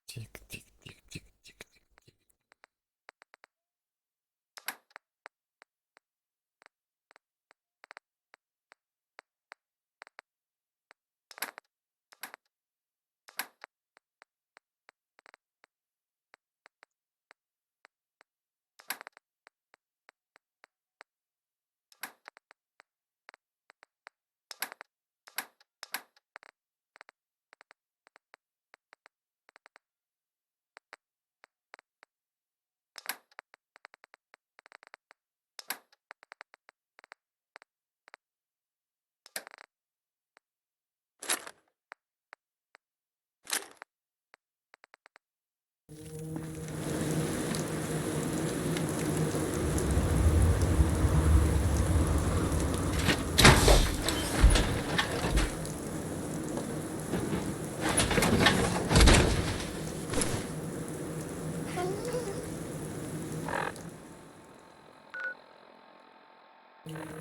Тик-тик-тик-тик-тик.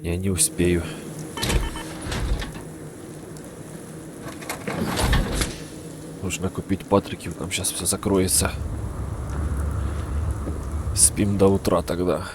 Я не успею. Нужно купить патрики, там сейчас все закроется. Спим до утра тогда.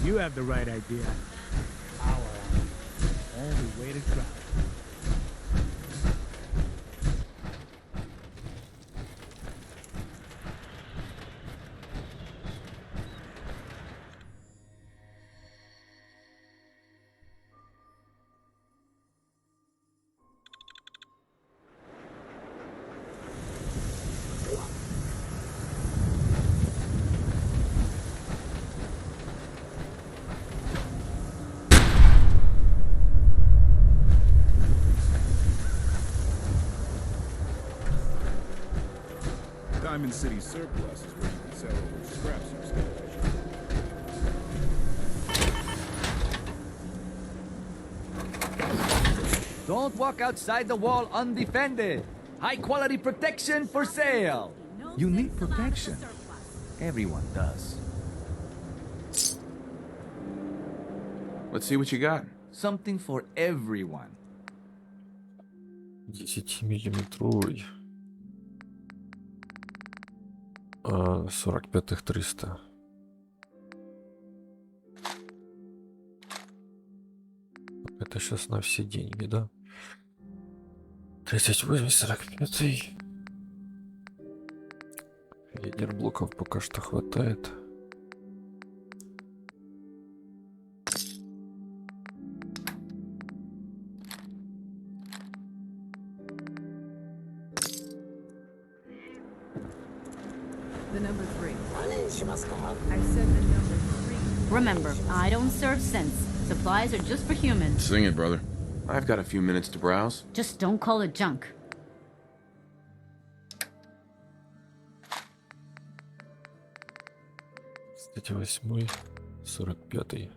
You have the right idea. Our only way to try. Diamond City surplus is where you can sell old scraps or stuff. Don't walk outside the wall undefended. High quality protection for sale. You need protection. Everyone does. Let's see what you got. Something for everyone. 10-миллиметровый. 45-х 300. Это сейчас на все деньги, да? 38, 45. Ядерблоков пока что хватает. The number 3. I said the number 3. Remember, I don't serve cents. Supplies are just for humans. Sing it, brother. I've got a few minutes to browse. Just don't call it junk. Кстати, 8-й, 45-й.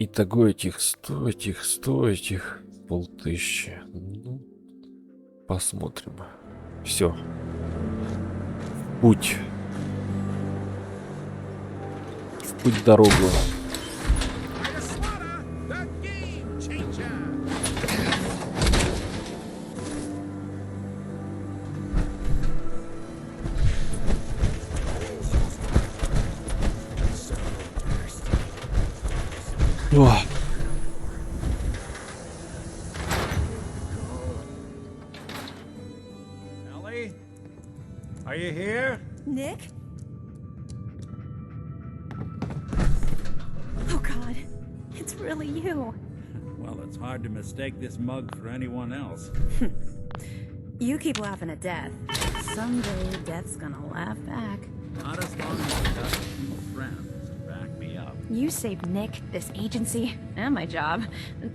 Итого этих стоит 1500. Ну, посмотрим. Все. Путь. В путь дорогу. The game changer. О, Ellie? Are you here? Nick? Oh God, it's really you. Well, it's hard to mistake this mug for anyone else. You keep laughing at death. Someday death's gonna laugh back. Not as long as I've got two friends to back me up. You saved Nick, this agency, and my job.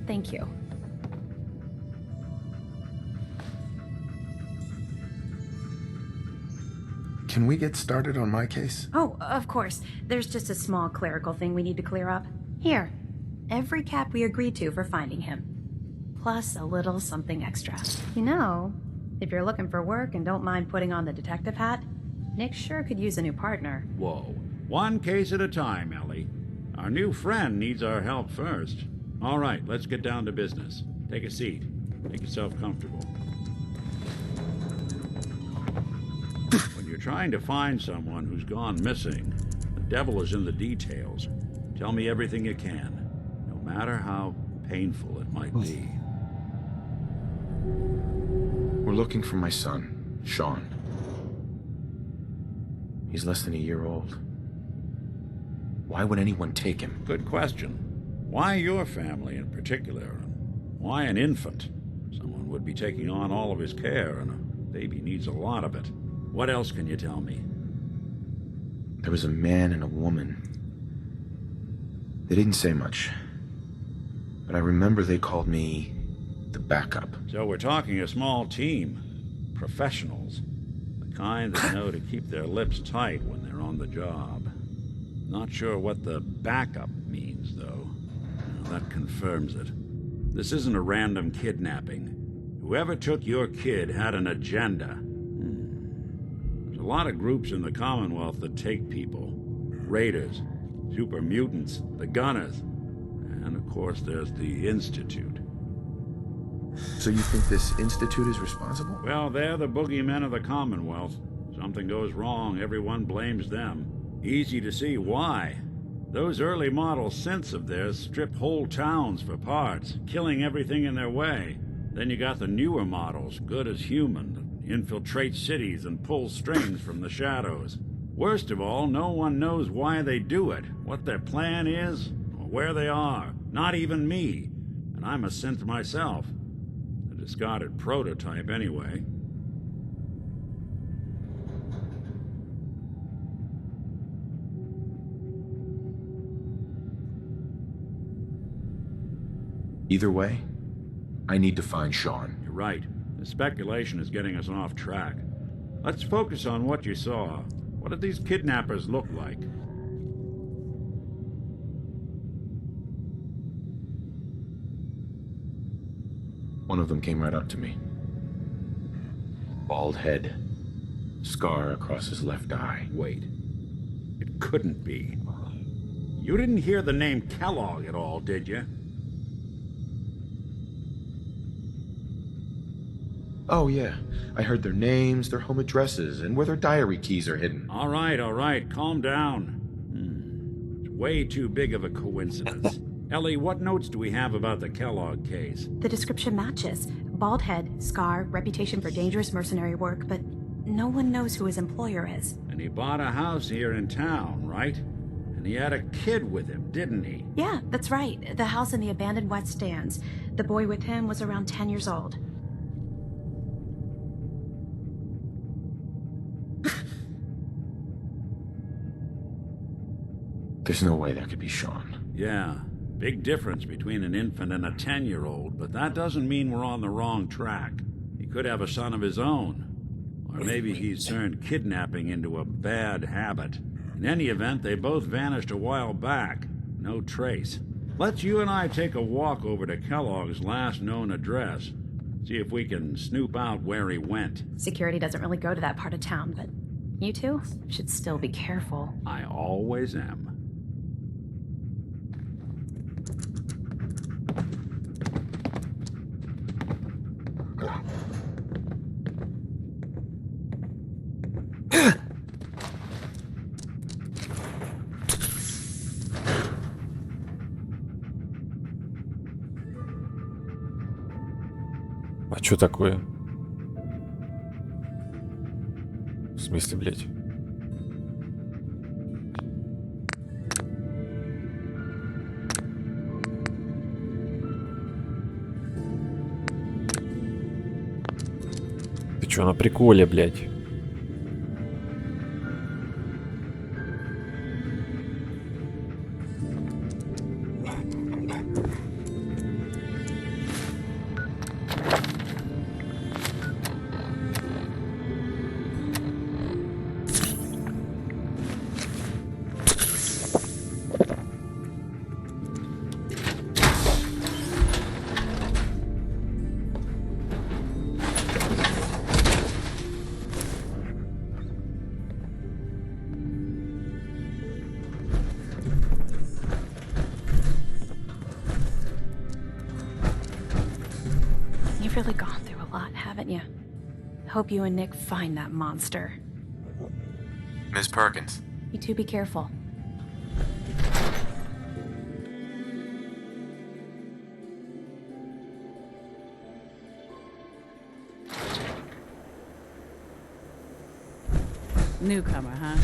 Thank you. Can we get started on my case? Oh, of course. There's just a small clerical thing we need to clear up. Here. Every cap we agreed to for finding him. Plus a little something extra. You know, if you're looking for work and don't mind putting on the detective hat, Nick sure could use a new partner. Whoa. One case at a time, Ellie. Our new friend needs our help first. All right, let's get down to business. Take a seat. Make yourself comfortable. When you're trying to find someone who's gone missing, the devil is in the details. Tell me everything you can, no matter how painful it might be. We're looking for my son, Sean. He's less than a year old. Why would anyone take him? Good question. Why your family in particular? Why an infant? Someone would be taking on all of his care, and a baby needs a lot of it. What else can you tell me? There was a man and a woman. They didn't say much, but I remember they called me the backup. So we're talking a small team. Professionals. The kind that know to keep their lips tight when they're on the job. Not sure what the backup means, though. Well, that confirms it. This isn't a random kidnapping. Whoever took your kid had an agenda. There's a lot of groups in the Commonwealth that take people. Raiders, super mutants, the Gunners, and of course there's the Institute. So you think this institute is responsible? Well, they're the boogeymen of the Commonwealth. Something goes wrong, everyone blames them. Easy to see why. Those early model synths of theirs strip whole towns for parts, killing everything in their way. Then you got the newer models, good as human, that infiltrate cities and pull strings from the shadows. Worst of all, no one knows why they do it, what their plan is, or where they are. Not even me. And I'm a synth myself. A discarded prototype anyway. Either way, I need to find Sean. You're right. The speculation is getting us off track. Let's focus on what you saw. What did these kidnappers look like? One of them came right up to me. Bald head, scar across his left eye. Wait. It couldn't be. You didn't hear the name Kellogg at all, did you? Oh yeah, I heard their names, their home addresses, and where their diary keys are hidden. All right, calm down. It's way too big of a coincidence. Ellie, what notes do we have about the Kellogg case? The description matches. Bald head, scar, reputation for dangerous mercenary work, but no one knows who his employer is. And he bought a house here in town, right? And he had a kid with him, didn't he? Yeah, that's right. The house in the abandoned West Stands. The boy with him was around 10 years old. There's no way that could be Sean. Yeah, big difference between an infant and a 10-year-old, but that doesn't mean we're on the wrong track. He could have a son of his own. Or maybe he's turned kidnapping into a bad habit. In any event, they both vanished a while back. No trace. Let's you and I take a walk over to Kellogg's last known address. See if we can snoop out where he went. Security doesn't really go to that part of town, but you two should still be careful. I always am. А чё такое? В смысле, блядь? Ты чё на приколе, блядь? You've really gone through a lot, haven't you? Hope you and Nick find that monster. Miss Perkins. You two be careful. Newcomer, huh?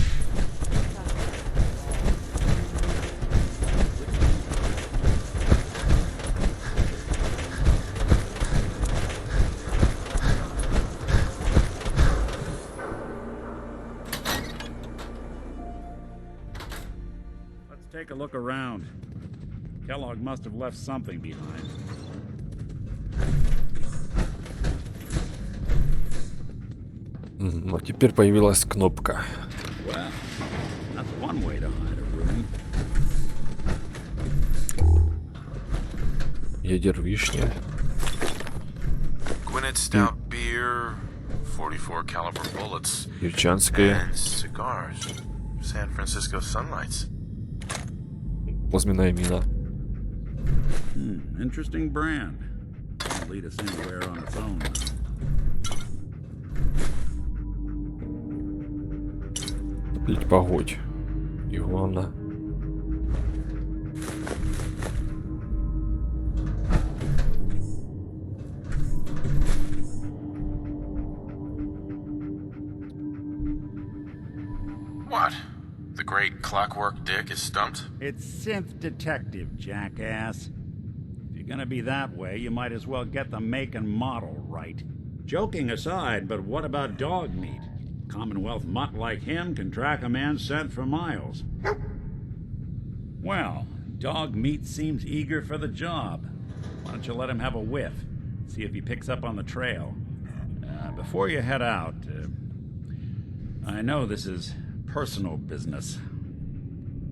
Take a look around. Kellogg must have left something behind. Вот теперь появилась кнопка. Well, that's one way to hide a room. Ядер вишня. Gwinnett Stout beer, 44 caliber bullets, Ючанская. and cigars. San Francisco Sunlights. Плазменная мина. Interesting brand. Won't lead us anywhere on its own. Блять, погодь. Iguana. What? The great clockwork dick is stumped? It's synth detective, jackass. If you're gonna be that way, you might as well get the make and model right. Joking aside, but what about dog meat? Commonwealth mutt like him can track a man's scent for miles. Well, dog meat seems eager for the job. Why don't you let him have a whiff? See if he picks up on the trail. Before you head out, I know this is personal business.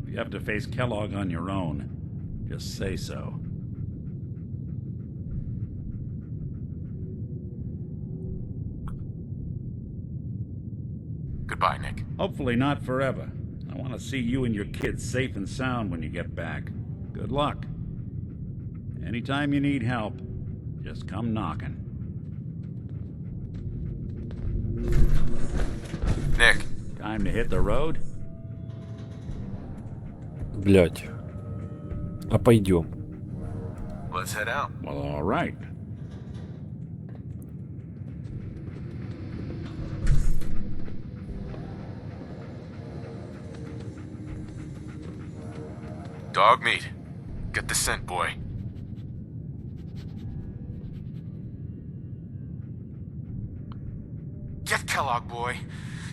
If you have to face Kellogg on your own, just say so. Goodbye, Nick. Hopefully not forever. I want to see you and your kids safe and sound when you get back. Good luck. Anytime you need help, just come knocking. Nick. Time to hit the road? Блять. А пойдем. Let's head out. Well, all right. Dog meat. Get the scent, boy. Get Kellogg, boy.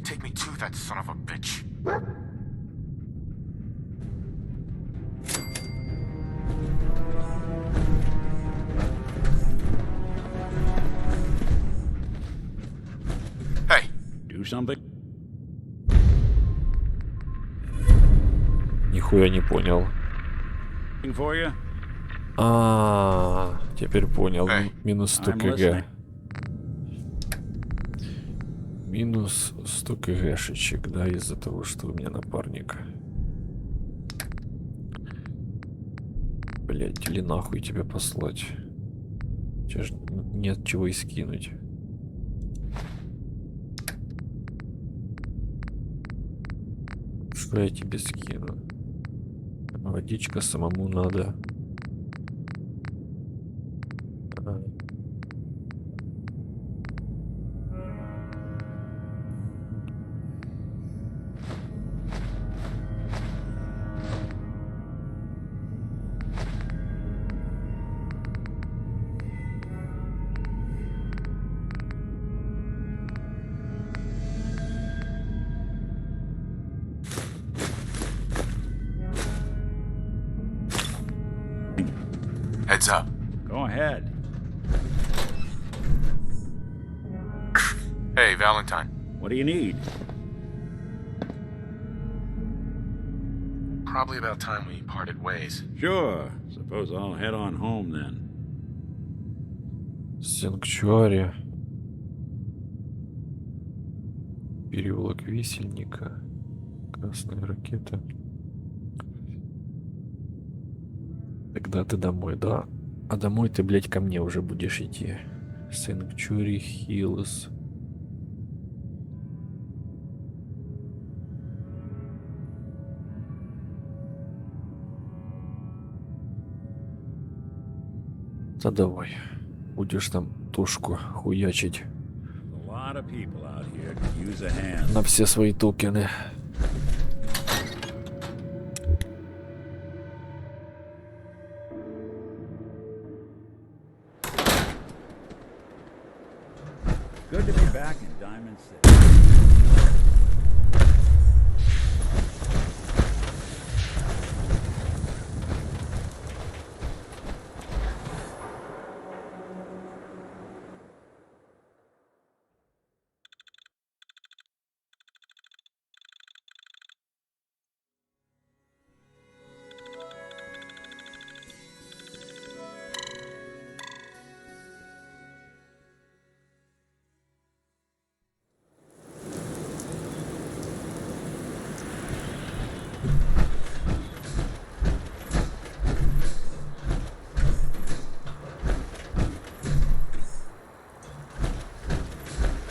Take me to that son of a bitch. Do something? Нихуя не понял. For you? Теперь понял. Эй. Минус 100 I'm кг. listening. Минус 100 кгшечек, да, из-за того, что у меня напарник. Блять, или нахуй тебя послать? Тебе ж нет чего и скинуть. Что я тебе скину? Водичка самому надо. Heads up. Go ahead. Hey, Valentine. What do you need? Probably about time we parted ways. Sure. Suppose I'll head on home then. Санктуари. Переулок Висельника. Красная ракета. Тогда ты домой, да? А домой ты, блядь, ко мне уже будешь идти. Санктуари Хиллс. Да давай. Будешь там тушку хуячить A lot of people out here could use a hand. на все свои токены. Good to be back in Diamond City.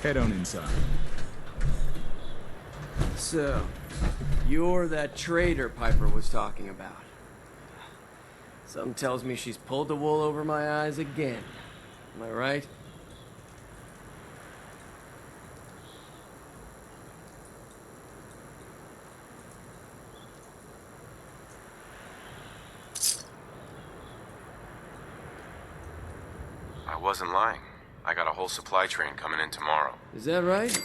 Head on inside. So, you're that traitor Piper was talking about. Something tells me she's pulled the wool over my eyes again. Am I right? I wasn't lying. I got a whole supply train coming in tomorrow. Is that right?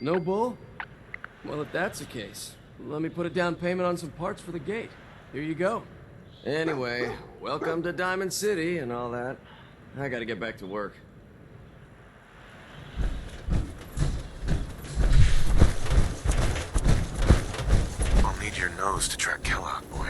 No bull? Well, if that's the case, let me put a down payment on some parts for the gate. Here you go. Anyway, welcome to Diamond City and all that. I gotta get back to work. I'll need your nose to track Kellogg, boy.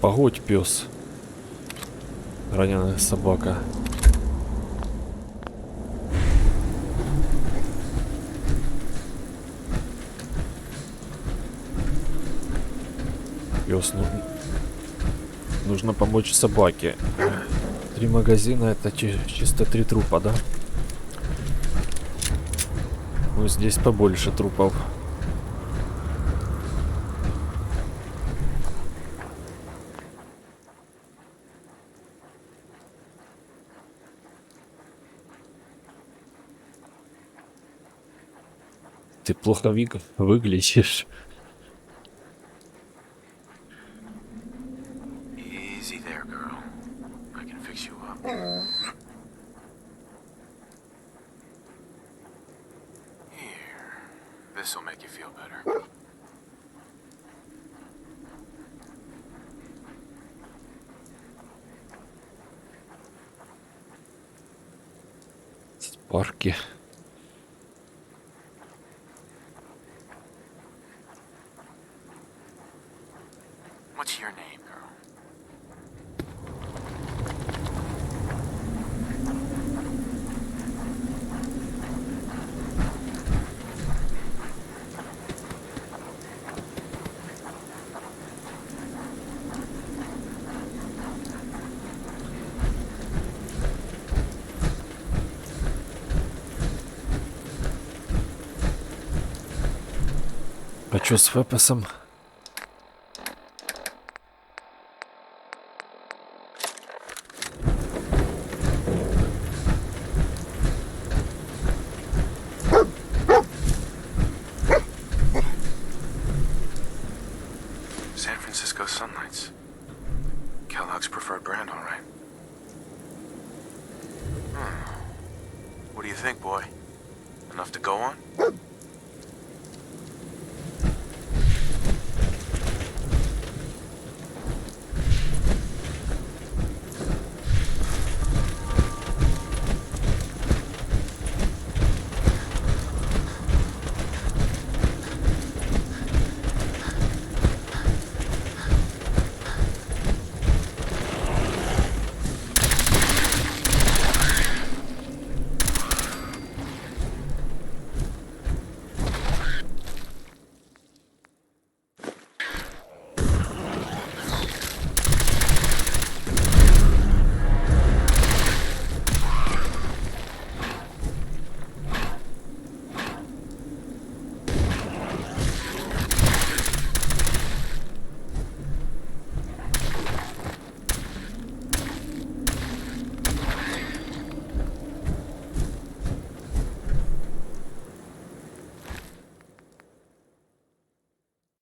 Погодь, пес. Раненая собака. Пес, ну... Нужно помочь собаке. 3 магазина, это чисто 3 трупа, да? Ну, здесь побольше трупов. Ты плохо выглядишь. Easy there, girl. I can fix you up. Here. This'll make you feel better. Парки. What's your name, girl? А чё с Фэпосом? San Francisco Sunlights. Kellogg's preferred brand, all right. What do you think, boy? Enough to go on?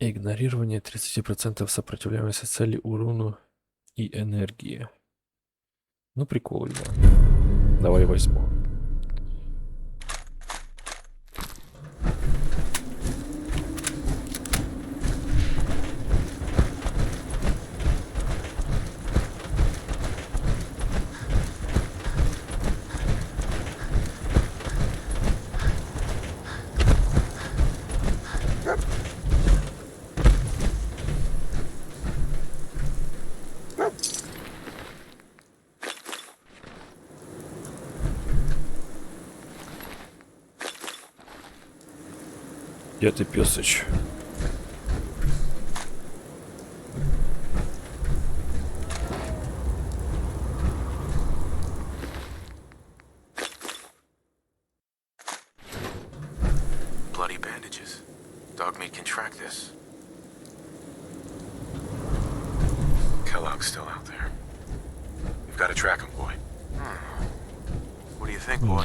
Игнорирование 30% сопротивляемости цели, урону и энергии. Ну, прикольно. Давай возьму. Где ты, песыч? Bloody bandages. Dog meat can track this. Kellogg's still out there. We've got to track him, boy. What do you think, boy?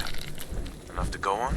Enough to go on?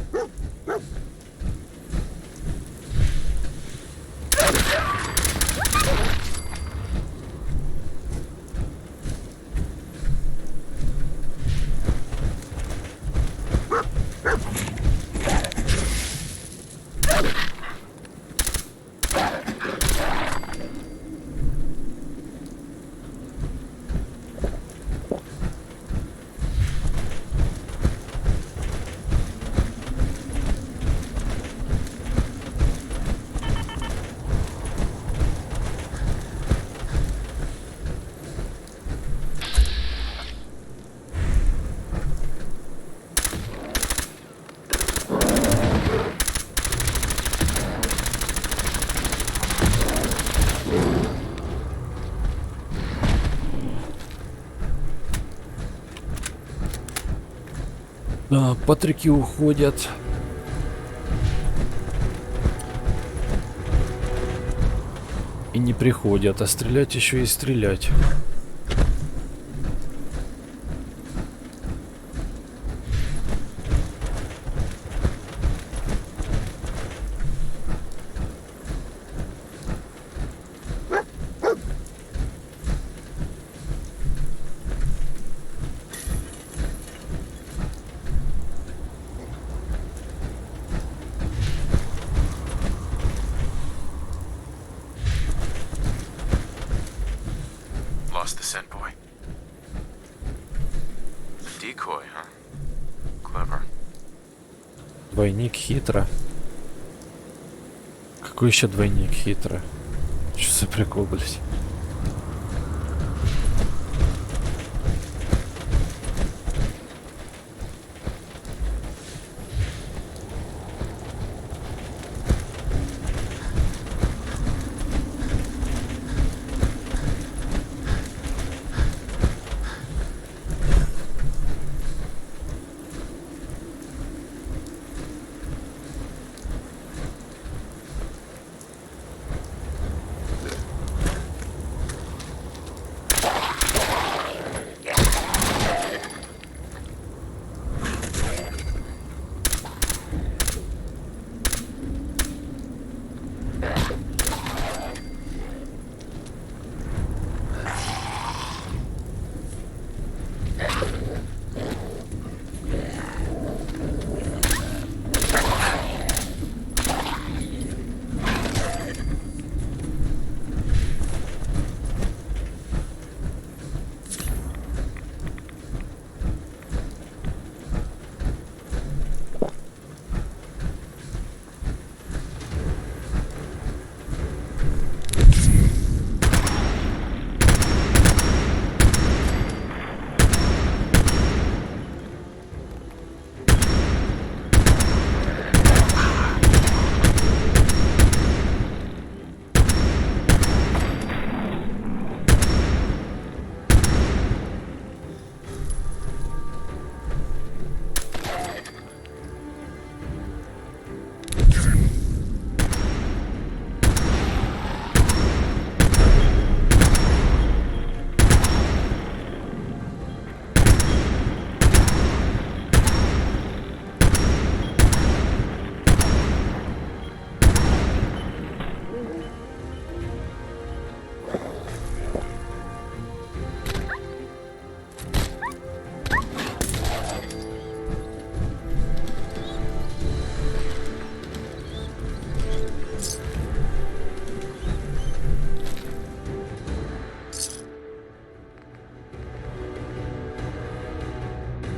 Да, патрики уходят. И не приходят, а стрелять еще и стрелять. Lost the scent boy. A decoy, huh? Clever. Двойник хитро. Какой еще двойник хитро? Что за прикол, блядь?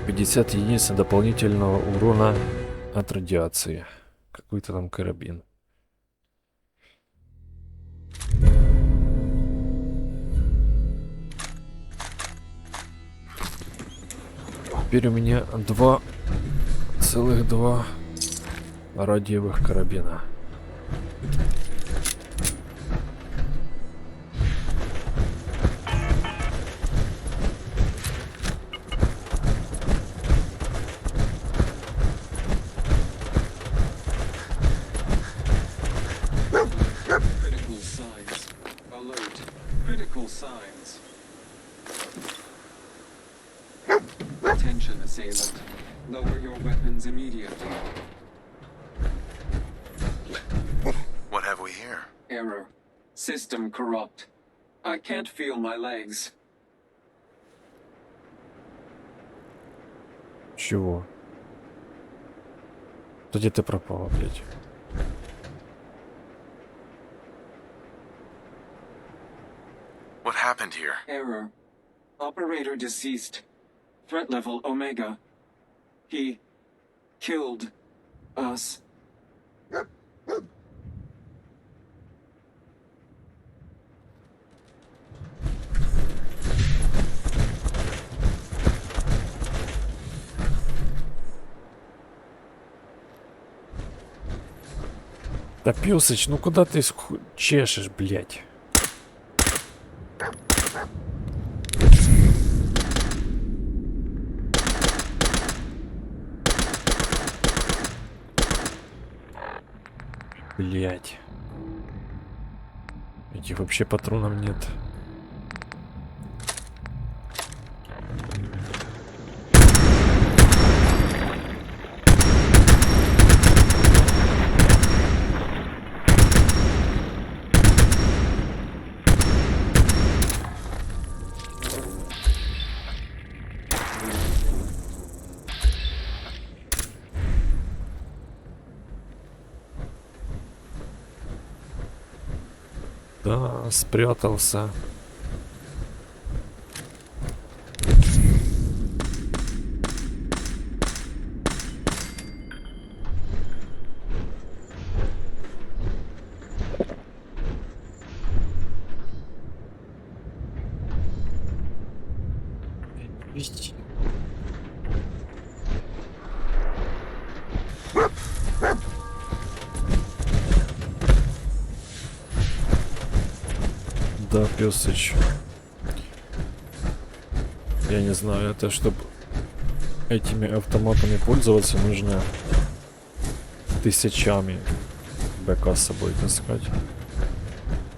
Пятьдесят единиц дополнительного урона от радиации. Какой-то там карабин. Теперь у меня 2,2 радиевых карабина. Attention, assailant. Lower your weapons immediately. What have we here? Error. System corrupt. I can't feel my legs. Чего? Да где ты пропала, блядь? What happened here? Error. Operator deceased. Threat level Omega. He killed us. Да, Пёсыч, ну куда ты чешешь, блядь? Блять. Этих вообще патронов нет. Да, спрятался. Вести. Да, пёсыч. Я не знаю, это чтобы этими автоматами пользоваться, нужно тысячами БК с собой таскать.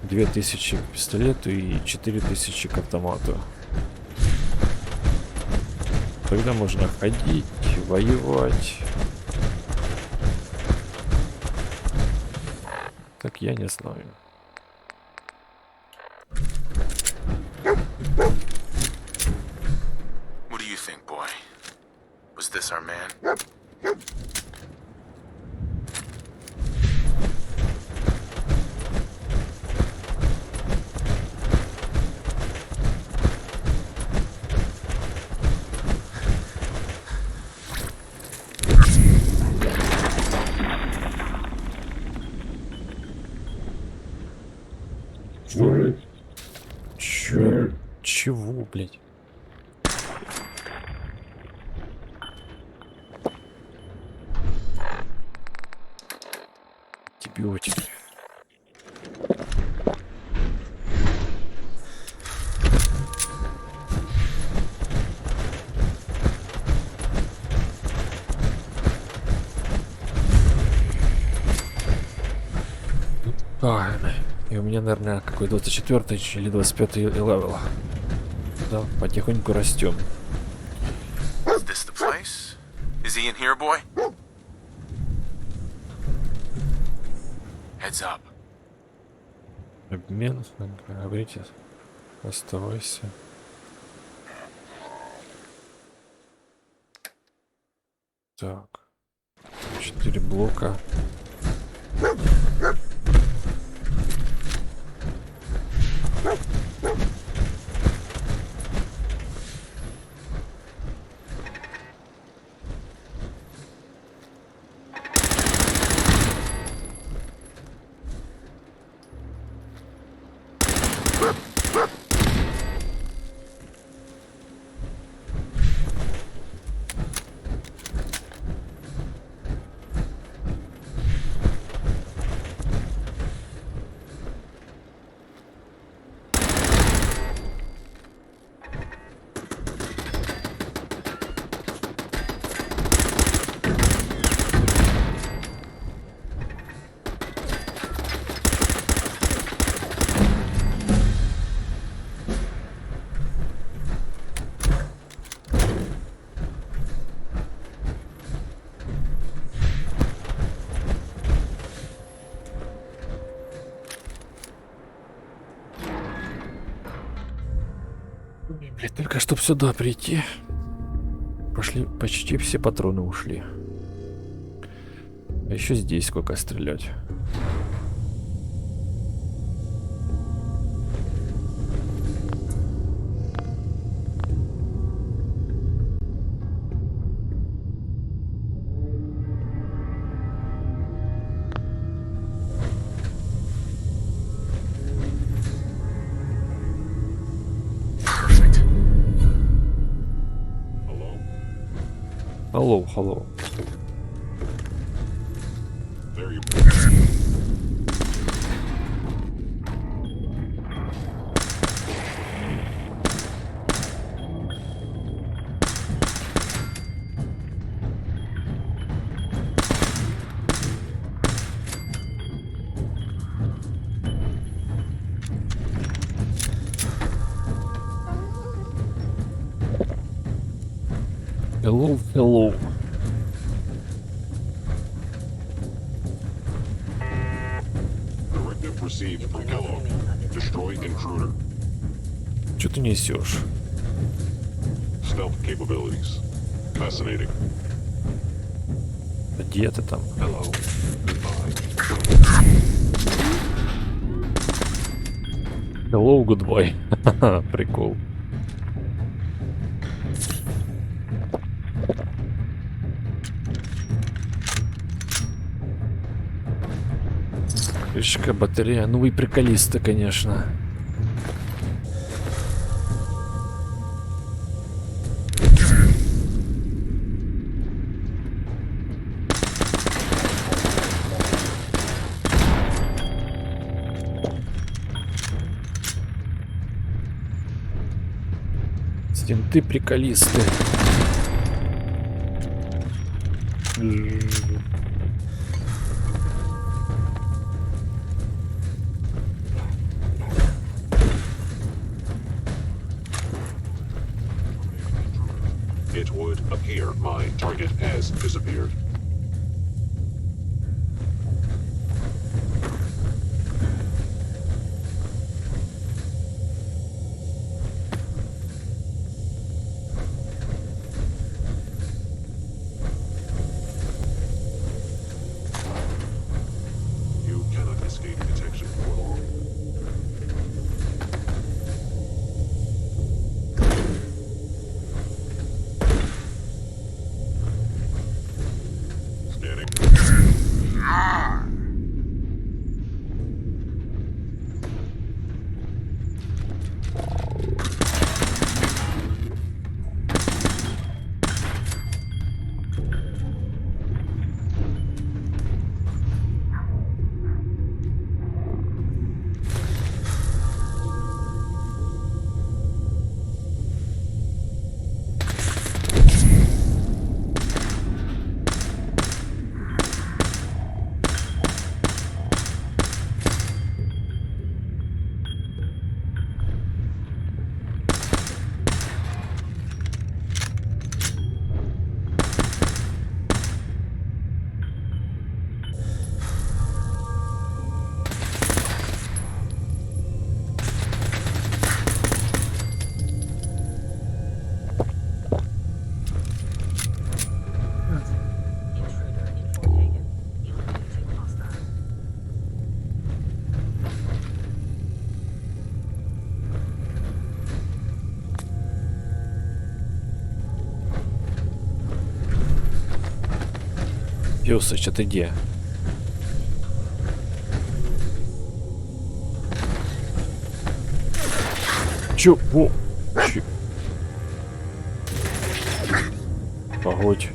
2000 к пистолету и 4000 к автомату. Тогда можно ходить, воевать. Так я не знаю. What do you think, boy? Was this our man? Чего, блядь? Антибиотики. И у меня, наверное, какой 24 или 25 левел. Да, потихоньку растем. Is this the place? Is he in here, boy? Heads up. Обмен, говорите, оставайся. Так, 4 блока. Блин, только чтоб сюда прийти. Пошли, почти все патроны ушли. А еще здесь сколько стрелять. Hello. Hello, hello. Directive received from Kellogg. Destroy intruder. Что ты несешь? Stealth capabilities. Fascinating. Где ты там? Hello. Goodbye. Hello, goodbye. Ха-ха, прикол. Крышка, батарея. Ну вы приколисты, конечно. Стенты приколисты. It would appear my target has disappeared. You cannot escape detection for long. Scanning. Пёсыч, а ты где? Чё? О! Чё? Погодь.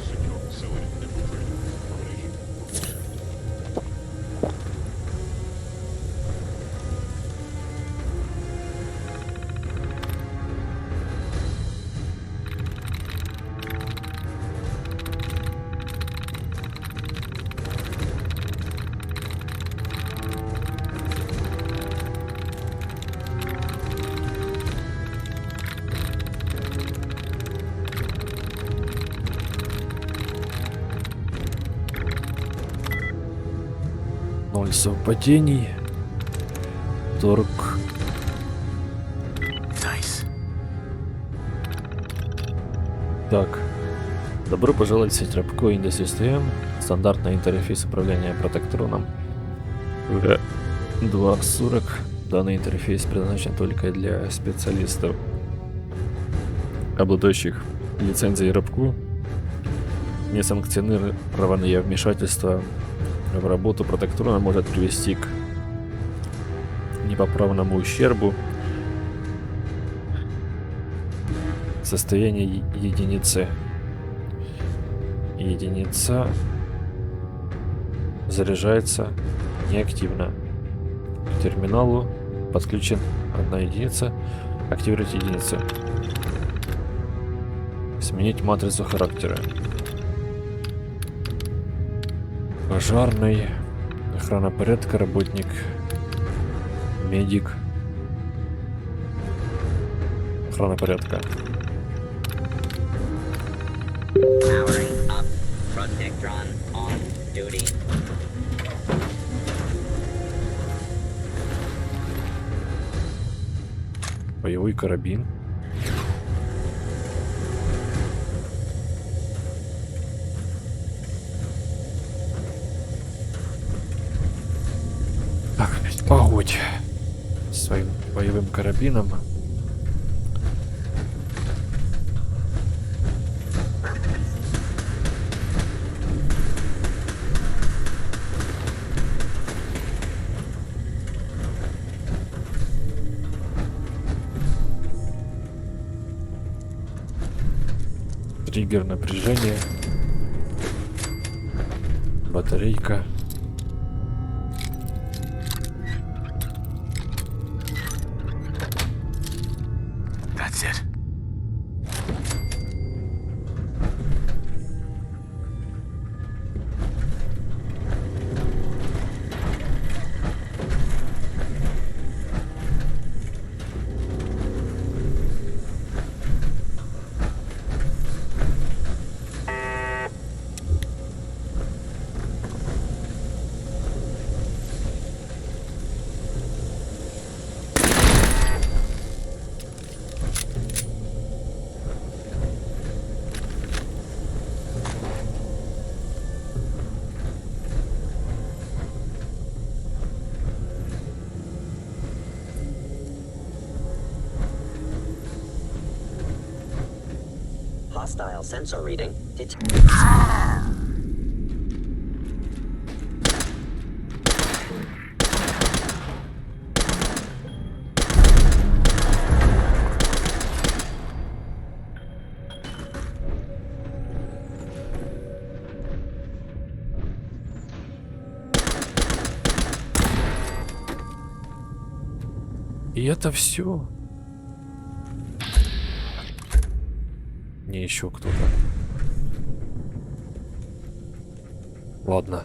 Secure facility infiltrated. Termination. 0 совпадений. Торг. Так. Добро пожаловать в сеть Рабко Industries. Стандартный интерфейс управления протектроном. 2.40. Данный интерфейс предназначен только для специалистов, обладающих лицензией Рабко. Несанкционированное вмешательство в работу протектрона может привести к непоправному ущербу. Состояние единицы. Единица заряжается неактивно. К терминалу подключен 1 единица. Активировать единицу. Сменить матрицу характера. Пожарный. Охрана порядка. Работник. Медик. Охрана порядка. Powering up. Protectron on duty. Боевой карабин. Так, погодь. Своим боевым карабином. Триггер напряжения. Батарейка. That's it. Hostile sensor reading. И это все. Не еще кто-то. Ладно.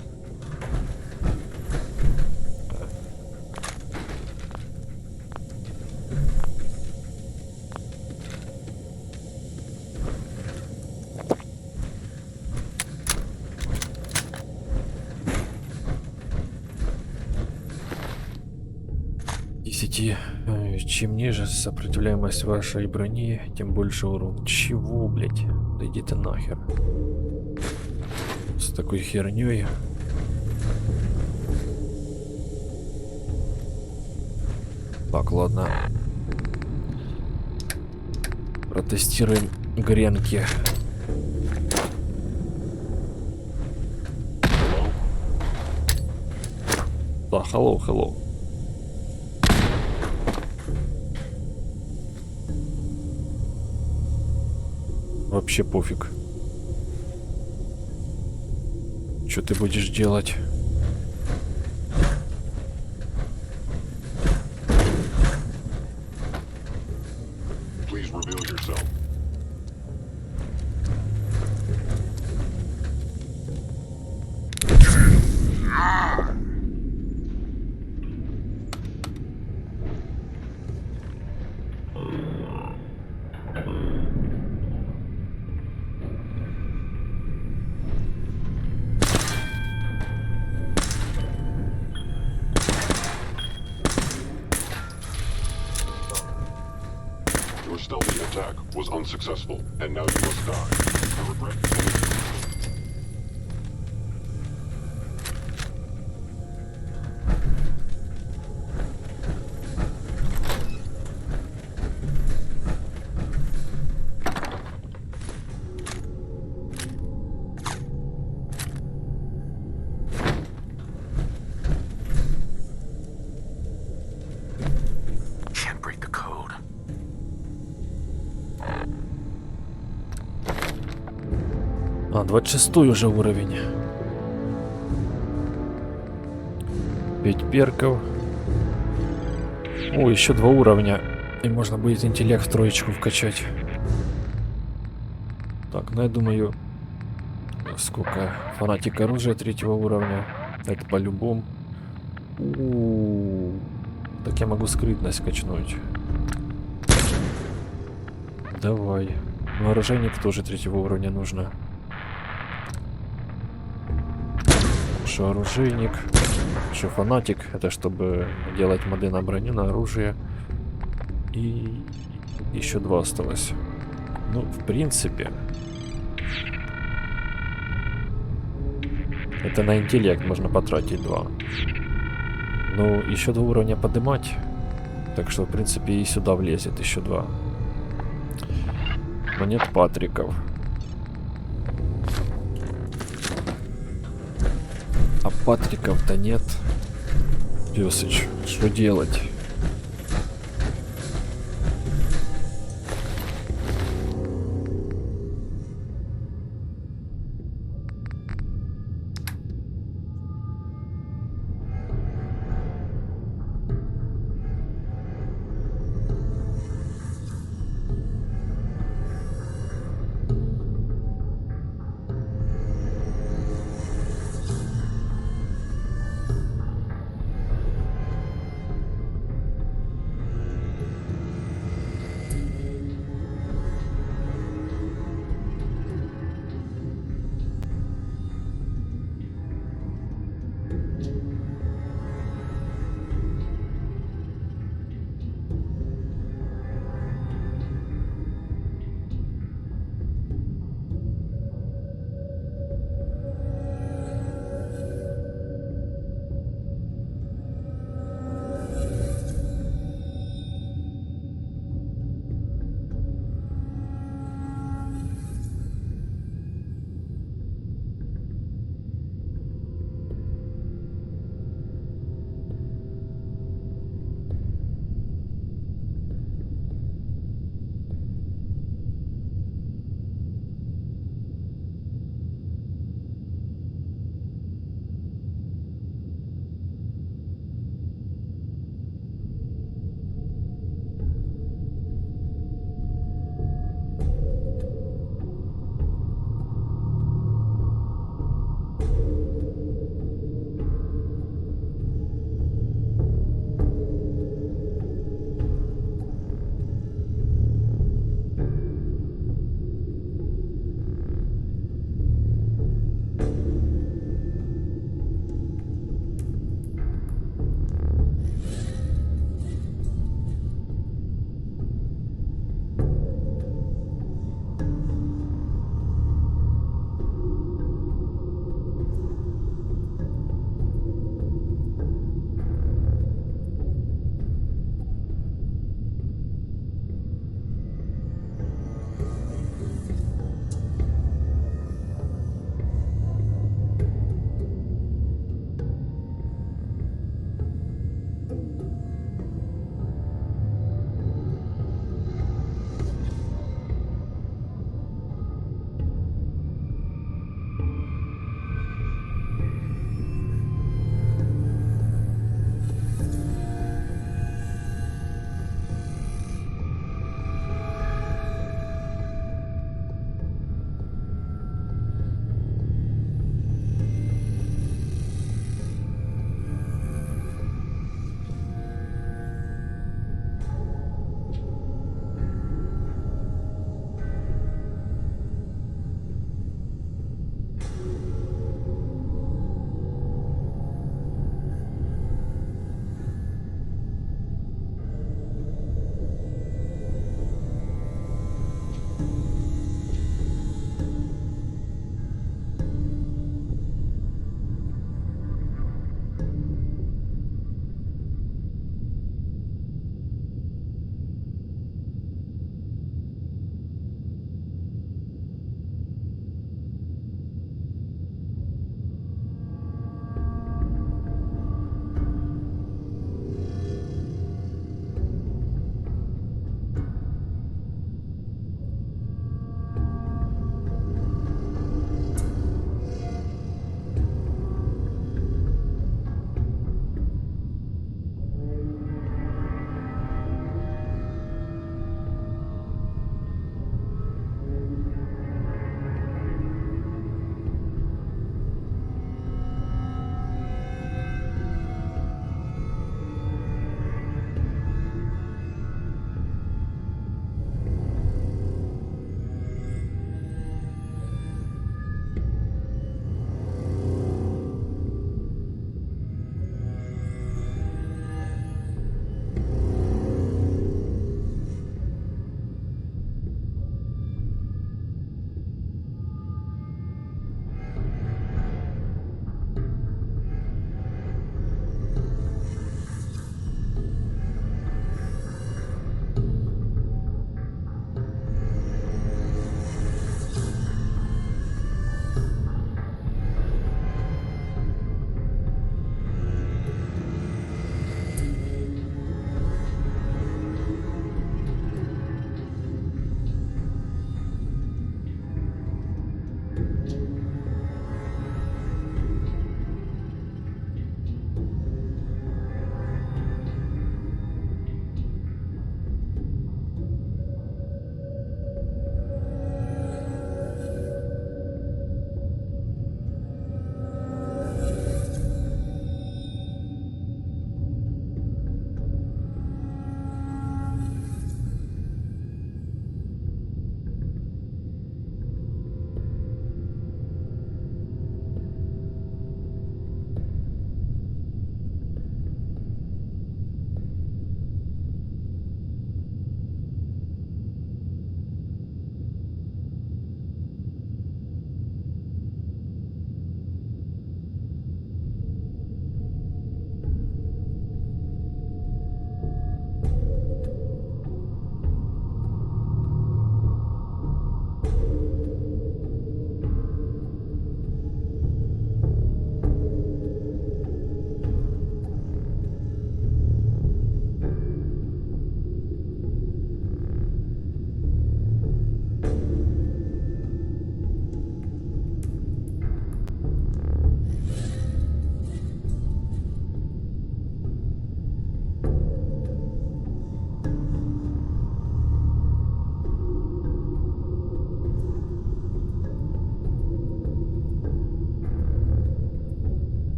Чем ниже сопротивляемость вашей брони, тем больше урон. Чего, блять? Да иди ты нахер. С такой херней. Так, ладно. Протестируем гренки. Да, hello. Вообще пофиг. Что ты будешь делать? Please reveal yourself. Your stealthy attack was unsuccessful, and now you must die. I regret Can't break the code. 26 уже уровень. 5 перков. О, еще 2 уровня. И можно будет интеллект в троечку вкачать. Так, ну я думаю... Сколько? Фанатик оружия 3-го уровня. Это по-любому. Так я могу скрытность качнуть. Давай. Ну, оружейник тоже 3-го уровня нужно. Что оружейник, что фанатик. Это чтобы делать моды на броню, на оружие. И еще 2 осталось. Ну, в принципе... Это на интеллект можно потратить 2. Ну, еще 2 уровня поднимать. Так что, в принципе, и сюда влезет еще 2. Монет Патриков. А Патриков-то нет. Пёсыч, что делать?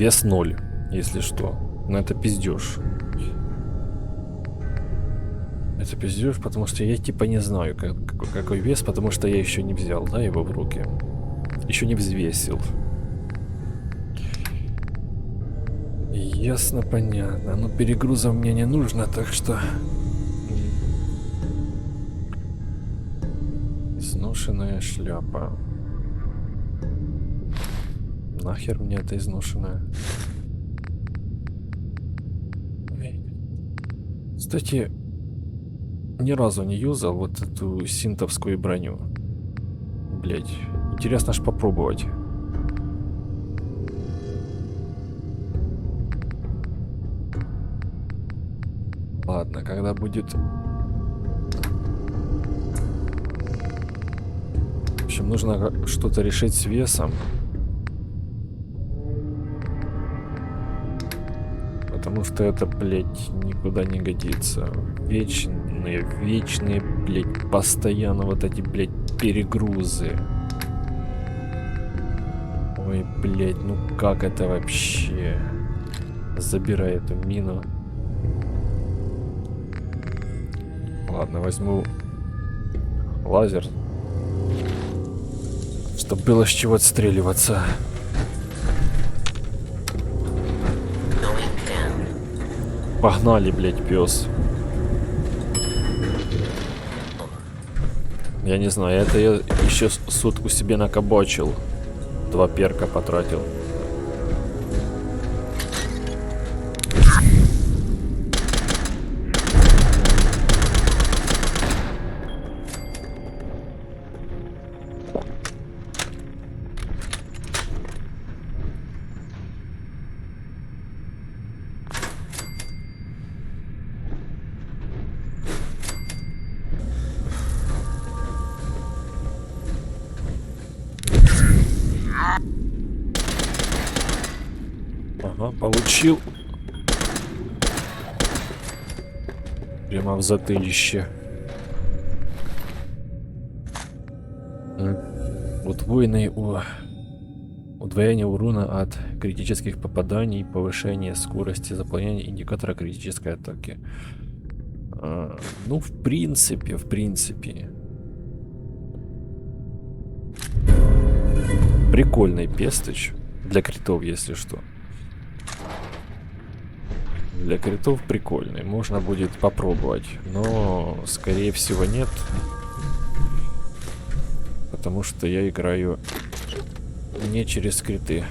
Вес 0, если что. Но это пиздеж. Это пиздеж, потому что я типа не знаю, какой вес, потому что я еще не взял, да, его в руки. Еще не взвесил. Ясно, понятно. Но перегруза мне не нужно, так что... Изношенная шляпа. Нахер мне это изношенная? Кстати, ни разу не юзал вот эту синтовскую броню. Блять, интересно ж попробовать. Ладно, когда будет... В общем, нужно что-то решить с весом. Потому что это, блядь, никуда не годится. Вечные, блядь, постоянно вот эти, блядь, перегрузы. Ой, блядь, ну как это вообще? Забирай эту мину. Ладно, возьму лазер. Чтобы было с чего отстреливаться. Погнали, блядь, пес. Я не знаю, это я еще сутку себе накабачил. 2 перка потратил. Ага, получил. Прямо в затылище. Удвоенный удвоение урона от критических попаданий, повышение скорости заполнения индикатора критической атаки. Ну, в принципе. Прикольный пестыч. Для критов, если что. Для критов прикольный. Можно будет попробовать. Но, скорее всего, нет. Потому что я играю не через криты.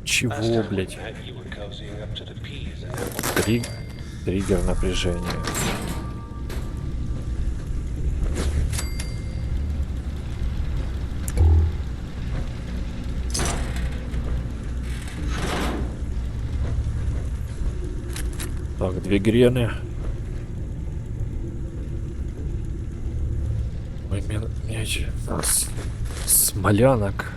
Чего, блять? Триггер напряжения. Так, 2 грены. Ой, мяч. Смолянок.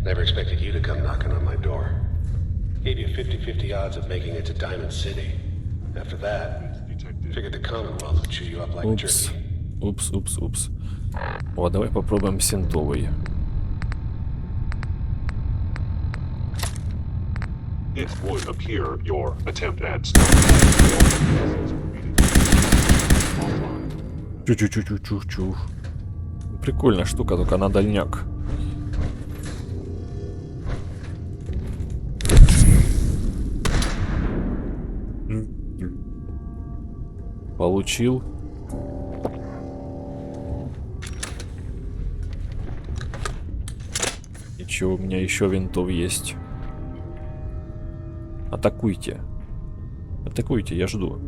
Never expected you to come knocking on my door. Gave you 50-50 odds of making it to Diamond City. After that, figured the Commonwealth would chew you up like jerky. Упс. О, давай попробуем синтовый. it would appear your attempt at Чу-чу-чу-чу-чу-чу. Прикольная штука, только на дальняк. Получил. Ничего, у меня еще винтов есть. Атакуйте. Атакуйте, я жду.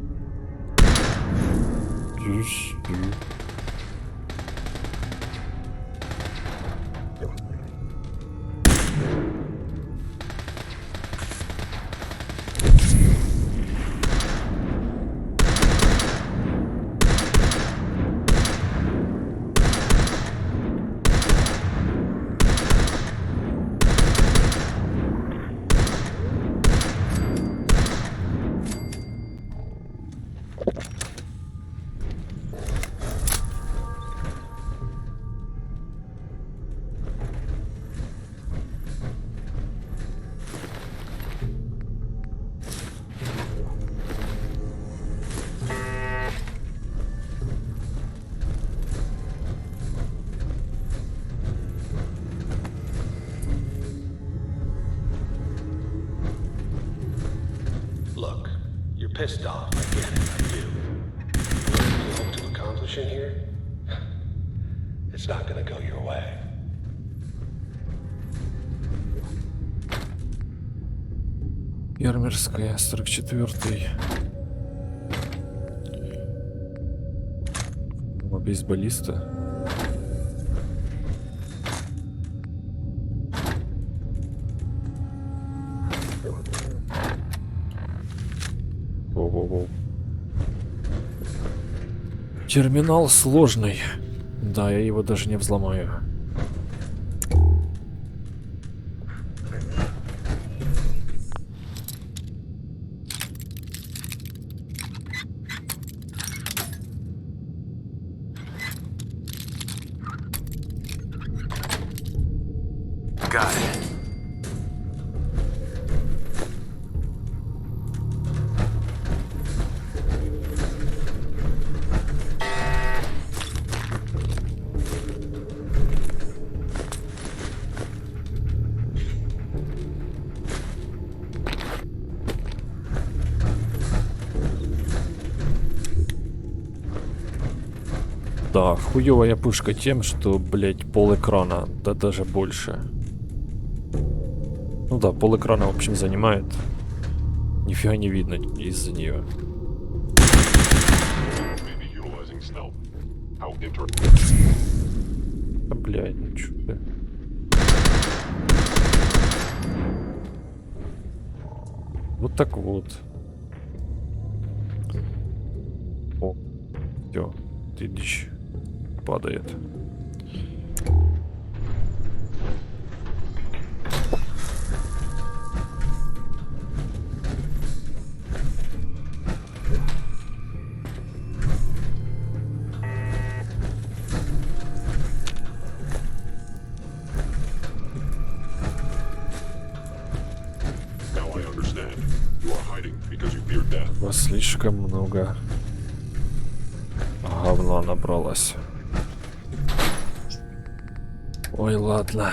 Look, you're pissed off. I get it, I do. What you hope to accomplish in here? It's not gonna go your way. Фермерская, 44-й. Бейсболиста. Воу-воу-воу. Терминал сложный. Да, я его даже не взломаю. Got it. Да, хуёвая пушка тем, что, блять, пол экрана, да даже больше. Ну да, пол экрана, в общем, занимает. Нифига не видно из-за нее. Да, блядь, ну чё ты. Вот так вот. О, всё, ты дичь падает. Вас слишком много говна набралось. Ой, ладно.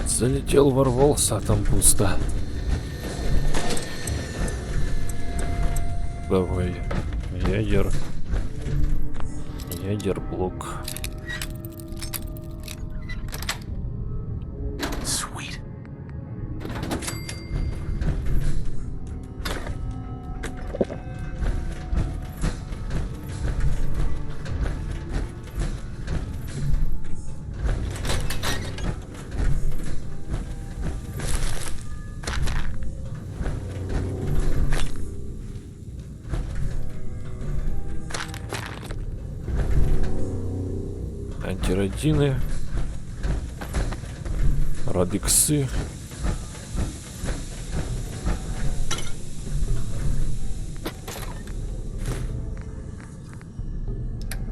Залетел, ворвался, а там пусто. Давай. Ядерблок. Sweet. тиродины, радиксы.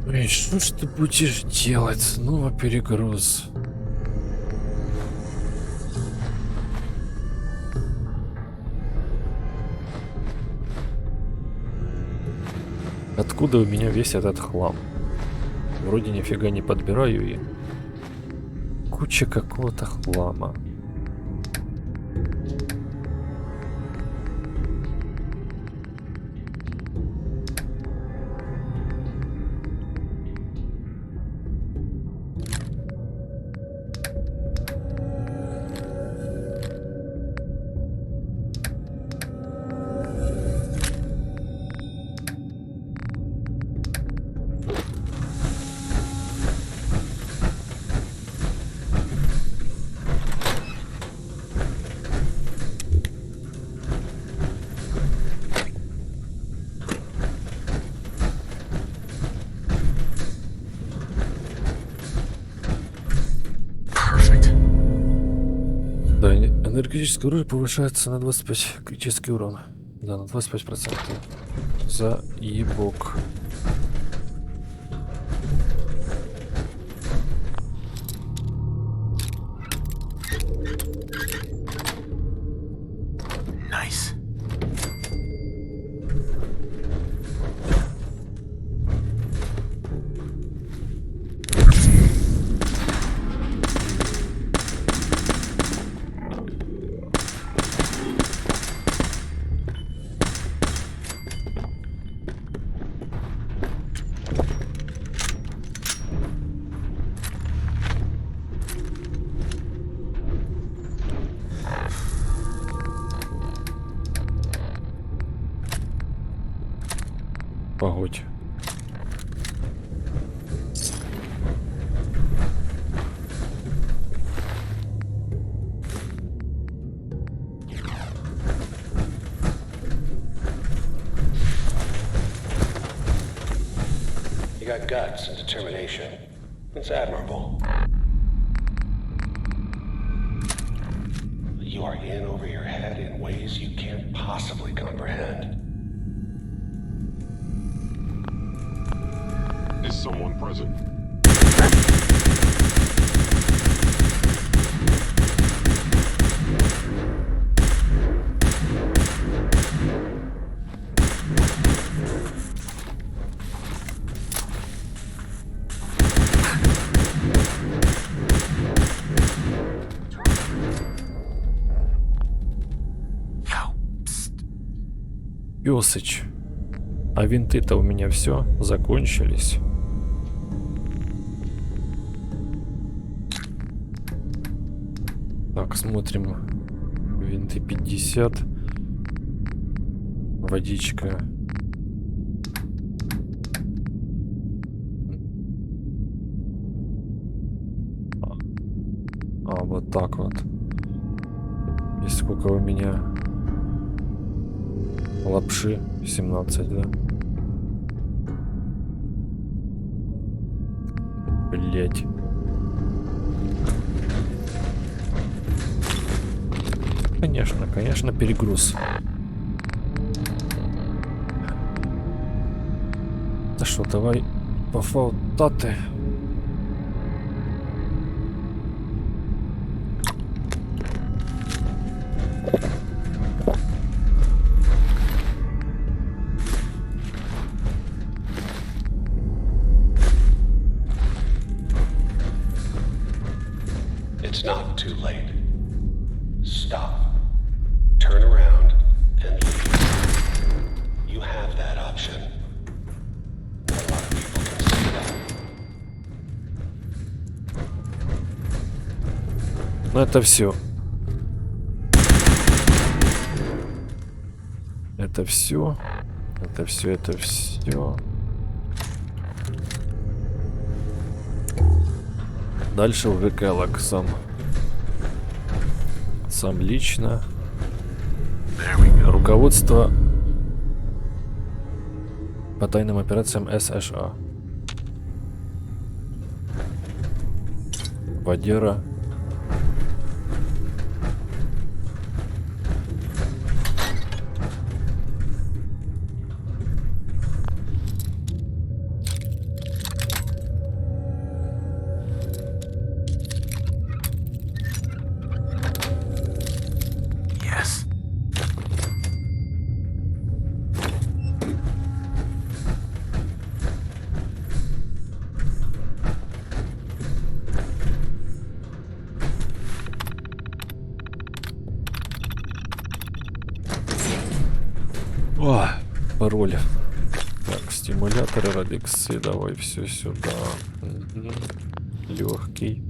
Эй, что ж ты будешь делать? Снова перегруз. Откуда у меня весь этот хлам? Вроде нифига не подбираю и куча какого-то хлама. Да, энергетическое оружие повышается на 25 критический урон. Да, на 25%. Заебок. Nice. Погодь. You got guts and determination. It's admirable. But you are in over your head in ways you can't possibly comprehend. Is someone present? Пёсыч. А винты-то у меня все закончились. Так, смотрим. Винты 50. Водичка. Вот так вот. И сколько у меня? Лапши 17, да? Блять. Конечно, перегруз. Да что, давай пофаутаты. It's not too late. Stop. Turn around and leave. You have that option. Not a lot of people can see that. Ну это все. Это все. Это все. Дальше уже Келлог сам лично. Руководство по тайным операциям США. Вадера. О, пароль. Так, стимуляторы, радиксы, давай все сюда. Легкий.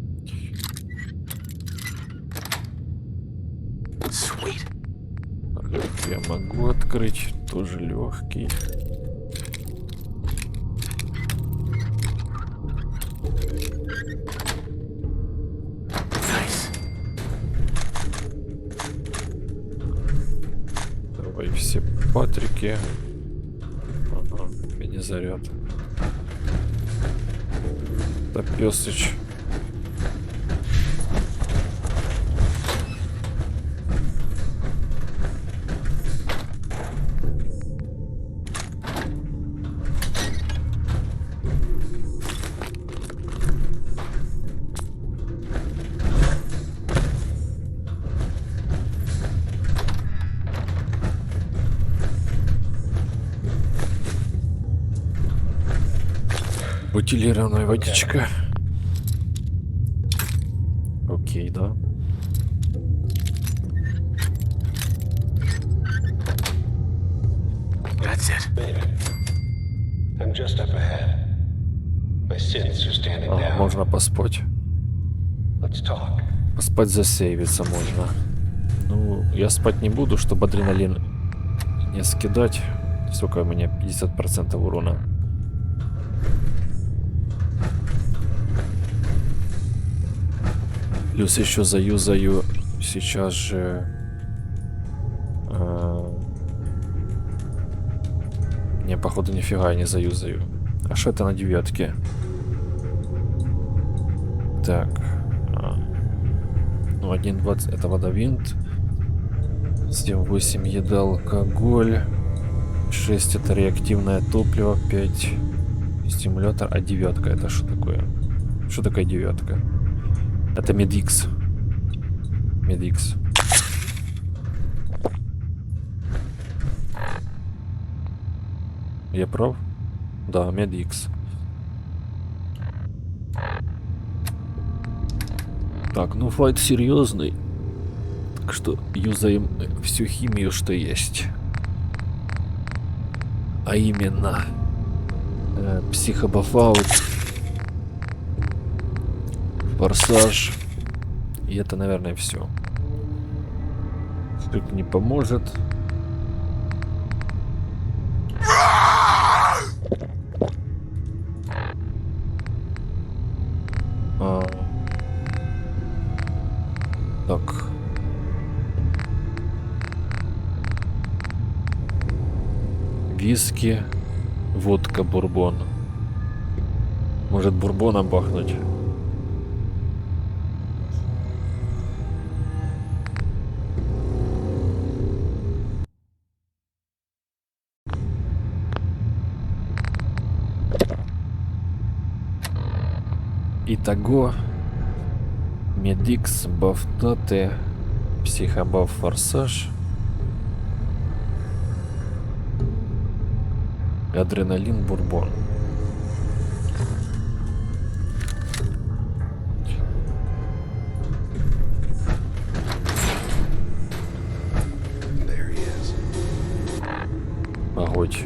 Я могу открыть, тоже легкий. Давай все патрики. Ага, мини-заряд. Топёсыч. Бутилированная водичка. Окей, да. That's it. Baby, I'm just up ahead. My sins are standing down. Можно поспать. Let's talk. Поспать, засейвиться можно. Ну, я спать не буду, чтобы адреналин не скидать. Сколько у меня? 50% урона. Плюс еще заюзаю сейчас же не, походу нифига я не заюзаю. А что это на 9? Так, ну 1.20 это водовинт, 7.8 еда, алкоголь, 6 это реактивное топливо, 5 стимулятор, а 9 это что такое? Что такое 9? Это медикс. Медикс. Я прав? Да, медикс. Так, ну файт серьезный. Так что юзаем всю химию, что есть. А именно психобафаут, форсаж. И это, наверное, все. Шик не поможет. Так. Виски, водка, бурбон. Может, бурбоном бахнуть? Итого, медикс, бафтоты, психобаф, форсаж, адреналин, бурбон. Погодь.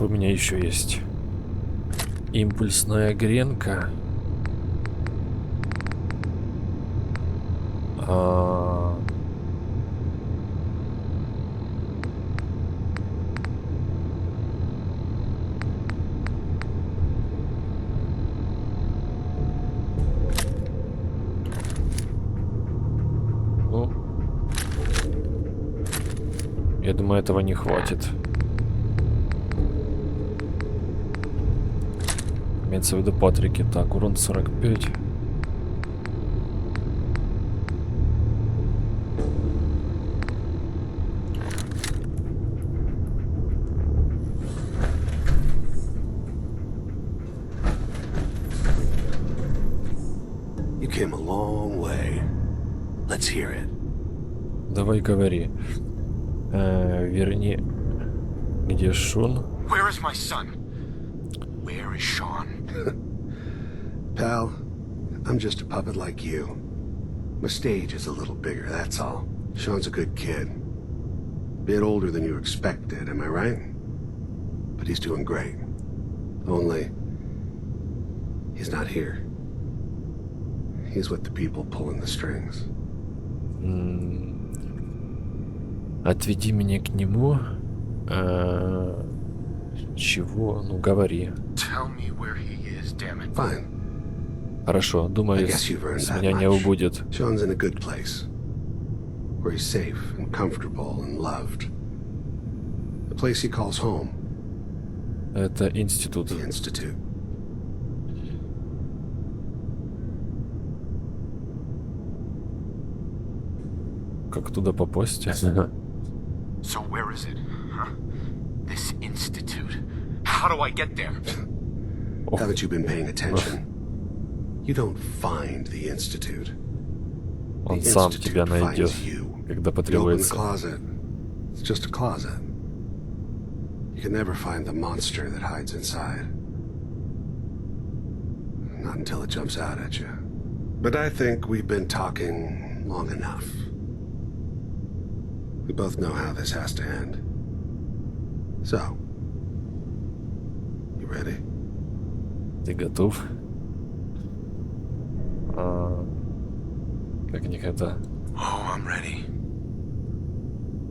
Что у меня еще есть? Импульсная гренка. Ну, я думаю, этого не хватит. Имеется в виду Патрики. Так, урон 45. You came a long way. Let's hear it. Давай говори. Верни. Где Шон? Where is my son? Where is Sean? Pal, I'm just a puppet like you. My stage is a little bigger, that's all. Sean's a good kid. Bit older than you expected, am I right? But he's doing great. Only, he's not here. He's with the people pulling the strings. Отведи меня к нему. Чего? Ну, говори. Tell me where he is, damn it. Fine. Хорошо, думаю, I guess you've earned с that меня не much. убудет. Sean's in a good place, where he's safe and comfortable and loved. The place he calls home. Это институт. The Institute. Как туда попасть? So where is it? Huh? This institute. How do I get there? Haven't you been paying attention? You don't find the Institute. Он The сам Institute тебя найдет, finds you. когда You open the потребуется. closet. It's just a closet. You can never find the monster that hides inside. Not until it jumps out at you. But I think we've been talking long enough. We both know how this has to end. So, you ready? Ты готов? Как никогда. Oh, I'm ready.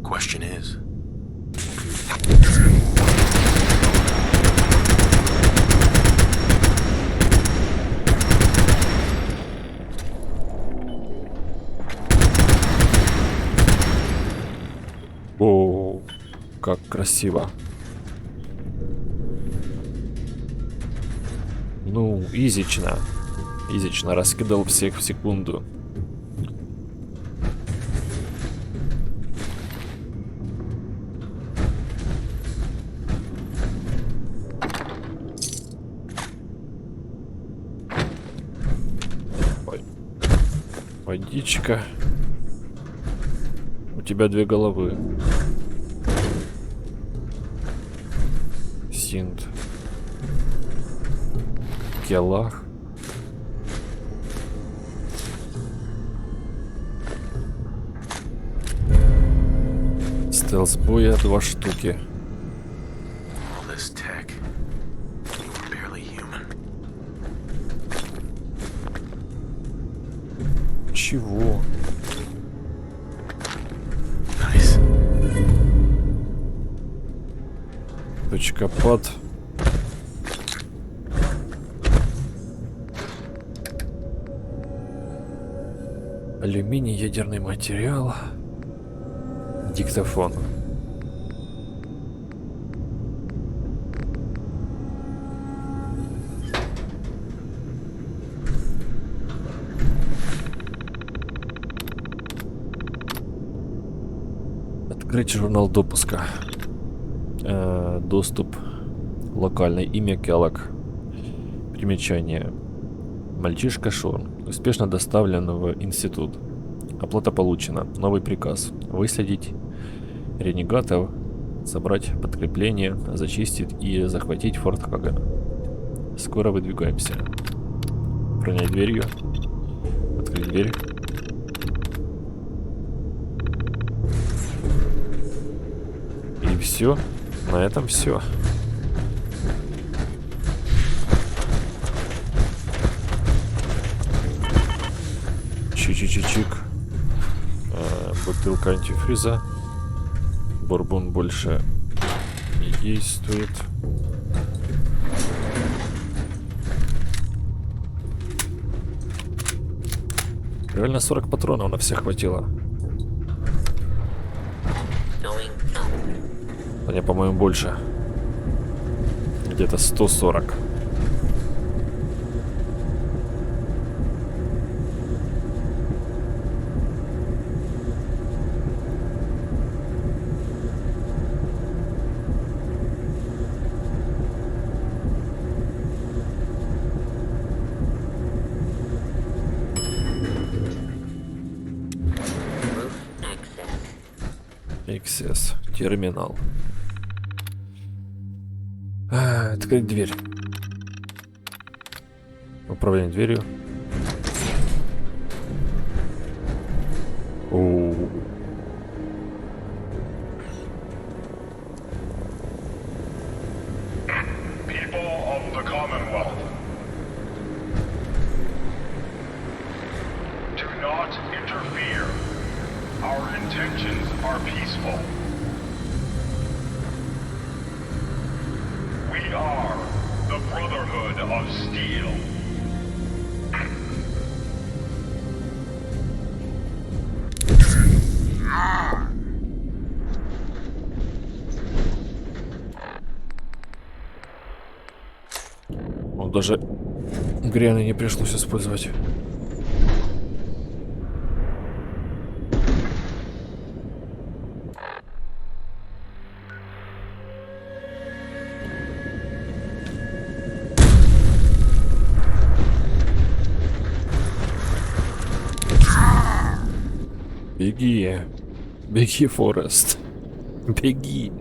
Question is... О, как красиво. Ну, изично. Изично раскидал всех в секунду. Ой. Водичка. У тебя 2 головы. Синт. Келах. Стелс-боя 2 штуки. All this tech. You were barely human. Чего? Nice. Точка пад. Алюминий, ядерный материал. Диктофон. Открыть журнал допуска. Доступ локальный. Имя Келлог. Примечание. Мальчишка Шон. Успешно доставлен в институт. Оплата получена. Новый приказ. Выследить ренегатов, собрать подкрепление, зачистить и захватить Форт Хага. Скоро выдвигаемся. Пронять дверью. Открыть дверь. И все. На этом все. Чик-чик-чик. Бутылка антифриза. Бурбон больше не действует. Реально 40 патронов на всех хватило. Мне, по-моему, больше. Где-то 140. Access. Терминал. Открыть дверь. Управление дверью. Оу. People of the Commonwealth, do not interfere. Our intentions are peaceful. We are the Brotherhood of Steel. Он даже гряны не пришлось использовать. Беги. Беги, Форест. Беги.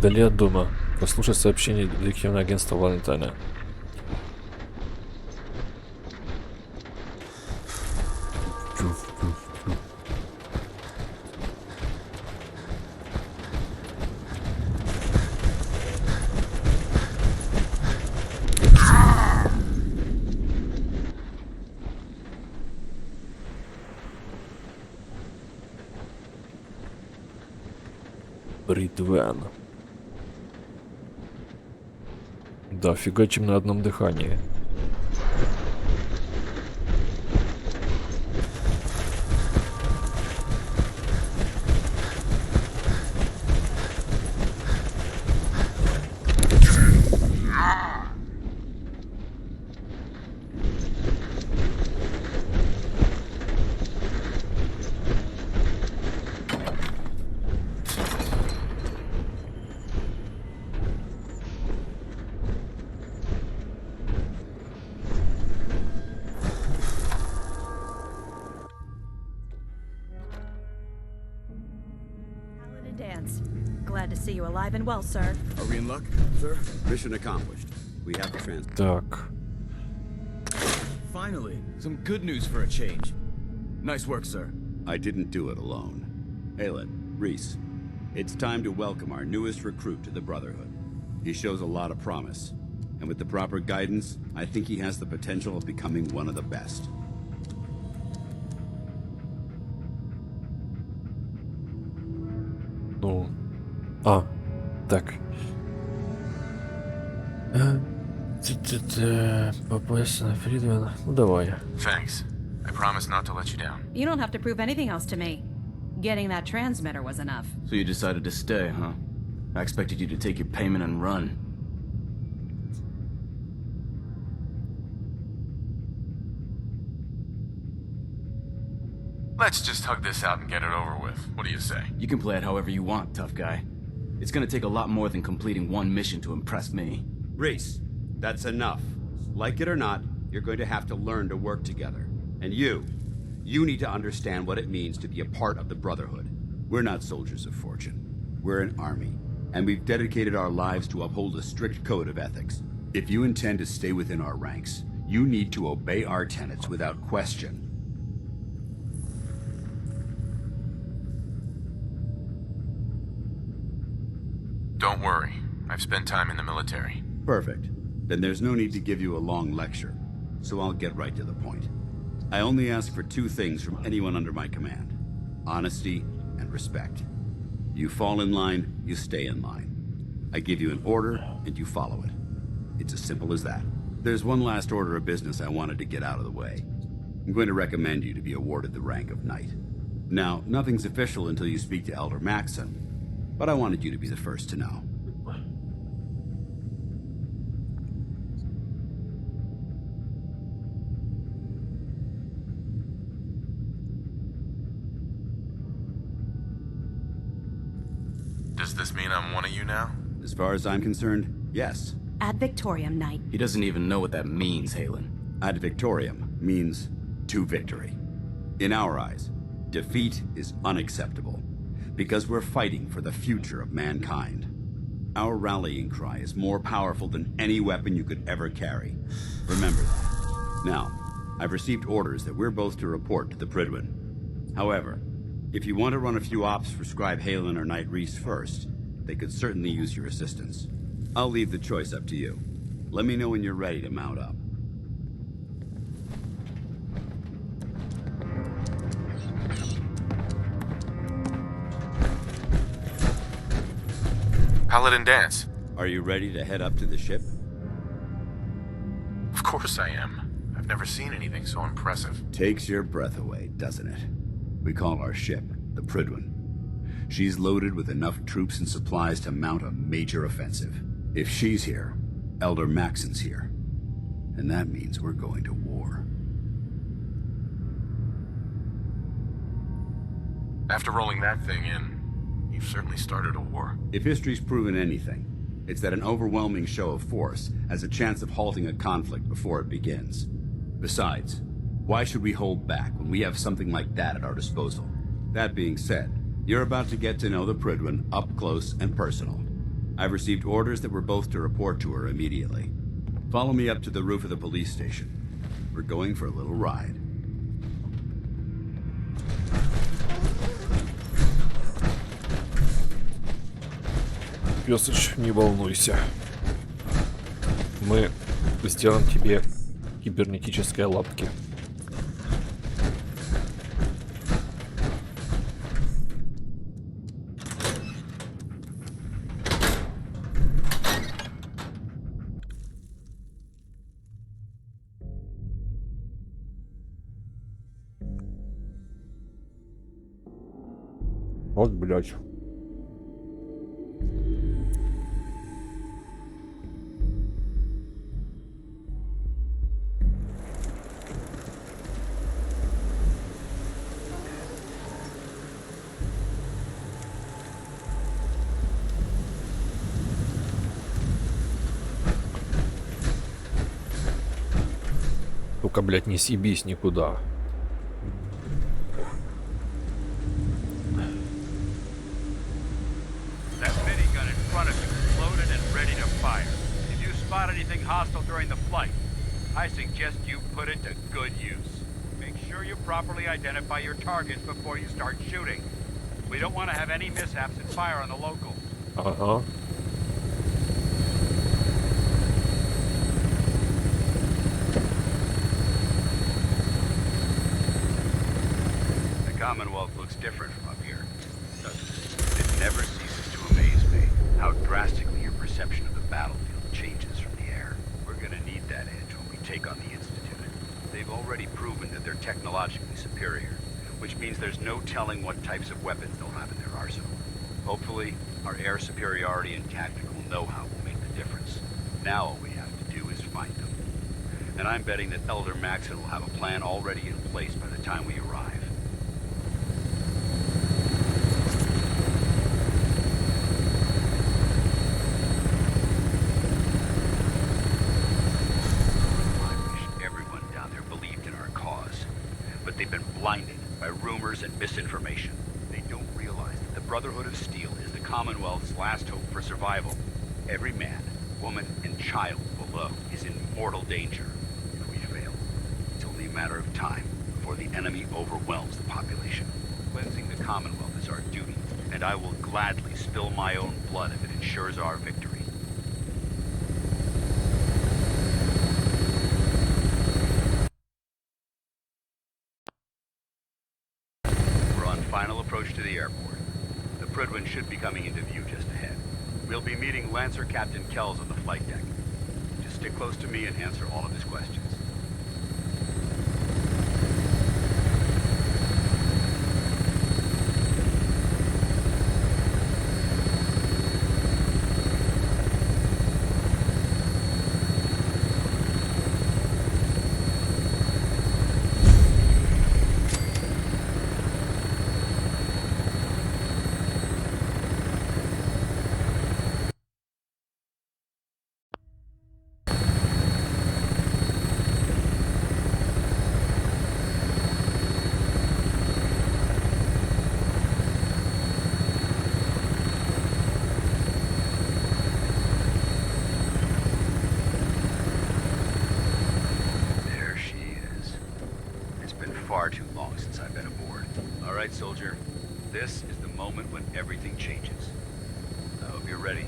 Вдали от дома. Послушать сообщение детективного агентства Валентайна. Фридвен. Да, фигачим на одном дыхании. Glad to see you alive and well, sir. Are we in luck, sir? Mission accomplished. We have the Так. Finally, some good news for a change. Nice work, sir. I didn't do it alone. Aelin, Reese, it's time to welcome our newest recruit to the Brotherhood. He shows a lot of promise, and with the proper guidance, I think he has the potential of becoming one of the best. Ну. Так. Попасть на Фридвена. Ну давай. Thanks. I promise not to let you down. You don't have to prove anything else to me. Getting that transmitter was enough. So you decided to stay, huh? I expected you to take your payment and run. Let's just hug this out and get it over with. What do you say? You can play it however you want, tough guy. It's gonna take a lot more than completing one mission to impress me. Reese, that's enough. Like it or not, you're going to have to learn to work together. And you need to understand what it means to be a part of the Brotherhood. We're not soldiers of fortune. We're an army, and we've dedicated our lives to uphold a strict code of ethics. If you intend to stay within our ranks, you need to obey our tenets without question. Don't worry. I've spent time in the military. Perfect. Then there's no need to give you a long lecture, so I'll get right to the point. I only ask for two things from anyone under my command: honesty and respect. You fall in line, you stay in line. I give you an order, and you follow it. It's as simple as that. There's one last order of business I wanted to get out of the way. I'm going to recommend you to be awarded the rank of Knight. Now, nothing's official until you speak to Elder Maxon, but I wanted you to be the first to know. Does this mean I'm one of you now? As far as I'm concerned, yes. Ad Victoriam, Knight. He doesn't even know what that means, Halen. Ad Victoriam means to victory. In our eyes, defeat is unacceptable, because we're fighting for the future of mankind. Our rallying cry is more powerful than any weapon you could ever carry. Remember that. Now, I've received orders that we're both to report to the Prydwen. However, if you want to run a few ops for Scribe Halen or Knight Reese first, they could certainly use your assistance. I'll leave the choice up to you. Let me know when you're ready to mount up. Paladin dance. Are you ready to head up to the ship? Of course I am. I've never seen anything so impressive. Takes your breath away, doesn't it? We call our ship the Prydwen. She's loaded with enough troops and supplies to mount a major offensive. If she's here, Elder Maxon's here. And that means we're going to war. After rolling that thing in, you've certainly started a war. If history's proven anything, it's that an overwhelming show of force has a chance of halting a conflict before it begins. Besides, why should we hold back when we have something like that at our disposal? That being said, you're about to get to know the Prydwen up close and personal. I've received orders that we're both to report to her immediately. Follow me up to the roof of the police station. We're going for a little ride. Пёсыч, не волнуйся. Мы сделаем тебе кибернетические лапки. Вот, блядь. Только, блядь, не съебись никуда. That minigun in front of you is loaded and ready to fire. If you spot anything hostile during the flight, I suggest you put it to good use. Make sure you properly identify your targets before you start shooting. We don't want to have any mishaps and fire on the locals. Ага. The Commonwealth looks different from up here, doesn't it? It never ceases to amaze me how drastically your perception of the battlefield changes from the air. We're gonna need that edge when we take on the Institute. They've already proven that they're technologically superior, which means there's no telling what types of weapons they'll have in their arsenal. Hopefully, our air superiority and tactical know-how will make the difference. Now all we have to do is find them. And I'm betting that Elder Maxon will have a plan already in place by the time we arrive. They've been blinded by rumors and misinformation. They don't realize that the Brotherhood of Steel is the Commonwealth's last hope for survival. Every man, woman, and child below is in mortal danger. If we fail, it's only a matter of time before the enemy overwhelms the population. Cleansing the Commonwealth is our duty, and I will gladly spill my own blood if it ensures our victory. Final approach to the airport. The Prydwen should be coming into view just ahead. We'll be meeting Lancer Captain Kells on the flight deck. Just stick close to me and answer all of his questions. Far too long since I've been aboard. All right, soldier. This is the moment when everything changes. I hope you're ready.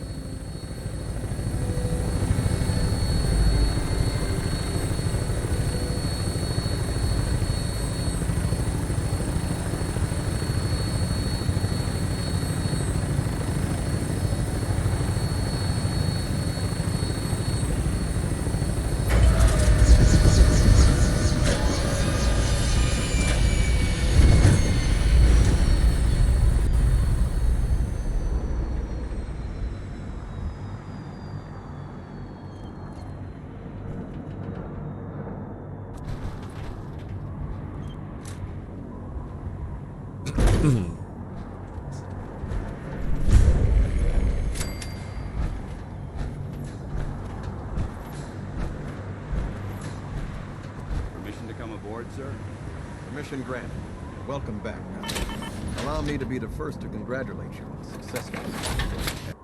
Permission to come aboard, sir? Permission granted. Welcome back, now. Allow me to be the first to congratulate you on the success of it.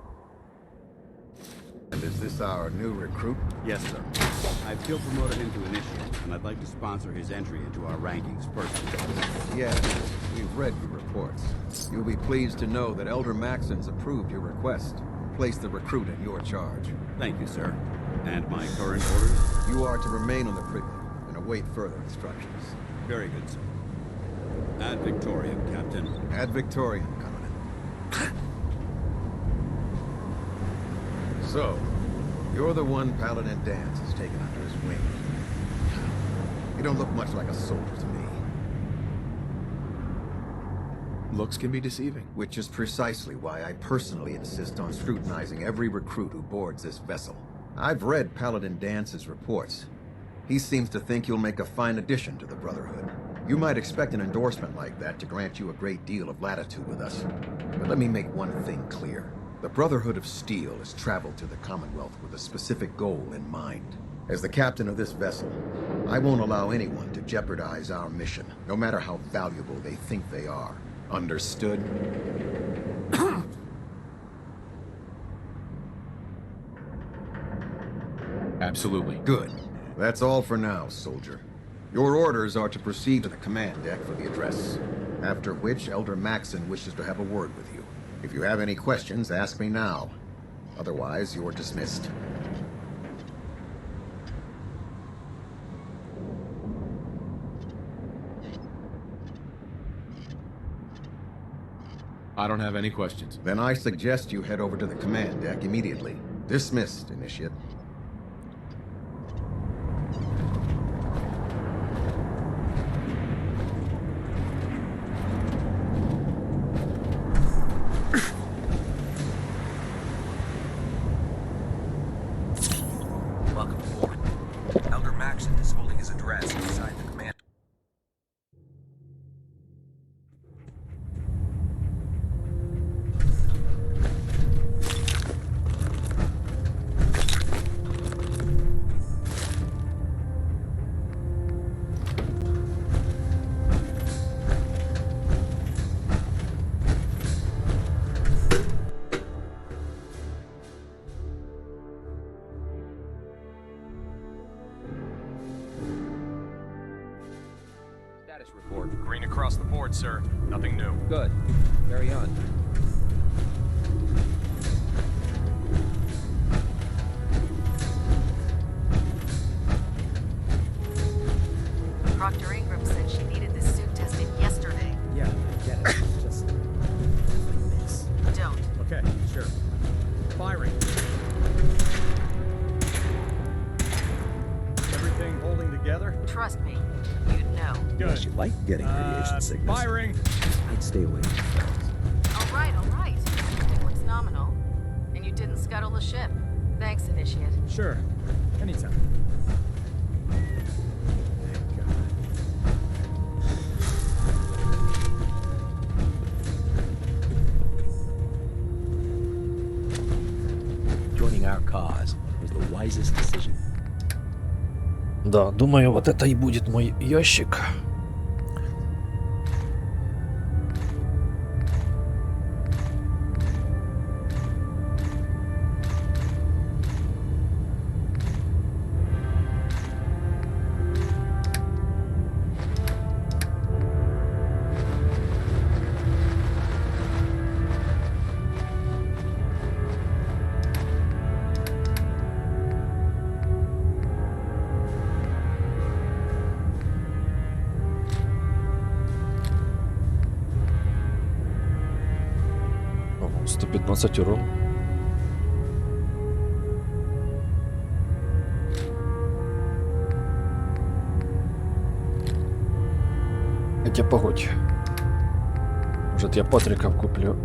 And is this our new recruit? Yes, sir. I've still promoted him to initiate, and I'd like to sponsor his entry into our rankings personally. Yes, we've read your reports. You'll be pleased to know that Elder Maxon's approved your request. Place the recruit in your charge. Thank you, sir. And my current orders? You are to remain on the Prydwen and await further instructions. Very good, sir. Ad Victoriam, Captain. Ad Victoriam, Commandant. So, you're the one Paladin Dance has taken under his wing. You don't look much like a soldier to me. Looks can be deceiving. Which is precisely why I personally insist on scrutinizing every recruit who boards this vessel. I've read Paladin Dance's reports. He seems to think you'll make a fine addition to the Brotherhood. You might expect an endorsement like that to grant you a great deal of latitude with us. But let me make one thing clear. The Brotherhood of Steel has traveled to the Commonwealth with a specific goal in mind. As the captain of this vessel, I won't allow anyone to jeopardize our mission, no matter how valuable they think they are. Understood? Absolutely. Good. That's all for now, soldier. Your orders are to proceed to the command deck for the address, after which Elder Maxon wishes to have a word with you. If you have any questions, ask me now. Otherwise, you're dismissed. I don't have any questions. Then I suggest you head over to the command deck immediately. Dismissed, Initiate. Welcome aboard. Elder Maxon is holding his address inside the command. Report. Green across the board, sir. Nothing new. Good. Carry on. Proctor Ingram said she needed this suit tested yesterday. Yeah, I get it. Just miss. Don't. Okay, sure. Firing. Everything holding together? Trust me, you'd know. Good. Unless you like getting radiation sickness, Firing. I'd stay away from those. All right, all right. Looks nominal. And you didn't scuttle the ship. Thanks, Initiate. Sure. Anytime. Thank God. Joining our cause was the wisest decision. Да, думаю, вот это и будет мой ящик. Ого, 115 урон. Хотя погодь. Может, я Патриков куплю.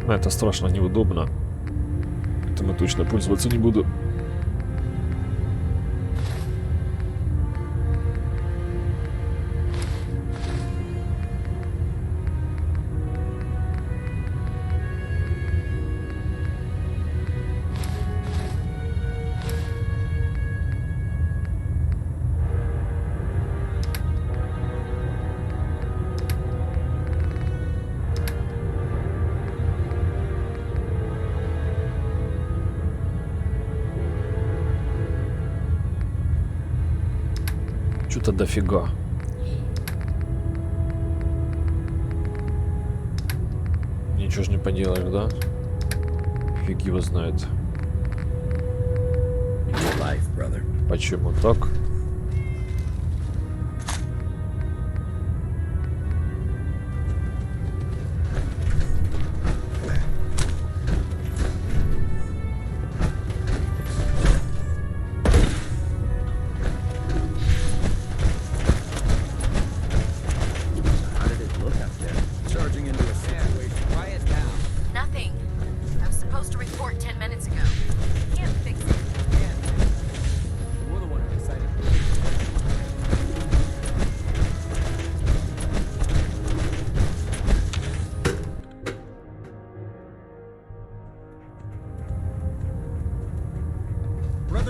Но это страшно неудобно. Этому точно пользоваться не буду. Что-то дофига. Ничего ж не поделаешь, да? Фиг его знает. Почему так?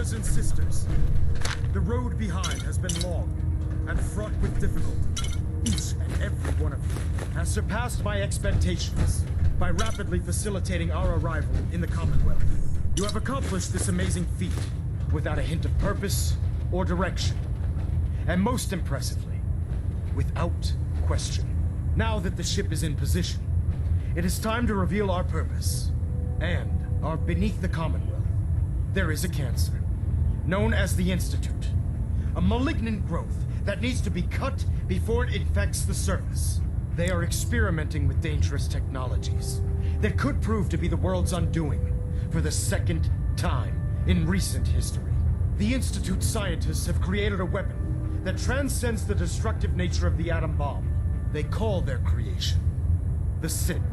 Brothers and sisters, the road behind has been long and fraught with difficulty. Each and every one of you has surpassed my expectations by rapidly facilitating our arrival in the Commonwealth. You have accomplished this amazing feat without a hint of purpose or direction. And most impressively, without question. Now that the ship is in position, it is time to reveal our purpose. And our beneath the Commonwealth, there is a cancer, known as the Institute. A malignant growth that needs to be cut before it infects the surface. They are experimenting with dangerous technologies that could prove to be the world's undoing for the second time in recent history. The Institute scientists have created a weapon that transcends the destructive nature of the atom bomb. They call their creation the Sin.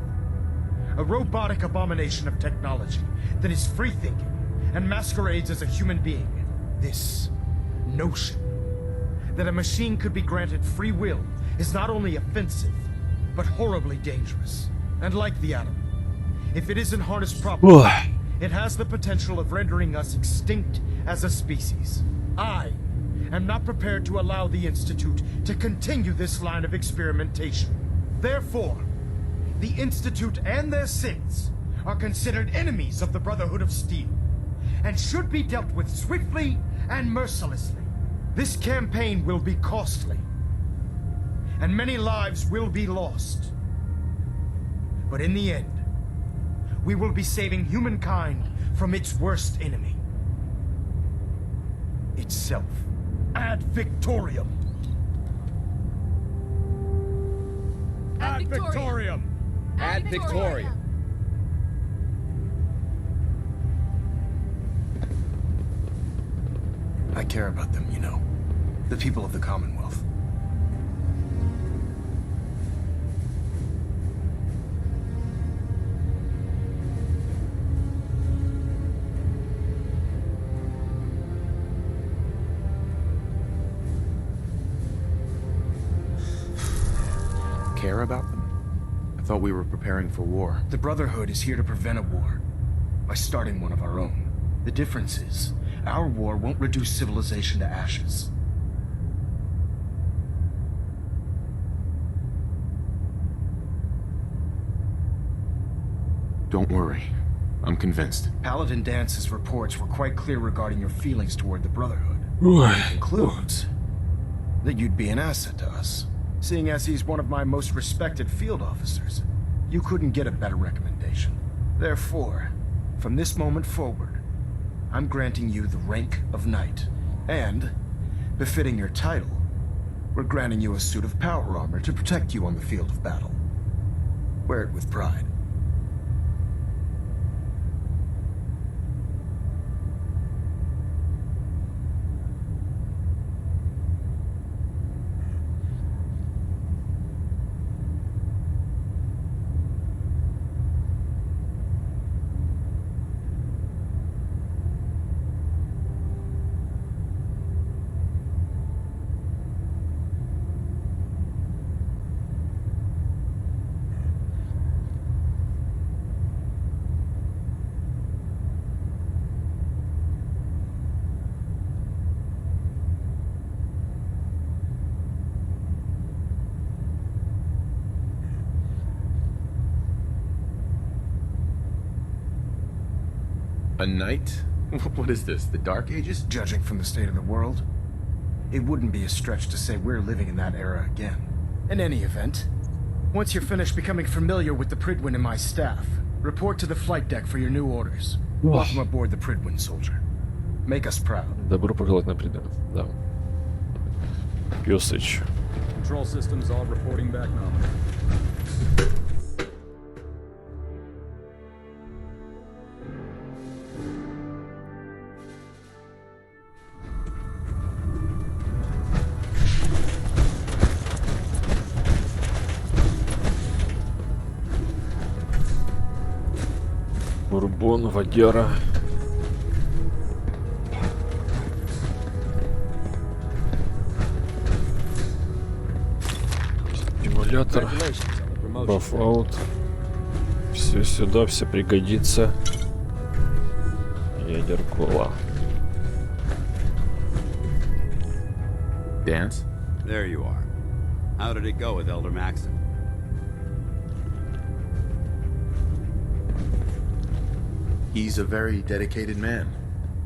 A robotic abomination of technology that is free-thinking and masquerades as a human being. This notion that a machine could be granted free will is not only offensive, but horribly dangerous. And like the atom, if it isn't harnessed properly, it has the potential of rendering us extinct as a species. I am not prepared to allow the Institute to continue this line of experimentation. Therefore, the Institute and their sins are considered enemies of the Brotherhood of Steel, and should be dealt with swiftly and mercilessly. This campaign will be costly, and many lives will be lost. But in the end, we will be saving humankind from its worst enemy. Itself. Ad Victoriam. Ad Victoriam. Ad Victoriam. I care about them, you know. The people of the Commonwealth. Care about them? I thought we were preparing for war. The Brotherhood is here to prevent a war by starting one of our own. The difference is, our war won't reduce civilization to ashes. Don't worry. I'm convinced. Paladin Dance's reports were quite clear regarding your feelings toward the Brotherhood. It concludes that you'd be an asset to us. Seeing as he's one of my most respected field officers, you couldn't get a better recommendation. Therefore, from this moment forward, I'm granting you the rank of Knight. And, befitting your title, we're granting you a suit of power armor to protect you on the field of battle. Wear it with pride. A knight? What is this, the Dark Ages? Judging from the state of the world, it wouldn't be a stretch to say we're living in that era again. In any event, once you're finished becoming familiar with the Pridwin and my staff, report to the flight deck for your new orders. Welcome aboard the Pridwin, soldier. Make us proud. Добро пожаловать на Придвин. Да. Пёсыч. Control systems all reporting back nominal. Бурбон, водяра. Стимулятор. Баф-аут. Все сюда, все пригодится. Ядеркола. Dance? There you are. How did it go with Elder Maxon? He's a very dedicated man.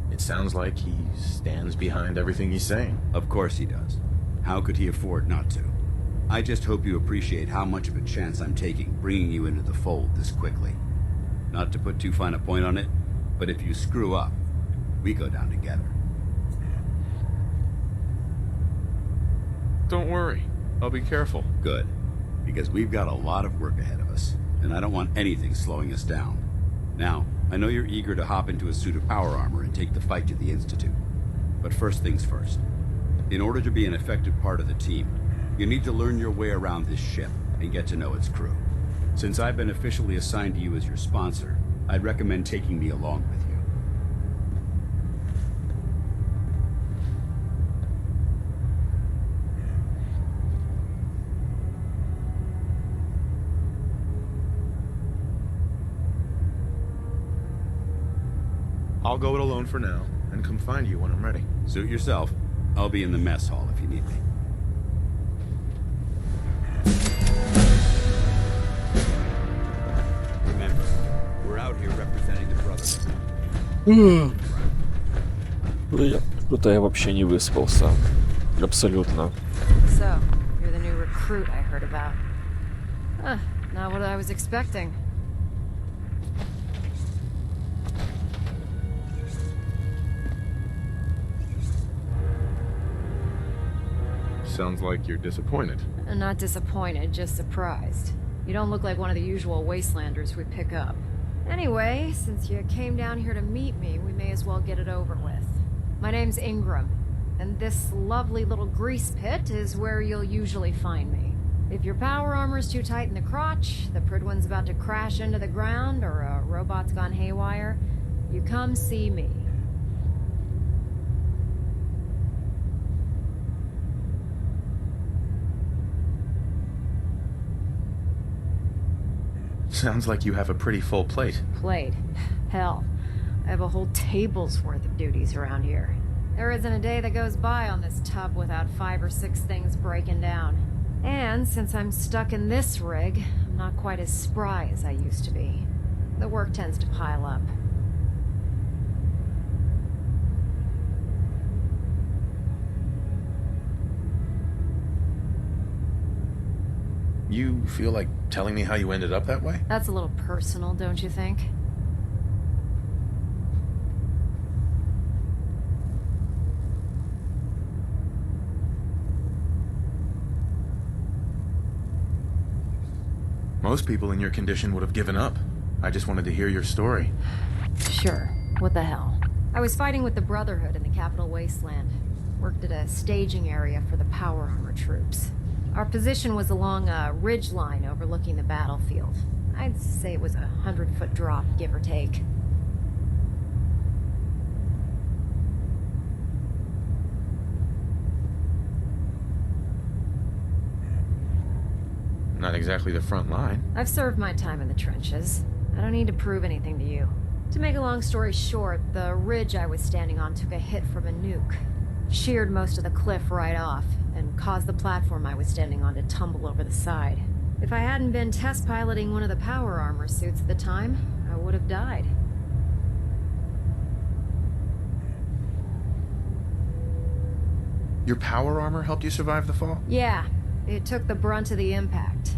It sounds like he stands behind everything he's saying. Of course he does. How could he afford not to? I just hope you appreciate how much of a chance I'm taking bringing you into the fold this quickly. Not to put too fine a point on it, but if you screw up, we go down together. Don't worry. I'll be careful. Good. Because we've got a lot of work ahead of us, and I don't want anything slowing us down. Now, I know you're eager to hop into a suit of power armor and take the fight to the Institute. But first things first. In order to be an effective part of the team, you need to learn your way around this ship and get to know its crew. Since I've been officially assigned to you as your sponsor, I'd recommend taking me along with you. I'll go it alone for now, and come find you when I'm ready. Suit yourself. I'll be in the mess hall if you need me. Remember, we're out here representing the Brotherhood. Что-то я вообще не выспался. Абсолютно. So, you're the new recruit I heard about. Huh, not what I was expecting. Sounds like you're disappointed. Not disappointed, just surprised. You don't look like one of the usual wastelanders we pick up. Anyway, since you came down here to meet me, we may as well get it over with. My name's Ingram, and this lovely little grease pit is where you'll usually find me. If your power armor's too tight in the crotch, the Pridwin's about to crash into the ground, or a robot's gone haywire, you come see me. Sounds like you have a pretty full plate. Plate? Hell, I have a whole table's worth of duties around here. There isn't a day that goes by on this tub without 5 or 6 things breaking down. And since I'm stuck in this rig, I'm not quite as spry as I used to be. The work tends to pile up. You feel like telling me how you ended up that way? That's a little personal, don't you think? Most people in your condition would have given up. I just wanted to hear your story. Sure. What the hell? I was fighting with the Brotherhood in the Capital Wasteland. Worked at a staging area for the power armor troops. Our position was along a ridge line overlooking the battlefield. I'd say it was a 100-foot drop, give or take. Not exactly the front line. I've served my time in the trenches. I don't need to prove anything to you. To make a long story short, the ridge I was standing on took a hit from a nuke. Sheared most of the cliff right off, and caused the platform I was standing on to tumble over the side. If I hadn't been test piloting one of the power armor suits at the time, I would have died. Your power armor helped you survive the fall? Yeah, it took the brunt of the impact.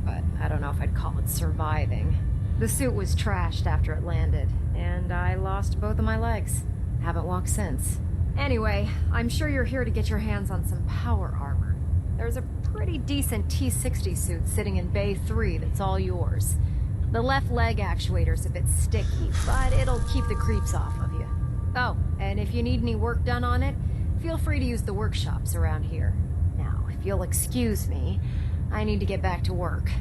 But I don't know if I'd call it surviving. The suit was trashed after it landed, and I lost both of my legs. Haven't walked since. Anyway, I'm sure you're here to get your hands on some power armor. There's a pretty decent T-60 suit sitting in Bay 3 that's all yours. The left leg actuator's a bit sticky, but it'll keep the creeps off of you. Oh, and if you need any work done on it, feel free to use the workshops around here. Now, if you'll excuse me, I need to get back to work.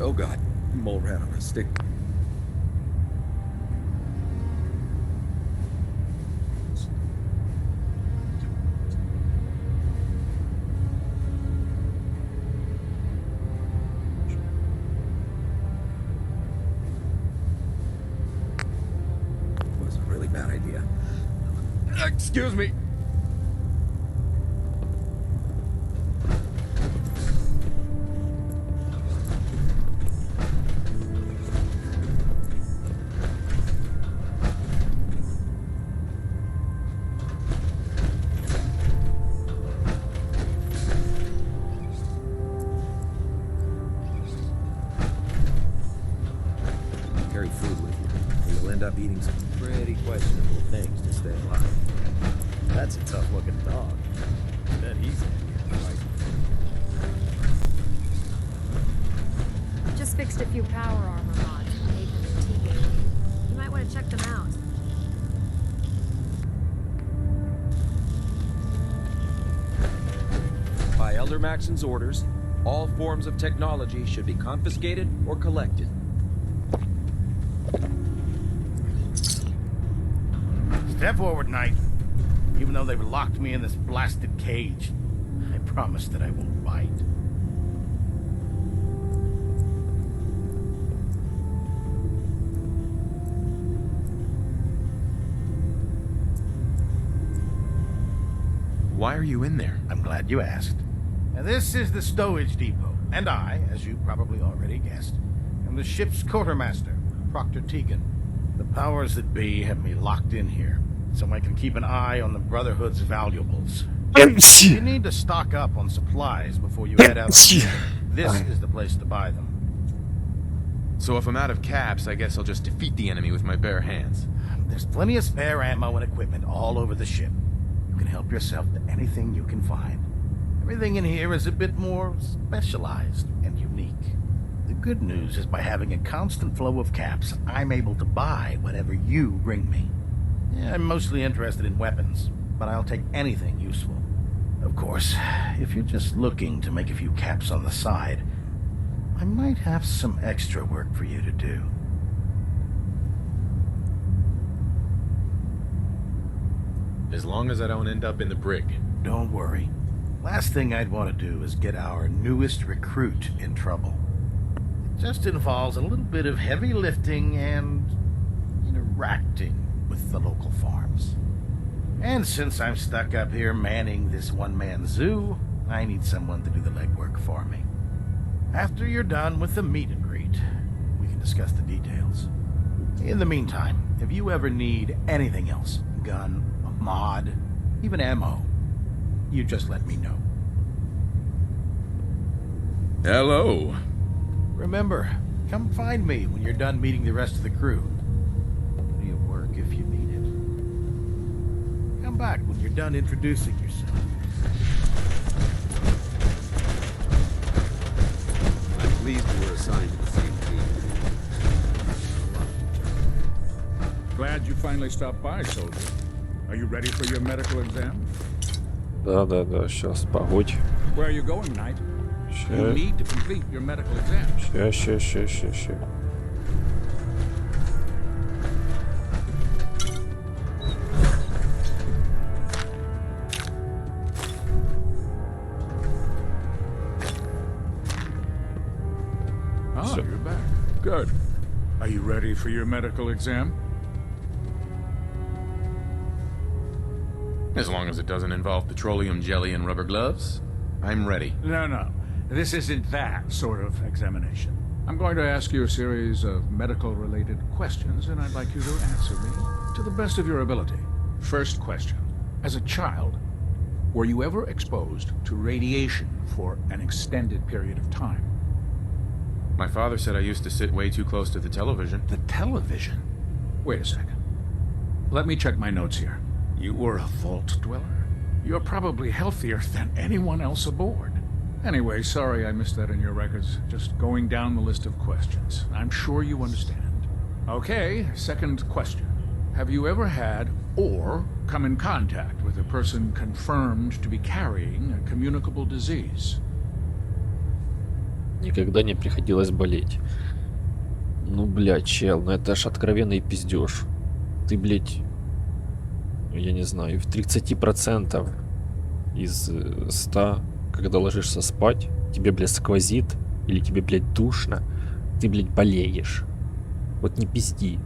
Oh god, mole rat on a stick. Excuse me. Carry food with you, and you'll end up eating some pretty questionable things to stay alive. That's a tough-looking dog. Bet he's right. Just fixed a few power armor mods made from the T-Gate. You might want to check them out. By Elder Maxon's orders, all forms of technology should be confiscated or collected. Step forward, Knight. Even though they've locked me in this blasted cage, I promise that I won't bite. Why are you in there? I'm glad you asked. Now, this is the stowage depot, and I, as you probably already guessed, am the ship's quartermaster, Proctor Tegan. The powers that be have me locked in here, so I can keep an eye on the Brotherhood's valuables. You need to stock up on supplies before you head out. This is the place to buy them. So if I'm out of caps, I guess I'll just defeat the enemy with my bare hands. There's plenty of spare ammo and equipment all over the ship. You can help yourself to anything you can find. Everything in here is a bit more specialized and unique. The good news is by having a constant flow of caps, I'm able to buy whatever you bring me. Yeah, I'm mostly interested in weapons, but I'll take anything useful. Of course, if you're just looking to make a few caps on the side, I might have some extra work for you to do. As long as I don't end up in the brig. Don't worry. Last thing I'd want to do is get our newest recruit in trouble. It just involves a little bit of heavy lifting and interacting with the local farms. And since I'm stuck up here manning this one-man zoo, I need someone to do the legwork for me. After you're done with the meet and greet, we can discuss the details. In the meantime, if you ever need anything else, gun, a mod, even ammo, you just let me know. Hello. Remember, come find me when you're done meeting the rest of the crew. Plenty of work if you need it. Come back when you're done introducing yourself. I'm pleased you were assigned to the same team. Glad you finally stopped by, soldier. Are you ready for your medical exam? Да, сейчас, погодь. Where are you going, Knight? You need to complete your medical exam. Ща. Ah, you're back. Good. Are you ready for your medical exam? As long as it doesn't involve petroleum jelly and rubber gloves, I'm ready. No. This isn't that sort of examination. I'm going to ask you a series of medical-related questions, and I'd like you to answer me to the best of your ability. First question. As a child, were you ever exposed to radiation for an extended period of time? My father said I used to sit way too close to the television. The television? Wait a second. Let me check my notes here. You were a vault dweller? You're probably healthier than anyone else aboard. Anyway, sorry I missed that in your records. Just going down the list of questions. I'm sure you understand. Okay, second question. Have you ever had or come in contact with a person confirmed to be carrying a communicable disease? Никогда не приходилось болеть. Ну, блядь, чел, ну это ж откровенный пиздеж. Ты, блядь, я не знаю, в 30% из 100, когда ложишься спать, тебе, блядь, сквозит, или тебе, блядь, душно, ты, блядь, болеешь. Вот не пизди.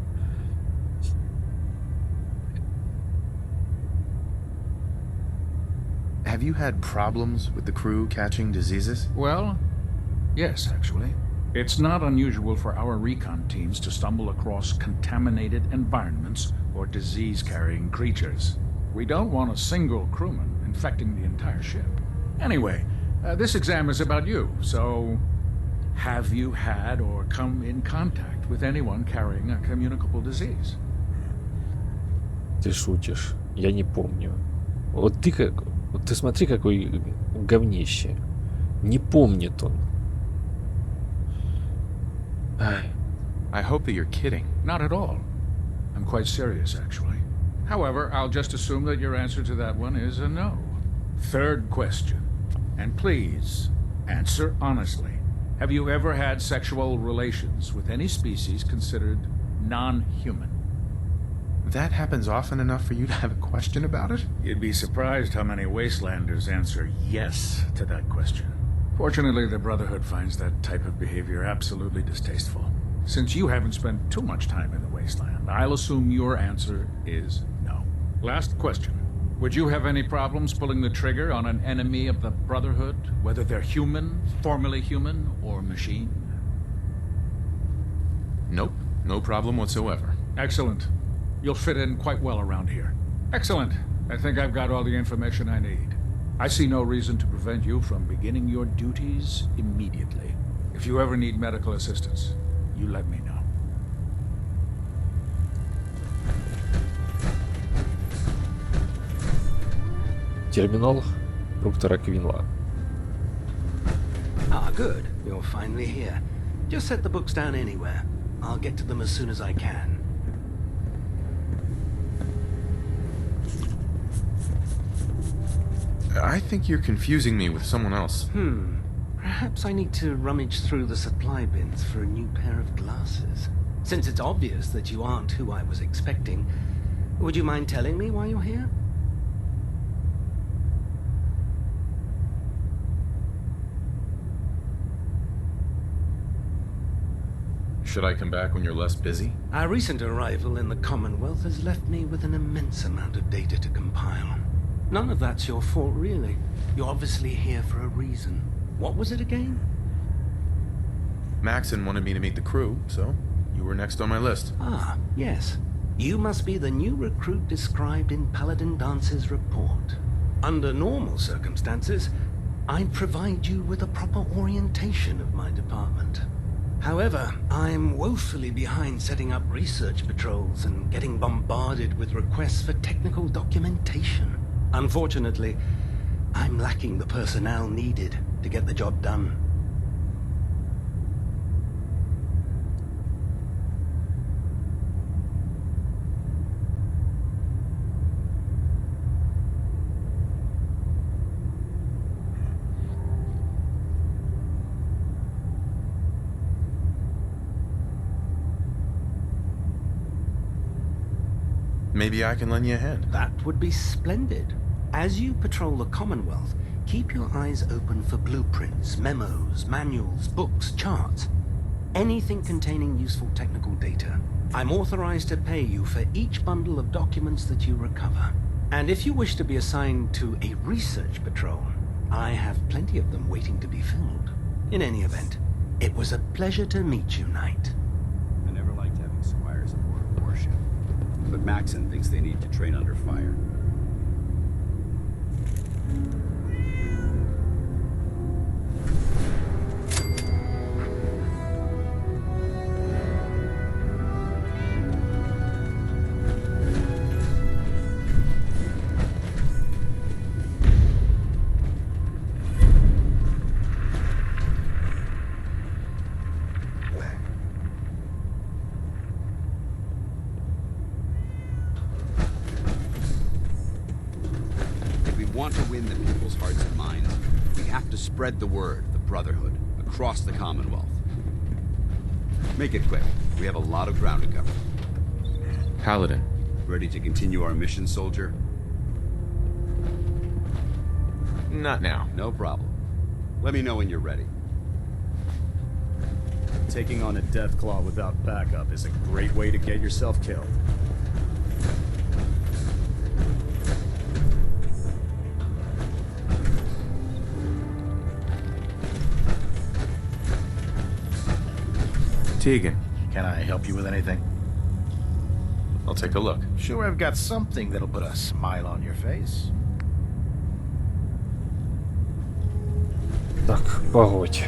Have you had problems with the crew catching diseases? Well, yes, actually. It's not unusual for our recon teams to stumble across contaminated environments or disease-carrying creatures. We don't want a single crewman infecting the entire ship. Anyway, this exam is about you, so have you had or come in contact with anyone carrying a communicable disease? Ты шутишь. Я не помню. Вот ты смотри, какой говнище. Не помнит он. I hope that you're kidding. Not at all. I'm quite serious, actually. However, I'll just assume that your answer to that one is a no. Third question. And please, answer honestly. Have you ever had sexual relations with any species considered non-human? That happens often enough for you to have a question about it? You'd be surprised how many wastelanders answer yes to that question. Fortunately, the Brotherhood finds that type of behavior absolutely distasteful. Since you haven't spent too much time in the wasteland, I'll assume your answer is no. Last question. Would you have any problems pulling the trigger on an enemy of the Brotherhood, whether they're human, formerly human, or machine? Nope, no problem whatsoever. Excellent. You'll fit in quite well around here. Excellent. I think I've got all the information I need. I see no reason to prevent you from beginning your duties immediately. If you ever need medical assistance, you let me know. Терминал Руктора Квинла. Ah, good. You're finally here. Just set the books down anywhere. I'll get to them as soon as I can. I think you're confusing me with someone else. Perhaps I need to rummage through the supply bins for a new pair of glasses. Since it's obvious that you aren't who I was expecting, would you mind telling me why you're here? Should I come back when you're less busy? Our recent arrival in the Commonwealth has left me with an immense amount of data to compile. None of that's your fault, really. You're obviously here for a reason. What was it again? Maxon wanted me to meet the crew, so you were next on my list. Ah, yes. You must be the new recruit described in Paladin Dance's report. Under normal circumstances, I'd provide you with a proper orientation of my department. However, I'm woefully behind setting up research patrols and getting bombarded with requests for technical documentation. Unfortunately, I'm lacking the personnel needed to get the job done. Maybe I can lend you a hand. That would be splendid. As you patrol the Commonwealth, keep your eyes open for blueprints, memos, manuals, books, charts. Anything containing useful technical data. I'm authorized to pay you for each bundle of documents that you recover. And if you wish to be assigned to a research patrol, I have plenty of them waiting to be filled. In any event, it was a pleasure to meet you, Knight. I never liked having squires aboard a warship. But Maxon thinks they need to train under fire. Want to win the people's hearts and minds, we have to spread the word, the Brotherhood, across the Commonwealth. Make it quick. We have a lot of ground to cover. Paladin. Ready to continue our mission, soldier? Not now. No problem. Let me know when you're ready. Taking on a Deathclaw without backup is a great way to get yourself killed. Tegan. Can I help you with anything? I'll take a look. Sure, I've got something that'll put a smile on your face. Так, погодь.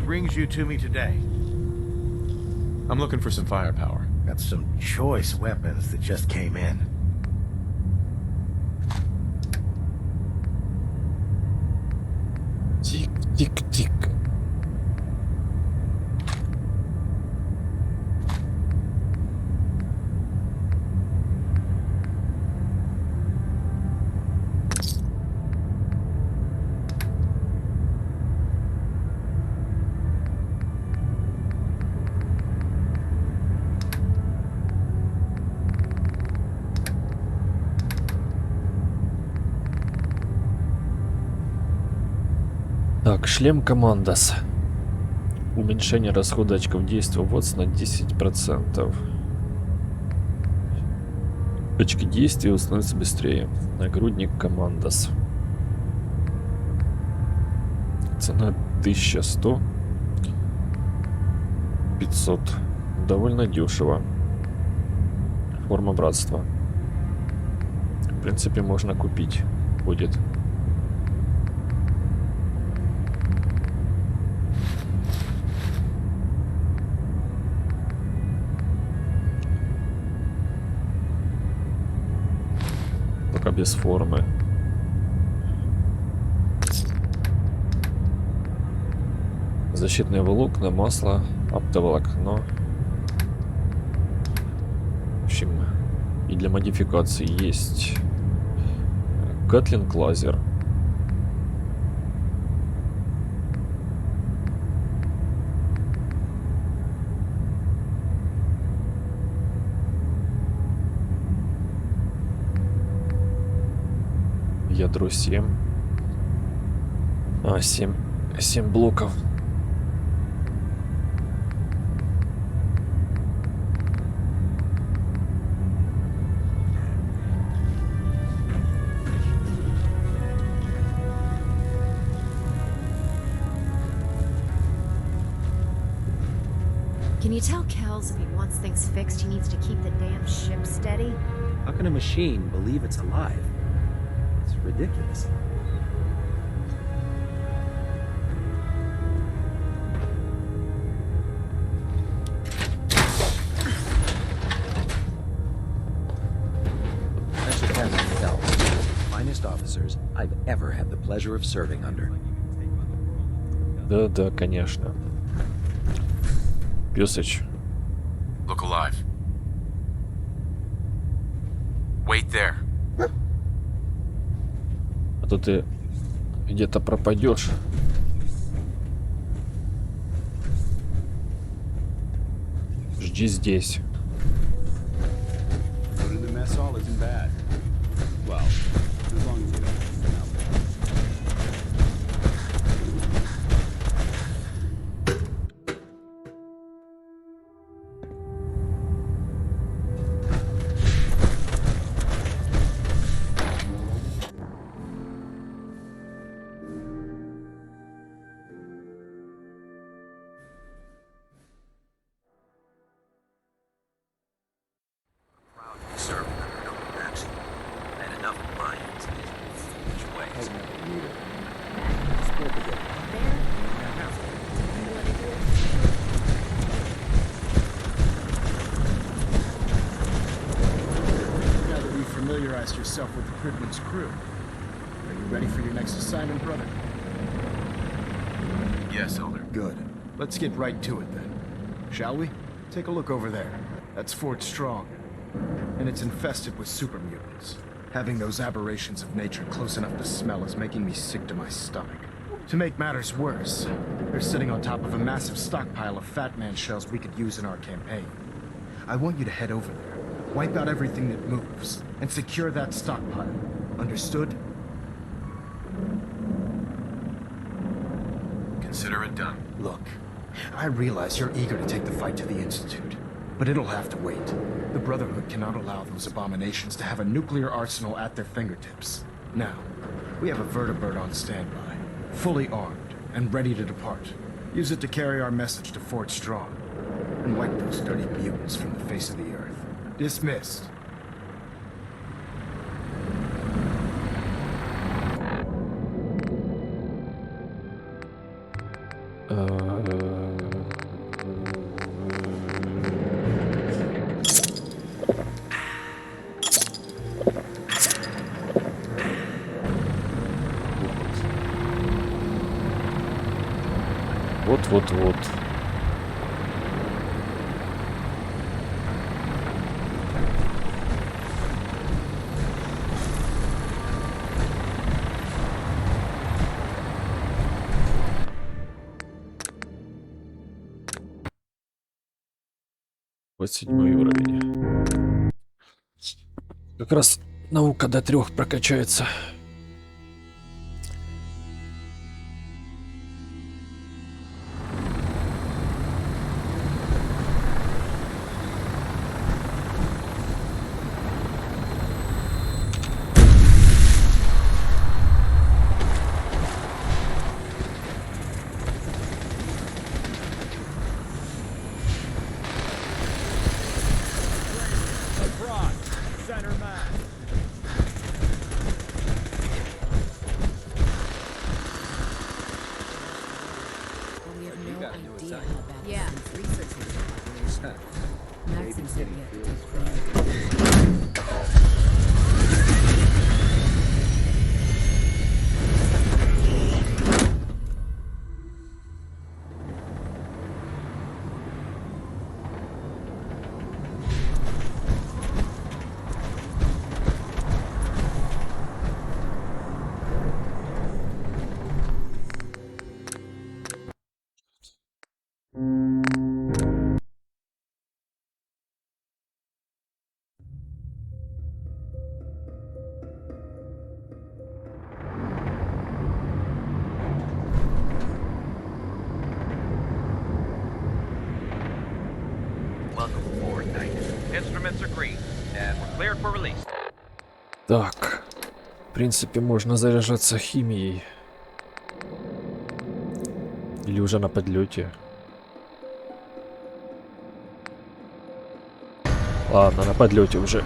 Brings you to me today? I'm looking for some firepower. Got some choice weapons that just came in. Тик-тик-тик. Так, шлем командос. Уменьшение расхода очков действия ВОЦ на 10%. Очки действия становятся быстрее. Нагрудник командос. Цена 1100. 500. Довольно дешево. Форма братства. В принципе, можно купить будет. Пока без формы. Защитные волокна, масло, оптоволокно. В общем, и для модификации есть Гатлинг лазер. Ядро 7. 7 блоков. Can you tell Kells if he wants things fixed, he needs to keep the damn ship steady? How can a machine believe it's alive? It's ridiculous. That's your captain himself. Finest officers I've ever had the pleasure of serving under. Да, конечно. Пёсыч. Look alive. Wait there. А то ты где-то пропадешь. Жди здесь. Food in the mess hall isn't bad. Well, as long as you don't. Yourself with the privileged crew. Are you ready for your next assignment, brother? Yes, Elder. Good. Let's get right to it then. Shall we? Take a look over there. That's Fort Strong. And it's infested with super mutants. Having those aberrations of nature close enough to smell is making me sick to my stomach. To make matters worse, they're sitting on top of a massive stockpile of Fat Man shells we could use in our campaign. I want you to head over there, wipe out everything that moves, and secure that stockpile. Understood? Consider it done. Look, I realize you're eager to take the fight to the Institute, but it'll have to wait. The Brotherhood cannot allow those abominations to have a nuclear arsenal at their fingertips. Now, we have a vertibird on standby, fully armed and ready to depart. Use it to carry our message to Fort Strong, and wipe those dirty mutants from the face of the earth. Dismissed. Вот-вот-вот. Вот 7-й уровень. Как раз наука до 3 прокачается. Так, в принципе, можно заряжаться химией. Или уже на подлете. Ладно, на подлете уже.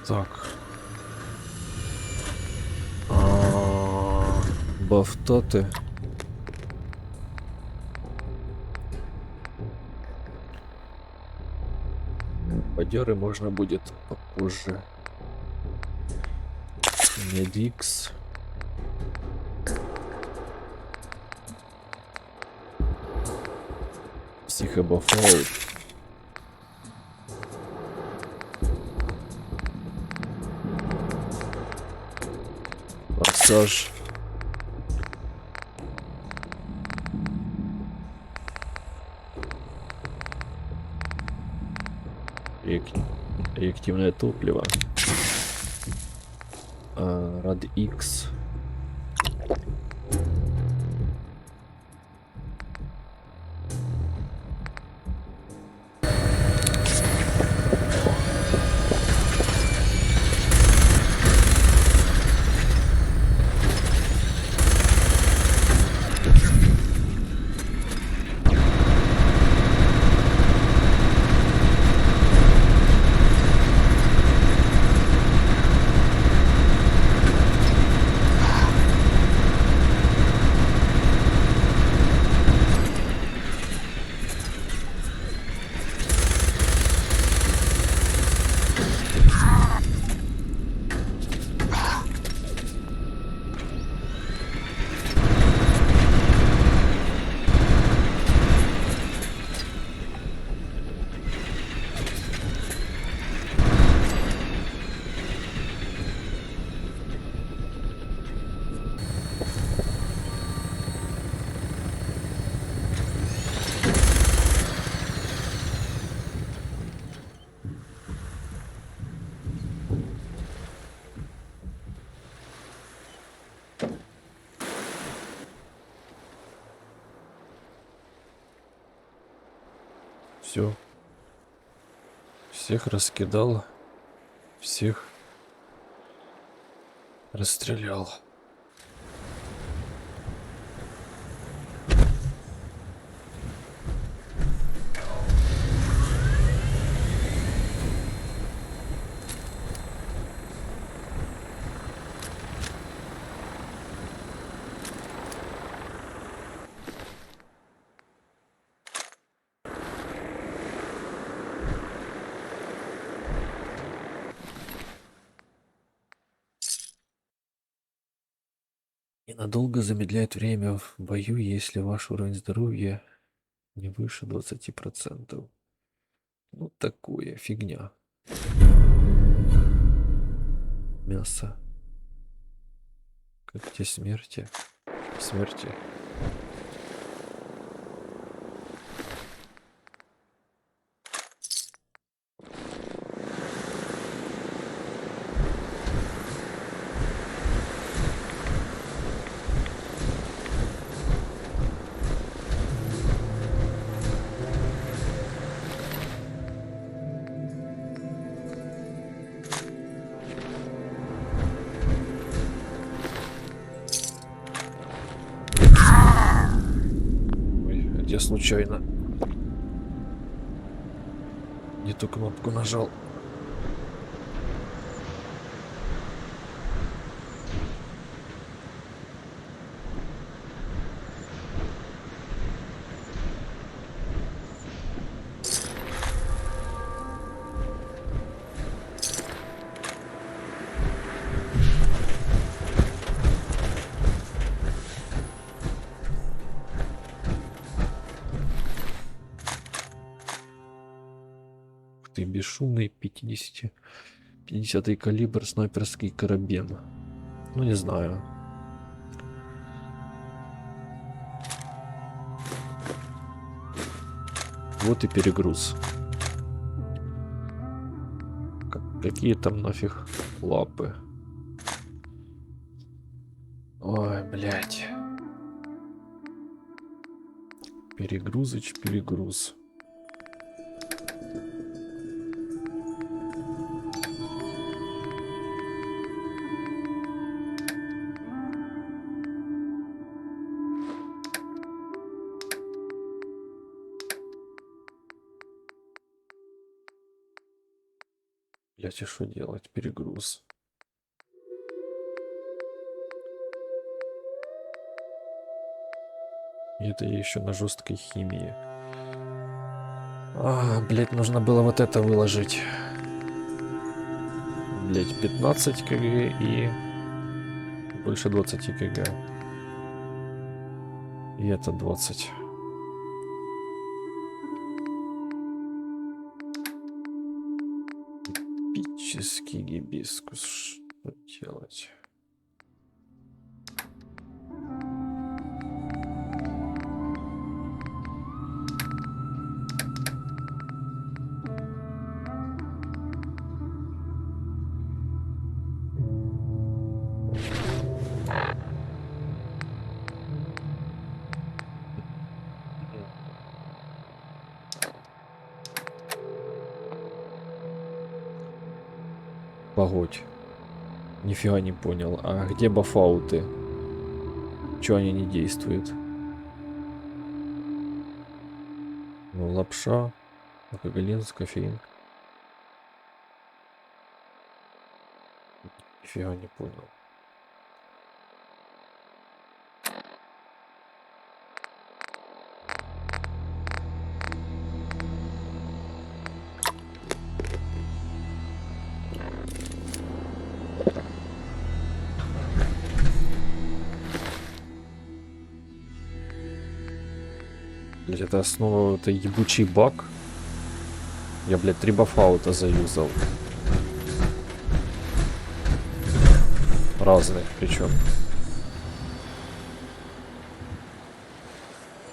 Так. Бафтаты. Бадеры можно будет попозже. Медикс. Психобафаут. пейзаж. Реактивное топливо. Рад X. Все. Всех раскидал. Всех расстрелял. Ненадолго замедляет время в бою, если ваш уровень здоровья не выше 20%. Ну, такое фигня. Мясо. Когти смерти. Смерти. Я случайно не ту кнопку нажал. Бесшумный 50-й калибр снайперский карабин. Ну, не знаю. Вот и перегруз. Какие там нафиг лапы? Ой, блядь. Перегруз. Блять, и что делать? Перегруз. И это я еще на жесткой химии. Блять, нужно было вот это выложить. Блять, 15 кг и больше 20 кг. И это 20. Эпический гибискус. Что делать? Погодь. Нифига не понял. А где бафауты? Чего они не действуют? Ну, лапша, алкоголин, кофеин. Нифига не понял. Блять, это основа, это ебучий баг. Я, блядь, 3 бафаута заюзал. Разных причем.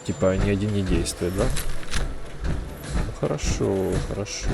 Типа ни один не действует, да? Ну, хорошо, хорошо.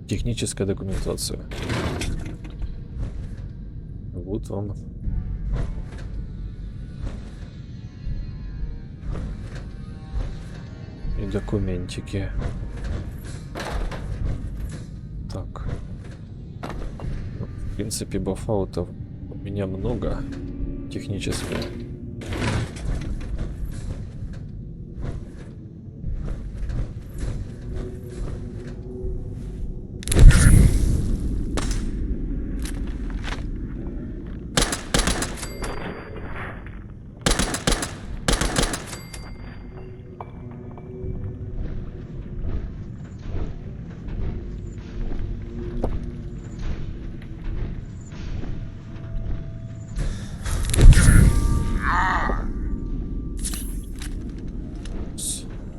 Техническая документация. Вот вам. И документики. Так. Ну, в принципе, бафаутов у меня много. Технически.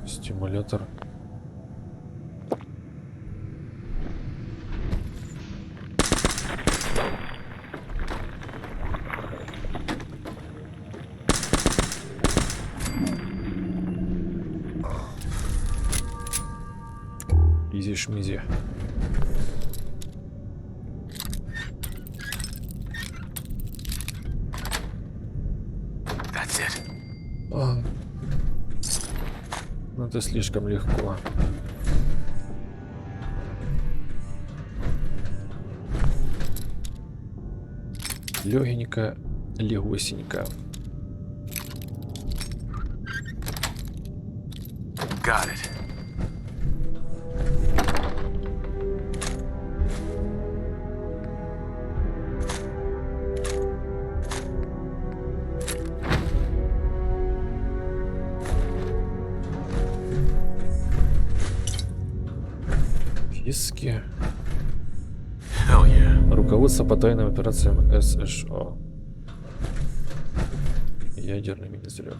Стимулятор. Изи-шмизи. Ну, это слишком легко. Легенько, легосенько. Got it. Фиски. Hell yeah. Руководство по тайным операциям СШО. Ядерный мини-взрыв.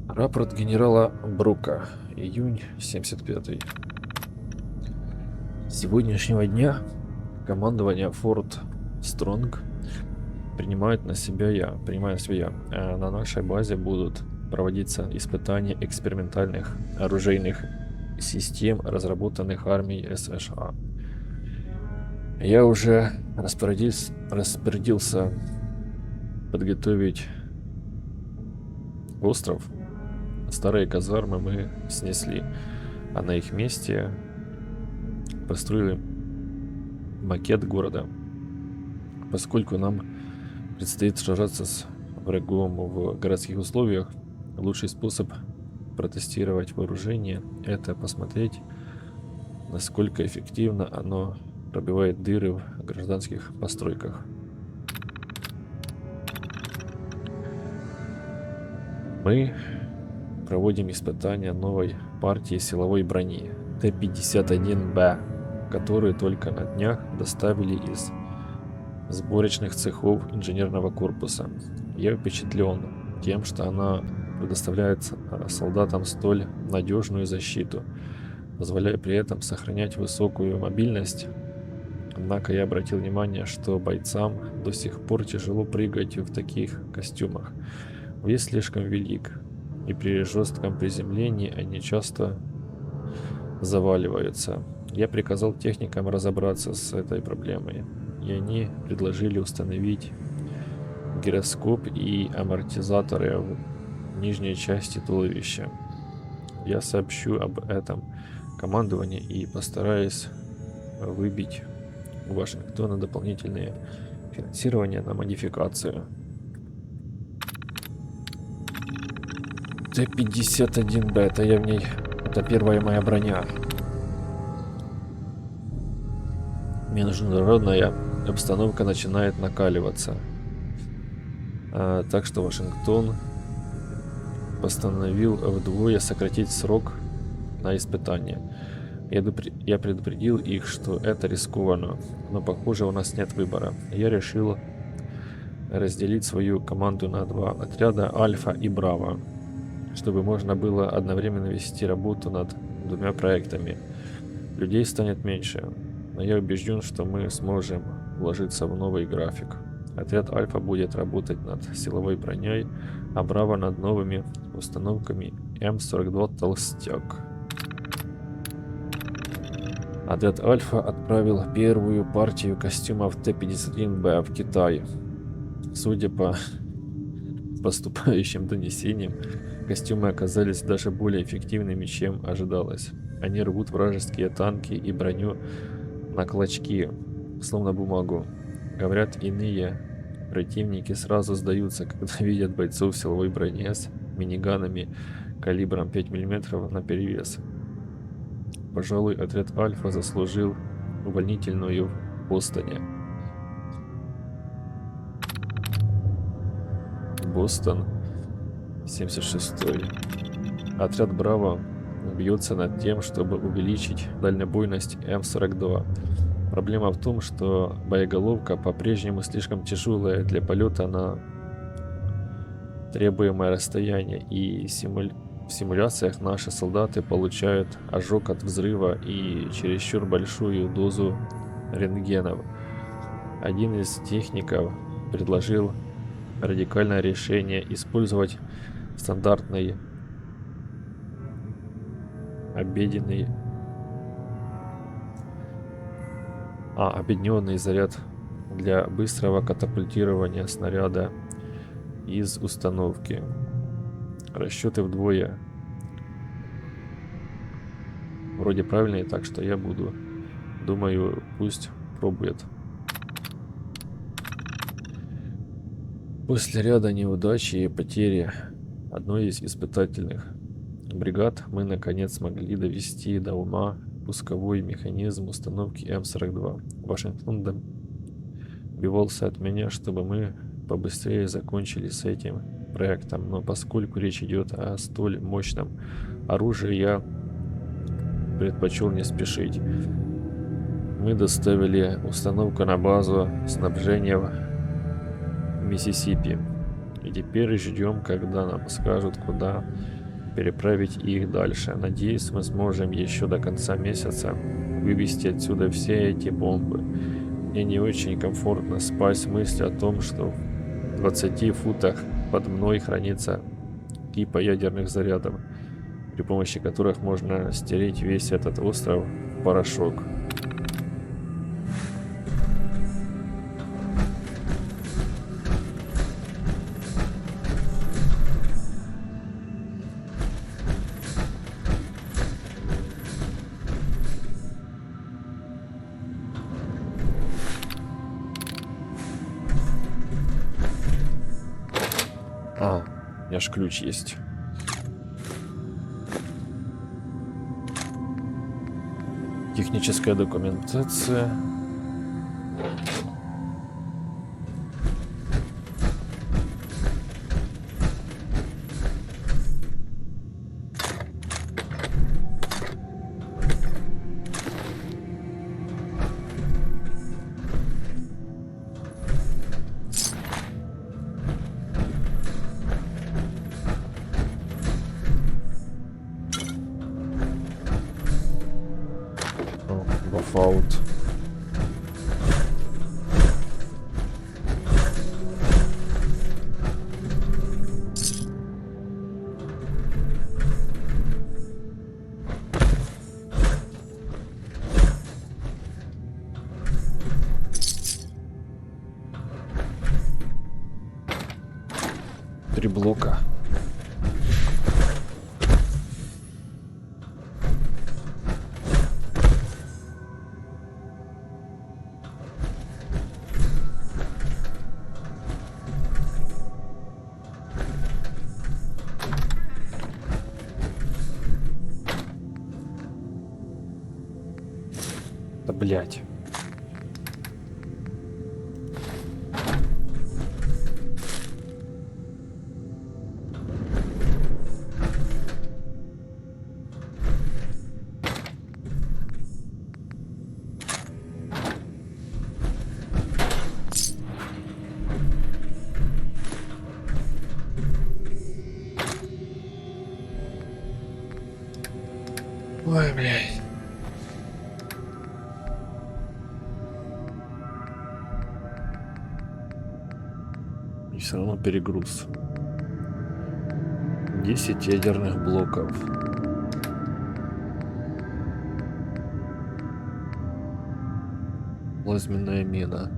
Рапорт генерала Брука. Июнь 75-й. С сегодняшнего дня командование Форт Стронг принимаю на себя я. На нашей базе будут проводиться испытания экспериментальных оружейных систем, разработанных армией США. Я уже распорядился подготовить остров Старые казармы мы снесли, а на их месте построили макет города. Поскольку нам предстоит сражаться с врагом в городских условиях, лучший способ протестировать вооружение — это посмотреть, насколько эффективно оно пробивает дыры в гражданских постройках. Мы проводим испытания новой партии силовой брони Т-51Б, которую только на днях доставили из сборочных цехов инженерного корпуса. Я впечатлен тем, что она предоставляет солдатам столь надежную защиту, позволяя при этом сохранять высокую мобильность. Однако я обратил внимание, что бойцам до сих пор тяжело прыгать в таких костюмах. Вес слишком велик, и при жестком приземлении они часто заваливаются. Я приказал техникам разобраться с этой проблемой, и они предложили установить гироскоп и амортизаторы в нижней части туловища. Я сообщу об этом командованию и постараюсь выбить у Вашингтона дополнительное финансирование на модификацию. Т-51Б, это я в ней... Это первая моя броня. Международная обстановка начинает накаливаться. Так что Вашингтон постановил вдвое сократить срок на испытание. Я предупредил их, что это рискованно, но похоже у нас нет выбора. Я решил разделить свою команду на два отряда Альфа и Браво, чтобы можно было одновременно вести работу над двумя проектами. Людей станет меньше, но я убежден, что мы сможем вложиться в новый график. Отряд Альфа будет работать над силовой броней, а Браво над новыми установками М42 «Толстяк». Отряд Альфа отправил первую партию костюмов Т-51Б в Китай. Судя по поступающим донесениям, костюмы оказались даже более эффективными, чем ожидалось. Они рвут вражеские танки и броню на клочки, словно бумагу. Говорят, иные противники сразу сдаются, когда видят бойцов в силовой броне с миниганами калибром 5 мм наперевес. Пожалуй, отряд Альфа заслужил увольнительную в Бостоне. Бостон, 76-й. Отряд Браво бьется над тем, чтобы увеличить дальнобойность М42. Проблема в том, что боеголовка по-прежнему слишком тяжелая для полета на требуемое расстояние, и в симуляциях наши солдаты получают ожог от взрыва и чересчур большую дозу рентгенов. Один из техников предложил радикальное решение использовать стандартный объединенный заряд для быстрого катапультирования снаряда из установки. Расчеты вдвое вроде правильные, так что я думаю, пусть пробует. После ряда неудач и потери одной из испытательных бригад мы наконец смогли довести до ума пусковой механизм установки М42. Вашингтон добивался от меня, чтобы мы побыстрее закончили с этим проектом, но поскольку речь идет о столь мощном оружии, я предпочел не спешить. Мы доставили установку на базу снабжения в Миссисипи, и теперь ждем, когда нам скажут, куда переправить их дальше. Надеюсь, мы сможем еще до конца месяца вывести отсюда все эти бомбы. Мне не очень комфортно спать с мыслью о том, что в 20 футах под мной хранится кипа ядерных зарядов, при помощи которых можно стереть весь этот остров в порошок. А, у меня ж ключ есть. Техническая документация. Бафаут. Три блока. Да блять. Ой, блядь. И все равно перегруз. 10 ядерных блоков. Плазменная мина.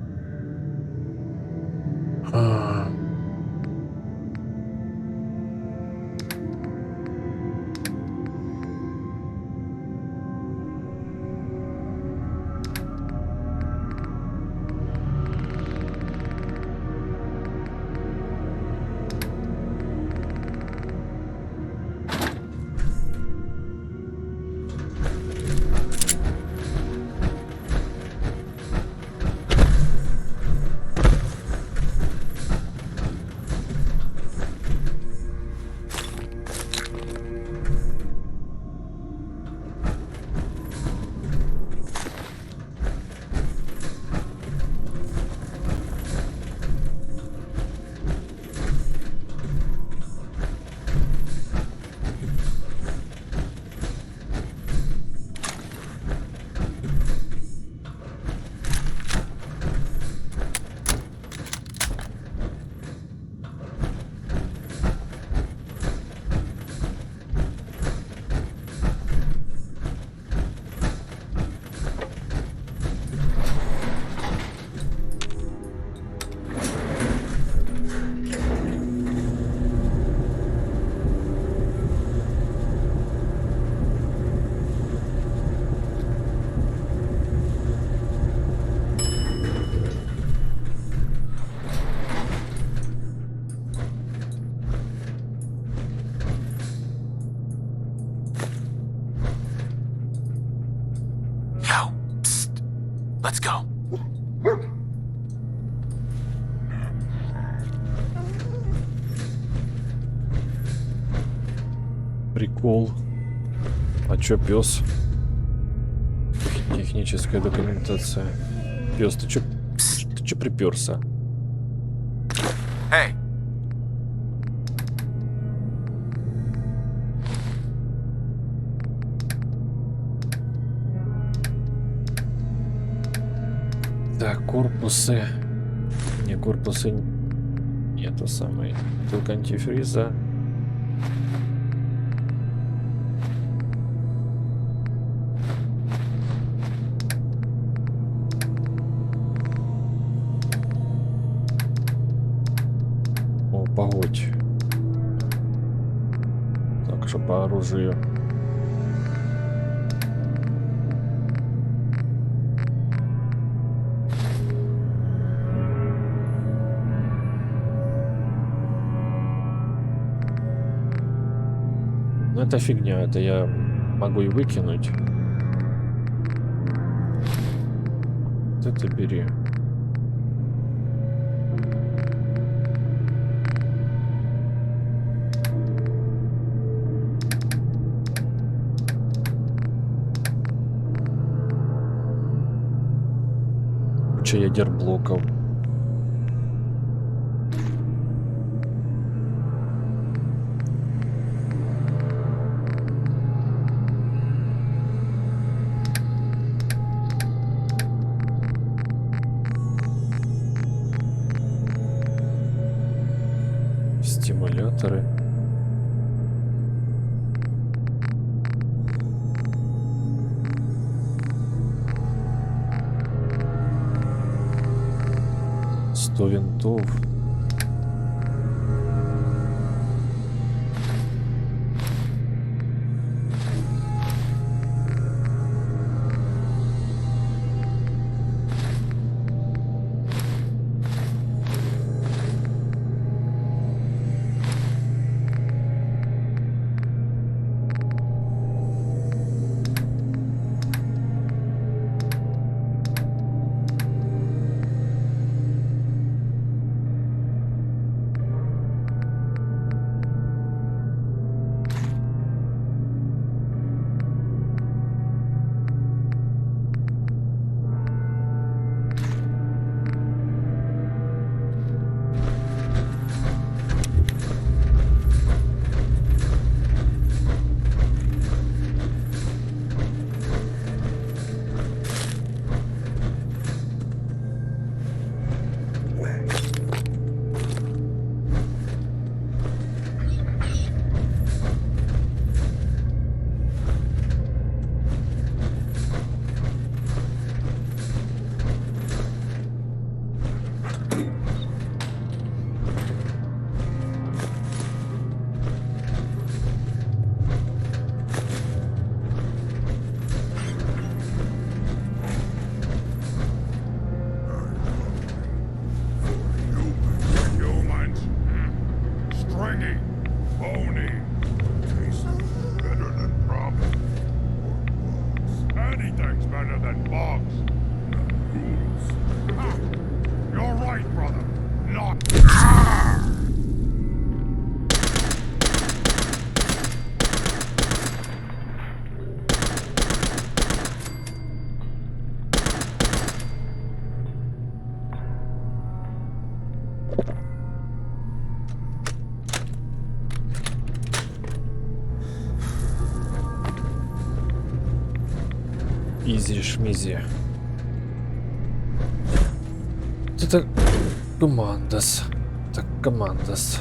Let's go. Прикол. А чё пес? Техническая документация. Пес, ты чё приперся? Эй! Так, корпусы. Не, корпусы. Это самый. Только антифриза. О, погодь. Так, что по оружию. Ну, это фигня, это я могу и выкинуть. Вот это бери. Куча ядерблоков. Стимуляторы. Сто винтов. Изи-шмизи. Это командос. Так, командос.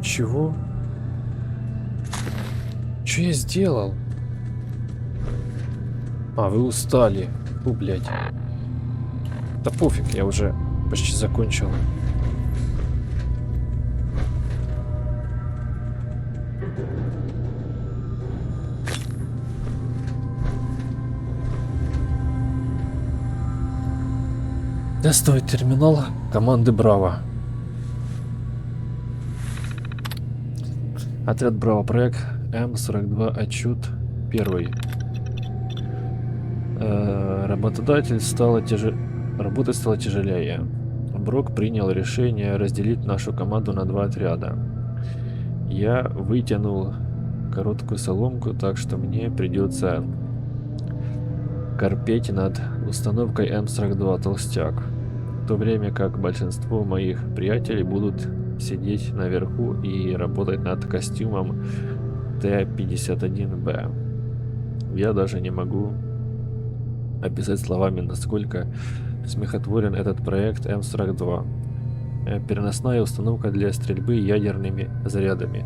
Чего? Что я сделал? А, вы устали. Фу, блядь. Да пофиг, я уже почти закончил. Тестовый терминал команды Браво. Отряд Браво, проект М42, отчет 1. Работать стало тяжелее. Брок принял решение разделить нашу команду на 2 отряда. Я вытянул короткую соломку, так что мне придется корпеть над установкой М42 «Толстяк», в то время как большинство моих приятелей будут сидеть наверху и работать над костюмом Т-51Б. Я даже не могу описать словами, насколько смехотворен этот проект М42. Переносная установка для стрельбы ядерными зарядами,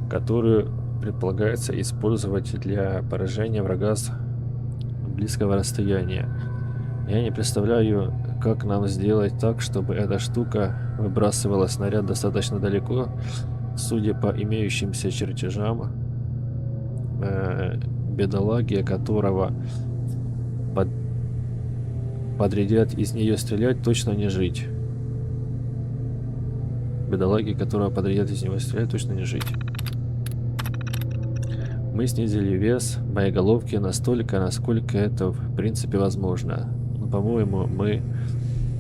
которую предполагается использовать для поражения врага с близкого расстояния. Я не представляю, как нам сделать так, чтобы эта штука выбрасывала снаряд достаточно далеко. Судя по имеющимся чертежам, бедолаги, которого подрядят из нее стрелять, точно не жить. Бедолаги, которого подрядят из него стрелять, точно не жить. Мы снизили вес боеголовки настолько, насколько это в принципе возможно. Но, по-моему, мы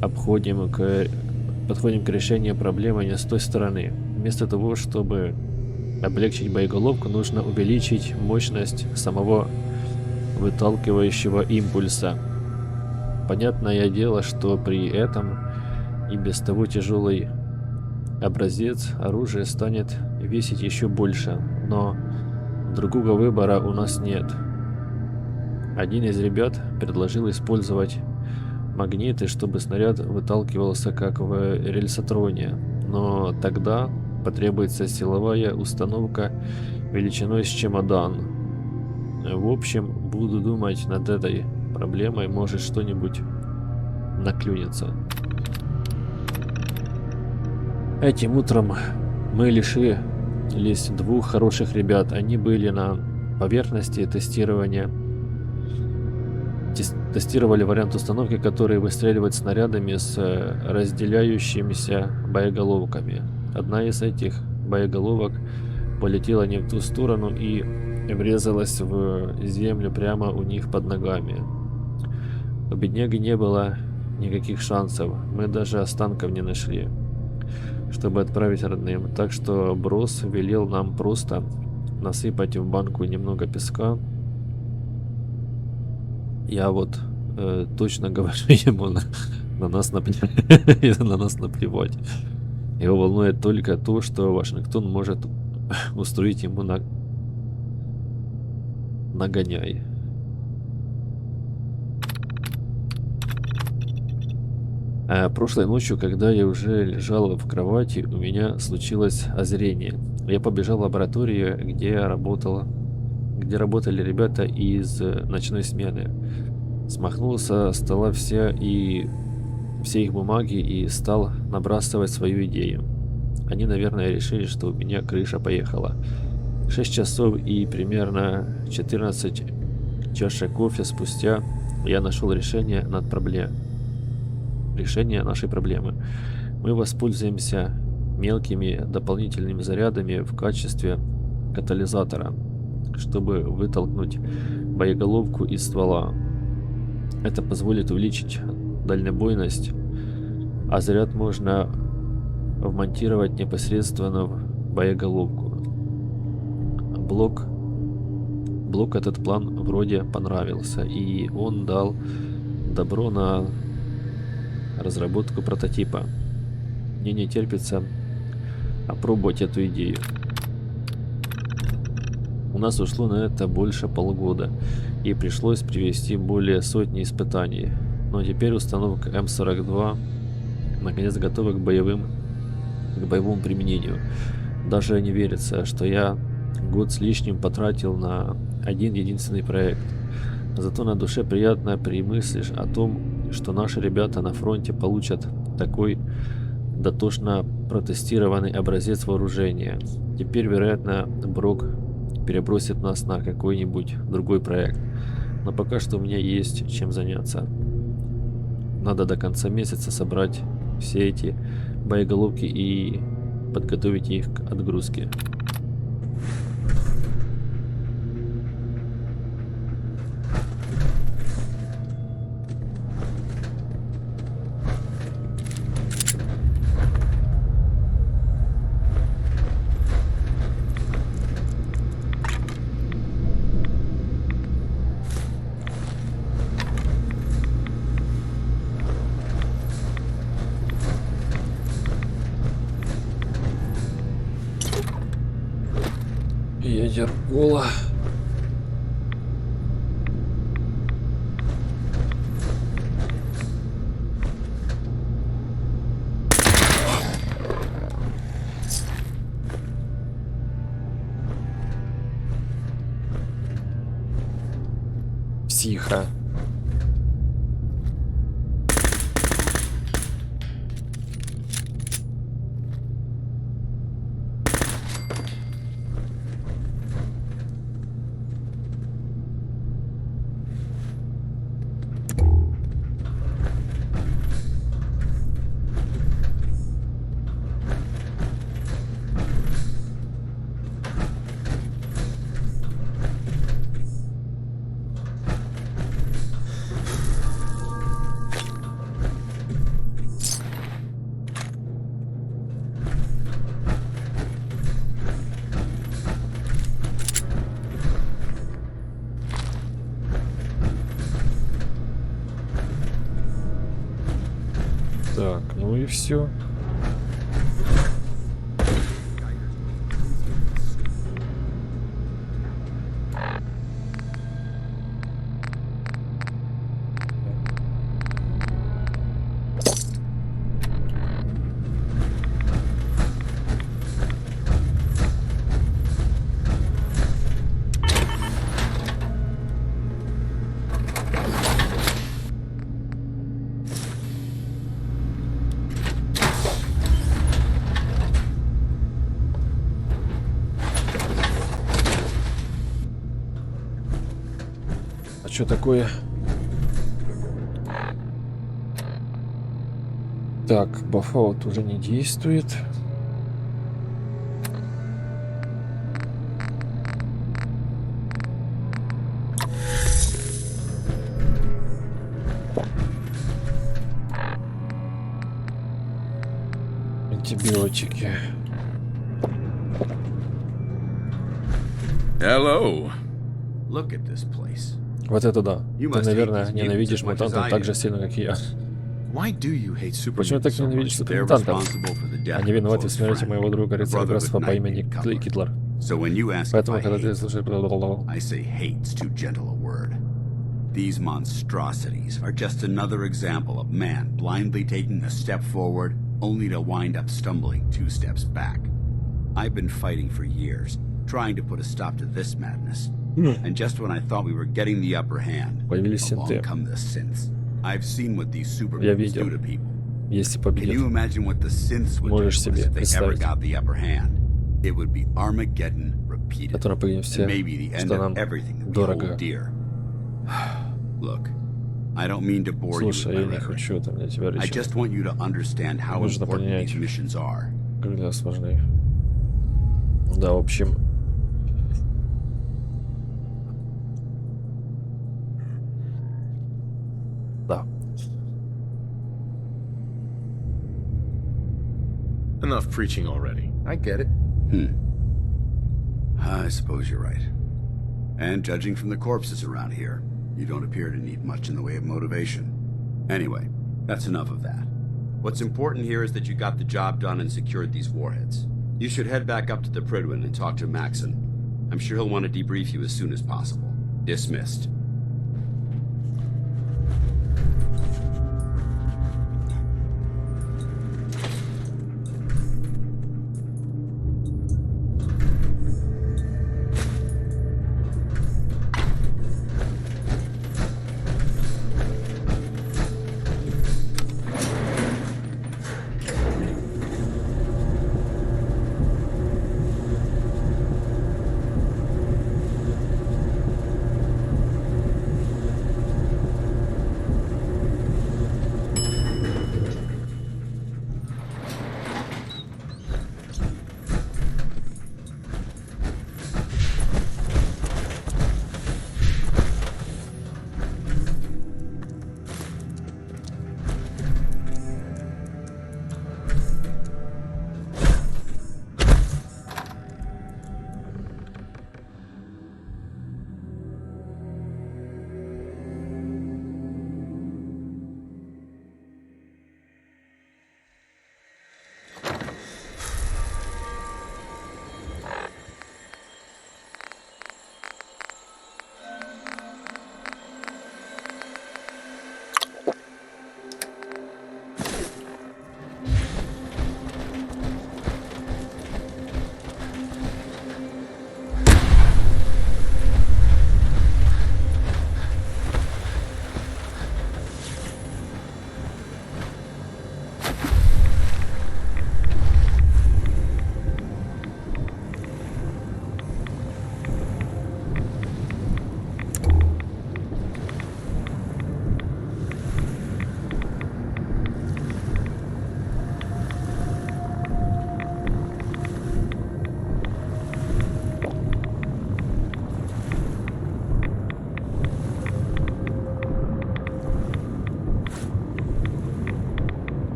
подходим к решению проблемы не с той стороны. Вместо того, чтобы облегчить боеголовку, нужно увеличить мощность самого выталкивающего импульса. Понятное дело, что при этом и без того тяжелый образец оружия станет весить еще больше, но другого выбора у нас нет. Один из ребят предложил использовать магниты, чтобы снаряд выталкивался как в рельсотроне, но тогда потребуется силовая установка величиной с чемодан. В общем, буду думать над этой проблемой, может что-нибудь наклюнется. Этим утром мы лишились 2 хороших ребят. Они были на поверхности тестирования. Тестировали вариант установки, который выстреливает снарядами с разделяющимися боеголовками. Одна из этих боеголовок полетела не в ту сторону и врезалась в землю прямо у них под ногами. У бедняги не было никаких шансов. Мы даже останков не нашли, чтобы отправить родным. Так что Брос велел нам просто насыпать в банку немного песка. Я вот точно говорю ему на нас наплевать. Его волнует только то, что Вашингтон может устроить ему нагоняй. А прошлой ночью, когда я уже лежал в кровати, у меня случилось озарение. Я побежал в лабораторию, где работали ребята из ночной смены. Смахнул со стола все их бумаги и стал набрасывать свою идею. Они, наверное, решили, что у меня крыша поехала. 6 часов и примерно 14 чашек кофе спустя я нашел решение нашей проблемы. Мы воспользуемся мелкими дополнительными зарядами в качестве катализатора, чтобы вытолкнуть боеголовку из ствола. Это позволит увеличить дальнобойность, а заряд можно вмонтировать непосредственно в боеголовку. Блок этот план вроде понравился, и он дал добро на разработку прототипа. Мне не терпится опробовать эту идею. У нас ушло на это больше полугода, и пришлось провести более сотни испытаний. Но теперь установка М42 наконец готова к боевому применению. Даже не верится, что я год с лишним потратил на один единственный проект. Зато на душе приятно при мысли о том, что наши ребята на фронте получат такой дотошно протестированный образец вооружения. Теперь, вероятно, Брок перебросит нас на какой-нибудь другой проект. Но пока что у меня есть чем заняться. Надо до конца месяца собрать все эти боеголовки и подготовить их к отгрузке. Лидер Гола. Психа. Так, ну и все. Что такое? Так, бафаут уже не действует. Антибиотики. Hello. Look at this place. Вот это да. Ты, наверное, ненавидишь мутантов так же сильно, как и я. Почему так ненавидишь супермутантов? Они виноваты в смерти моего друга рыцаря по имени Китлер. Поэтому, когда ты слушаешь... These monstrosities are just another example of man blindly taking a step forward only to wind up stumbling 2 steps back. I've been fighting for years, trying to put a stop to this madness. And just when I thought we were getting the upper hand, along come the synths. I've seen what these supermutants do to people. Can you imagine what the synths would do if they ever got the upper hand? It would be Armageddon repeated, and maybe the end of everything that we hold dear. Look, I don't mean to bore you with my rhetoric. I just want you to understand how important these missions are. Когда сложнее. Да, в общем... Да. Enough preaching already. I get it. I suppose you're right. And judging from the corpses around here, you don't appear to need much in the way of motivation. Anyway, that's enough of that. What's important here is that you got the job done and secured these warheads. You should head back up to the Prydwen and talk to Maxon. I'm sure he'll want to debrief you as soon as possible. Dismissed.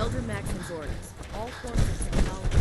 Elder Maxim's orders. All forms of technology.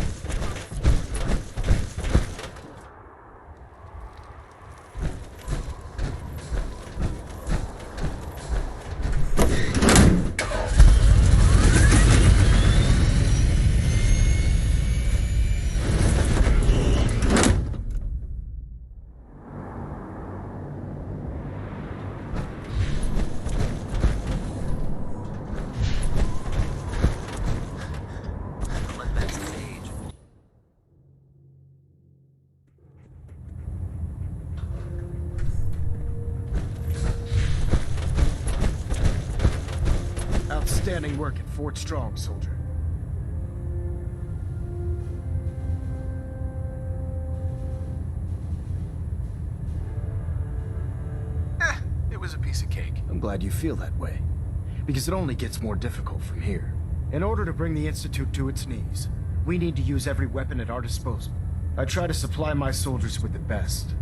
Outstanding work at Fort Strong, soldier. It was a piece of cake. I'm glad you feel that way, because it only gets more difficult from here. In order to bring the Institute to its knees, we need to use every weapon at our disposal. I try to supply my soldiers with the best.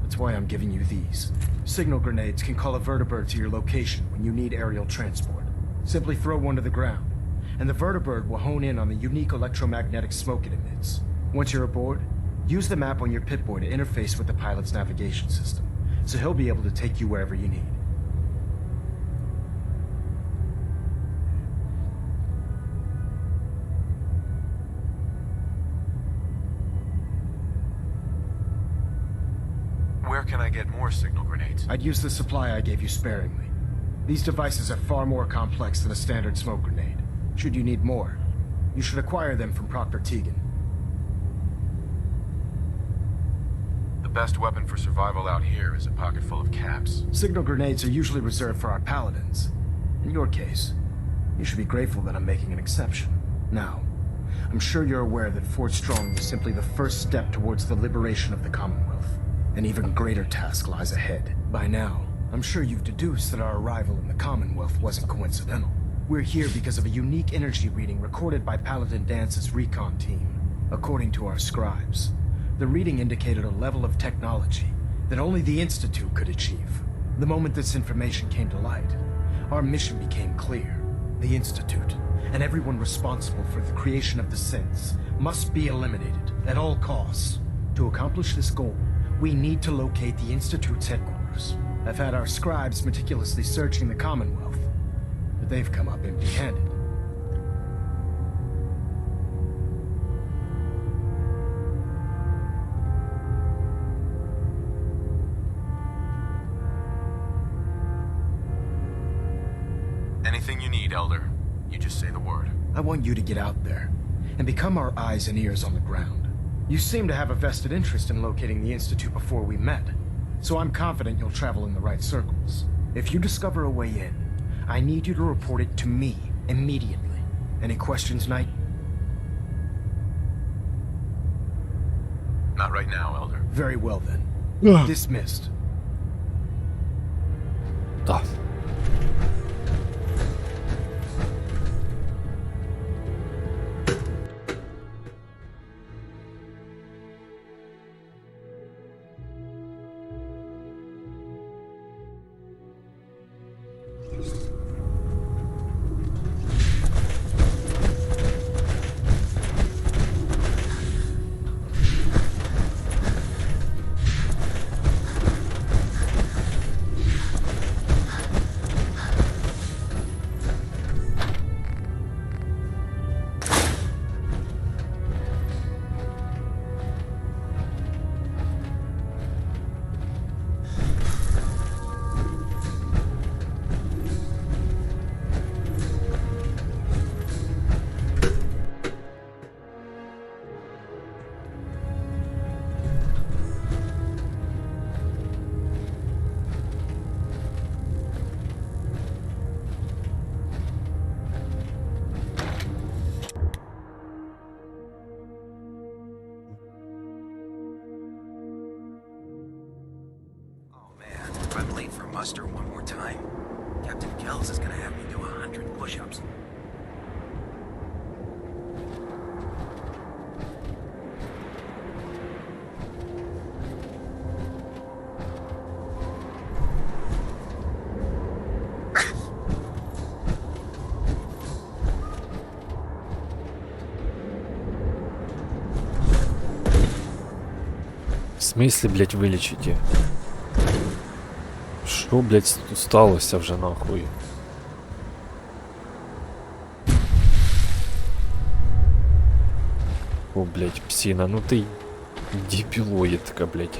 That's why I'm giving you these. Signal grenades can call a vertibird to your location when you need aerial transport. Simply throw one to the ground, and the vertibird will hone in on the unique electromagnetic smoke it emits. Once you're aboard, use the map on your Pip-Boy to interface with the pilot's navigation system, so he'll be able to take you wherever you need. Where can I get more signal grenades? I'd use the supply I gave you sparingly. These devices are far more complex than a standard smoke grenade. Should you need more, you should acquire them from Proctor Tegan. The best weapon for survival out here is a pocket full of caps. Signal grenades are usually reserved for our paladins. In your case, you should be grateful that I'm making an exception. Now, I'm sure you're aware that Fort Strong was simply the first step towards the liberation of the Commonwealth. An even greater task lies ahead. By now, I'm sure you've deduced that our arrival in the Commonwealth wasn't coincidental. We're here because of a unique energy reading recorded by Paladin Dance's recon team. According to our scribes, the reading indicated a level of technology that only the Institute could achieve. The moment this information came to light, our mission became clear. The Institute, and everyone responsible for the creation of the synths, must be eliminated at all costs. To accomplish this goal, we need to locate the Institute's headquarters. I've had our scribes meticulously searching the Commonwealth, but they've come up empty-handed. Anything you need, Elder. You just say the word. I want you to get out there and become our eyes and ears on the ground. You seem to have a vested interest in locating the Institute before we met, so I'm confident you'll travel in the right circles. If you discover a way in, I need you to report it to me immediately. Any questions, Knight? Not right now, Elder. Very well then. Dismissed. Da. I'm late for muster one more time, Captain Kells is gonna have me do 100 push-ups. смысле, блядь, вылечите? Что, блядь, сталося вже нахуй? О, блядь, псина, ну ты дебилоидка, блядь.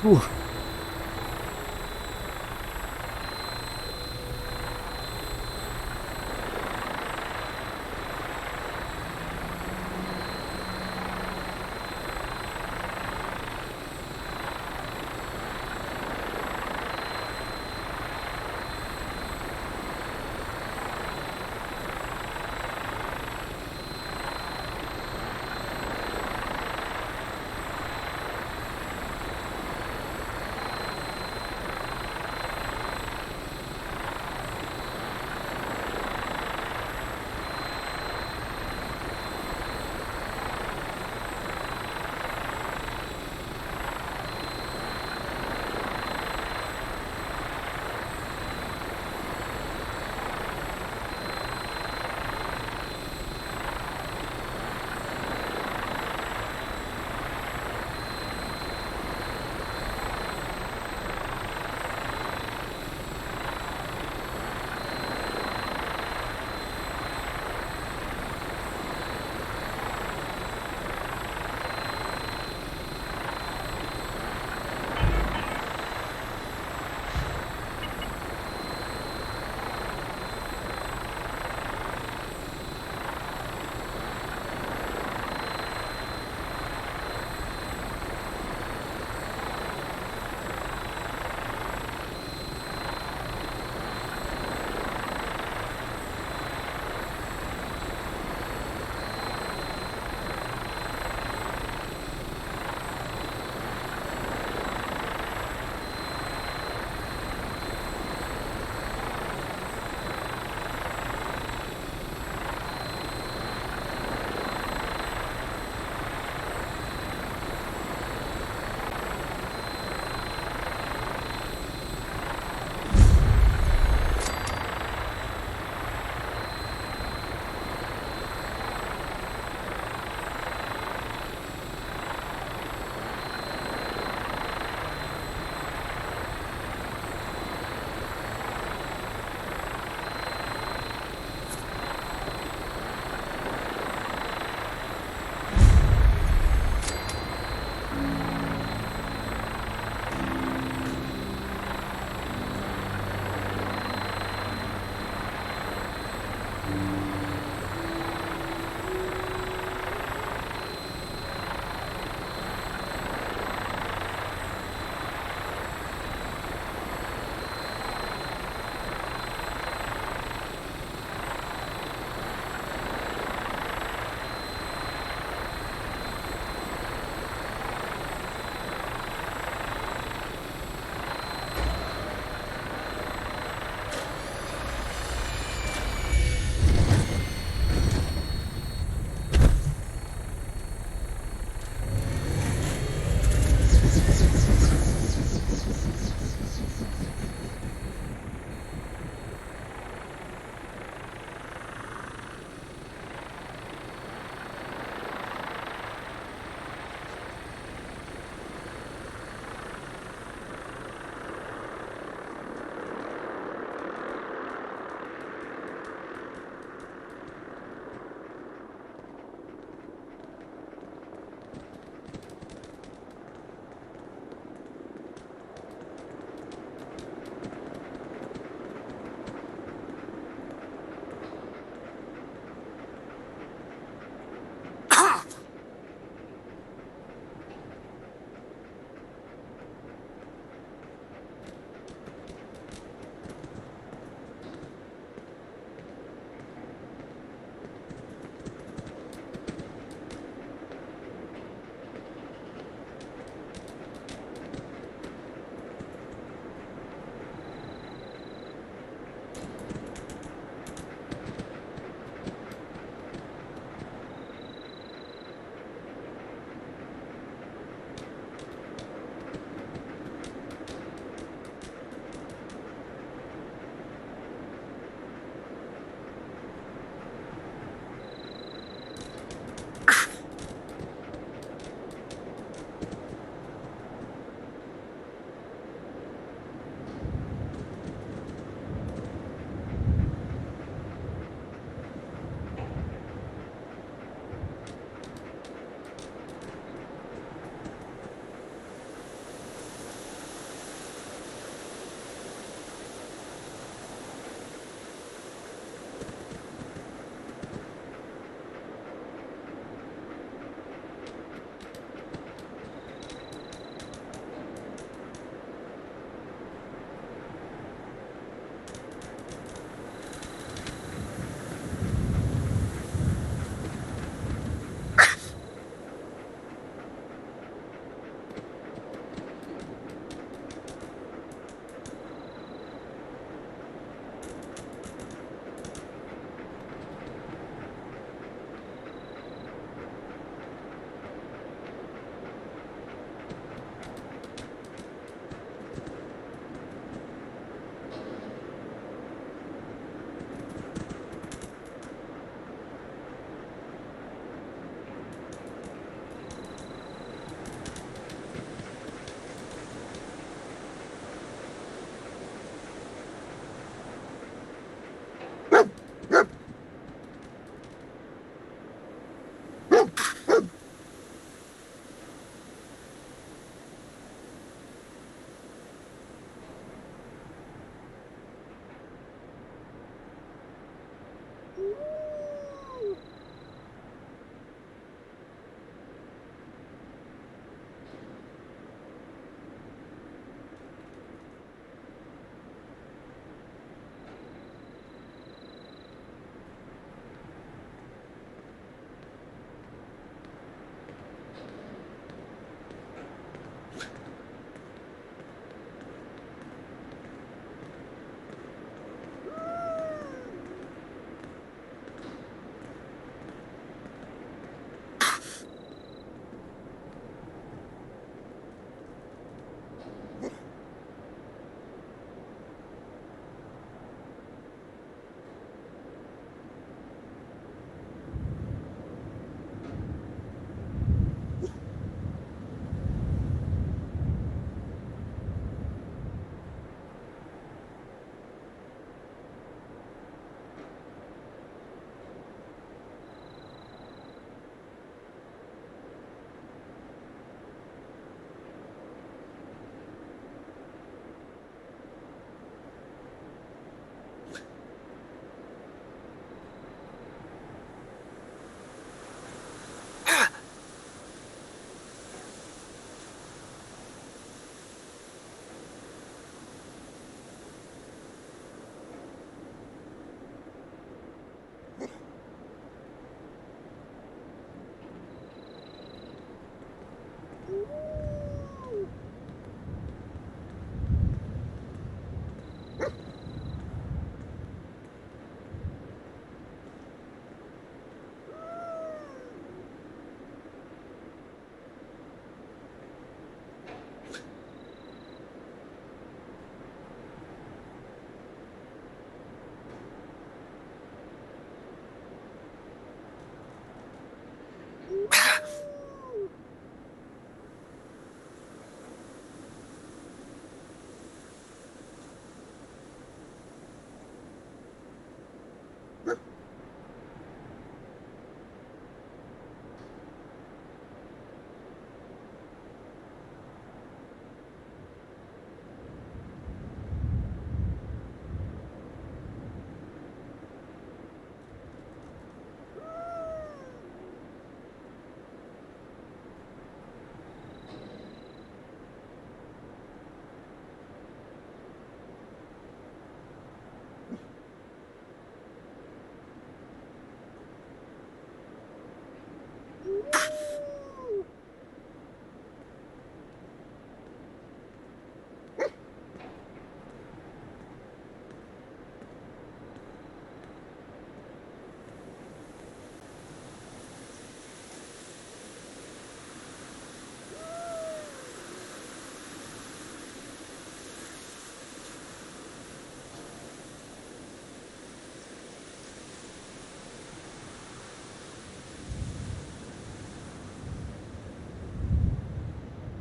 Ух.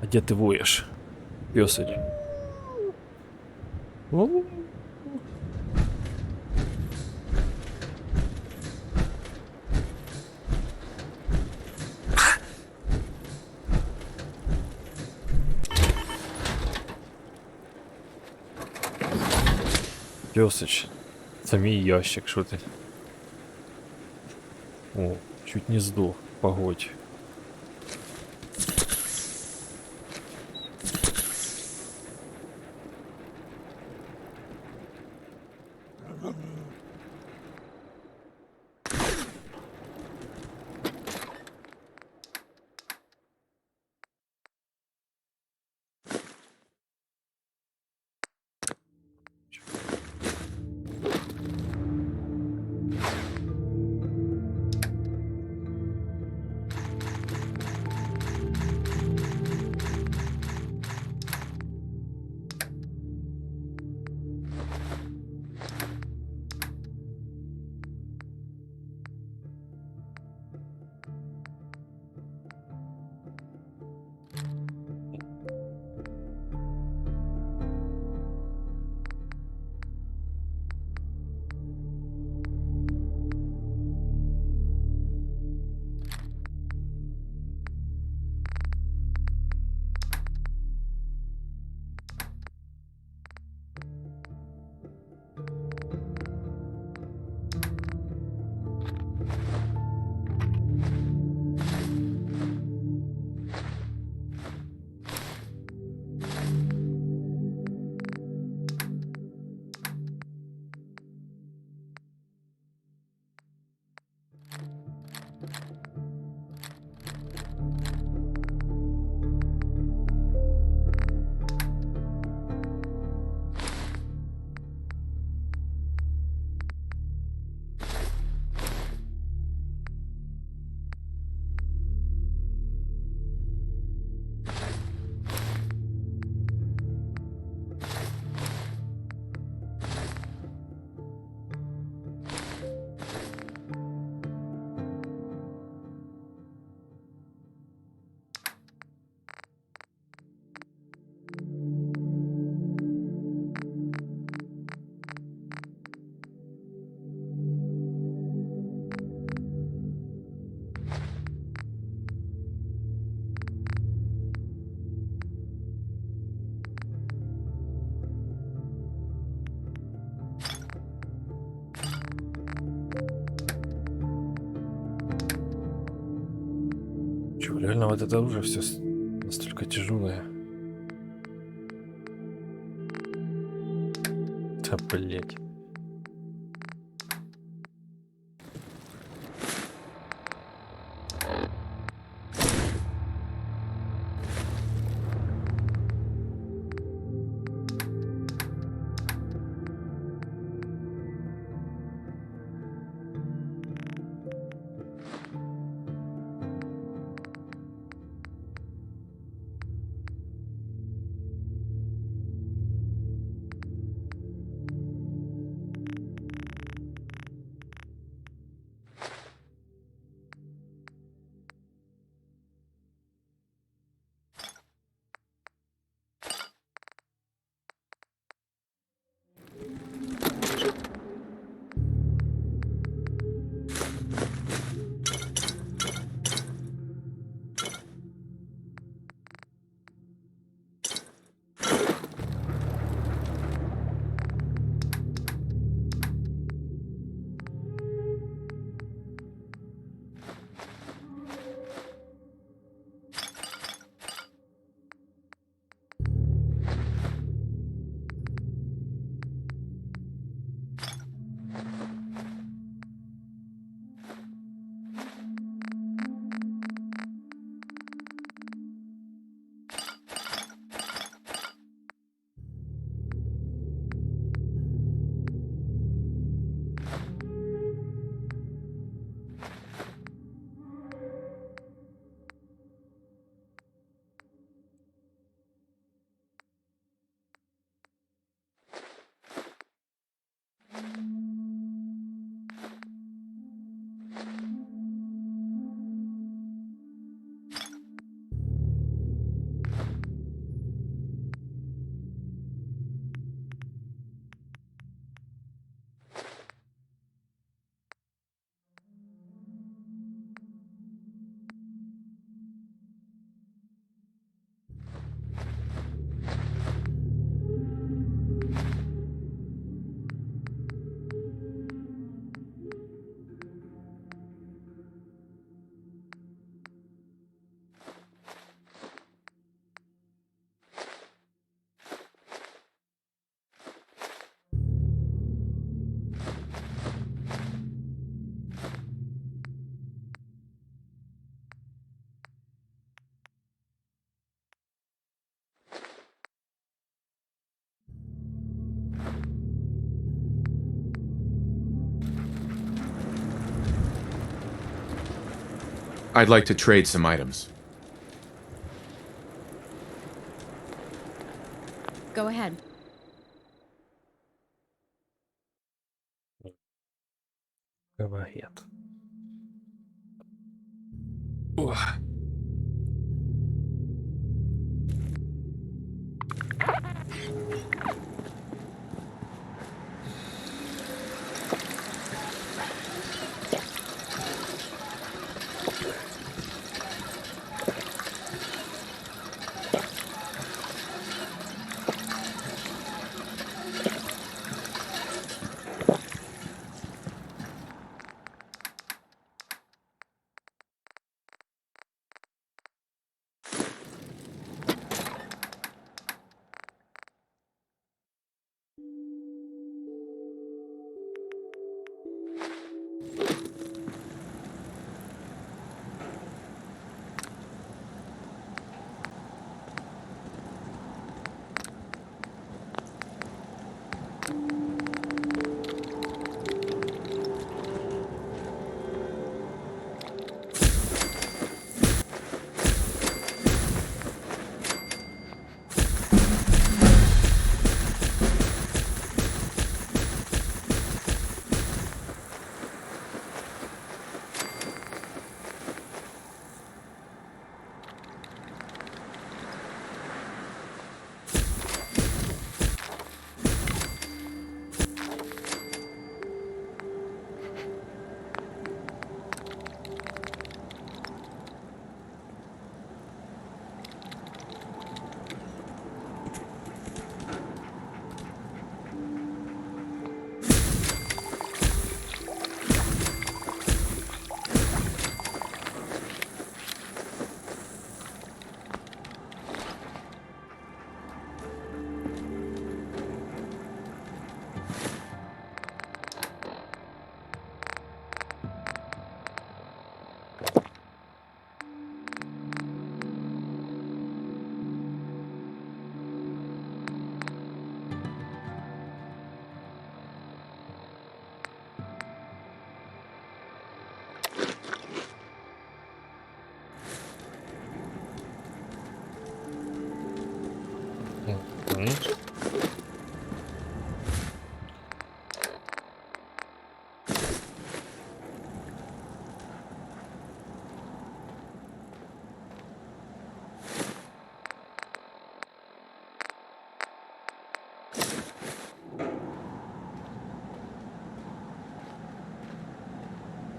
А где ты воешь, пёсыч? О. Пёсыч, самий ящик, що ти? О, чуть не сдох, погодь. Чё, реально вот это уже все настолько тяжелое. Да, блять. I'd like to trade some items. Go ahead. Говорит. Ох.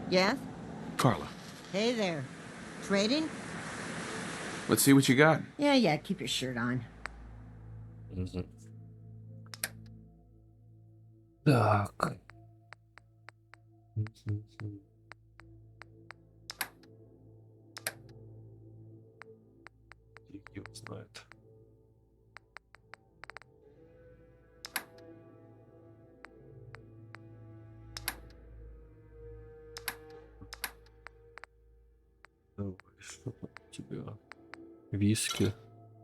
Yes? Carla, Hey there. Trading? let's see what you got. Yeah, keep your shirt on. Так. Фиг его знает. Давай, что там у тебя? Виски.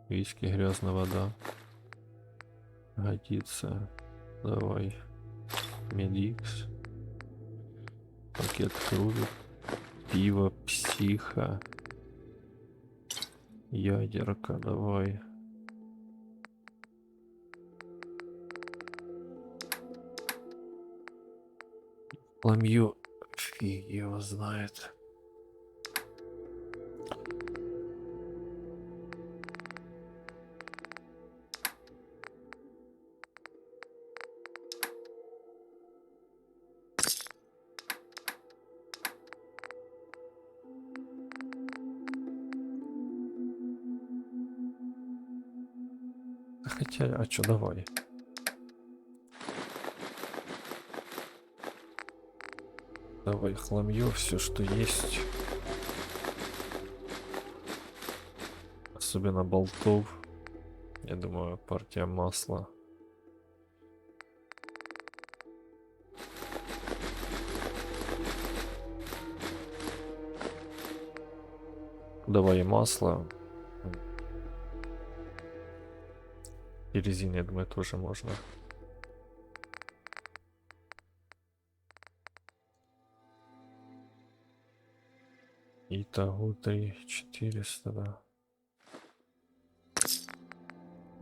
Виски, грязная вода. Годится. Давай. Медикс. Пакет крови. Пиво, психа. Ядерка, давай. Ламью. Фиг его знает. Хотя, а чё, давай. Давай хламью все, что есть. Особенно болтов. Я думаю, партия масла. Давай и масло. И резины, я думаю, тоже можно. И Итого 3400, да.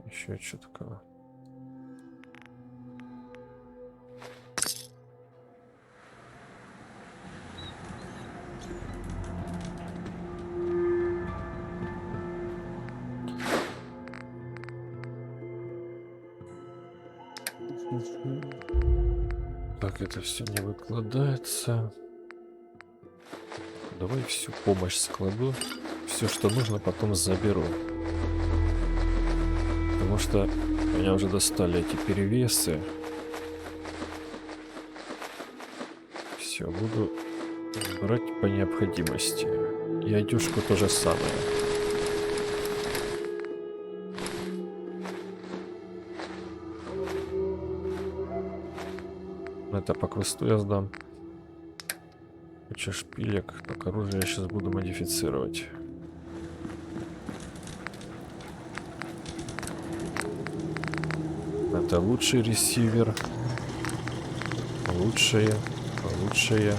Еще что такое. Так, это все не выкладывается. Давай всю помощь складу. Все, что нужно, потом заберу. Потому что меня уже достали эти перевесы. Все, буду брать по необходимости. И одежку то же самое. Это по квесту я сдам. Куча шпилек. Так, оружие я сейчас буду модифицировать. Это лучший ресивер. Лучшее. Лучшее.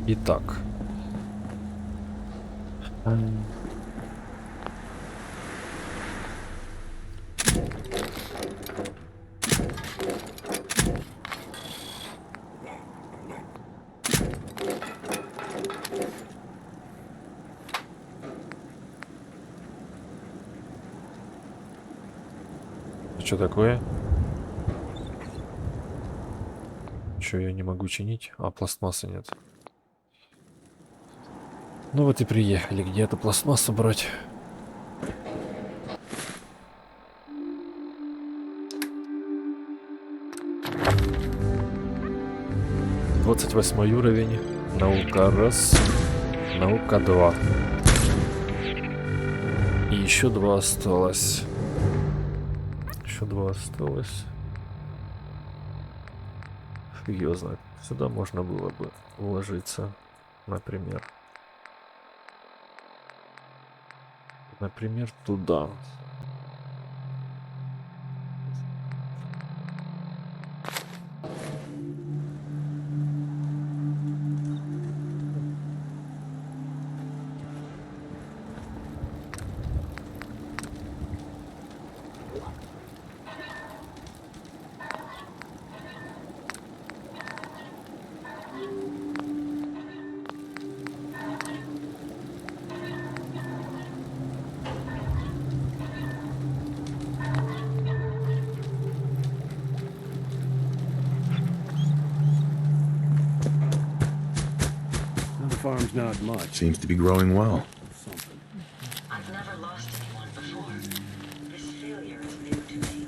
Итак. Что такое? Что я не могу чинить? А пластмассы нет. Ну вот и приехали. Где эту пластмассу брать? «28 уровень. Наука 1. Наука 2. И еще 2 осталось. Еще 2 осталось. Фиг его знает. Сюда можно было бы уложиться, например. Например, туда. Farm's not much. Seems to be growing well. I've never lost anyone before. This failure is new to me.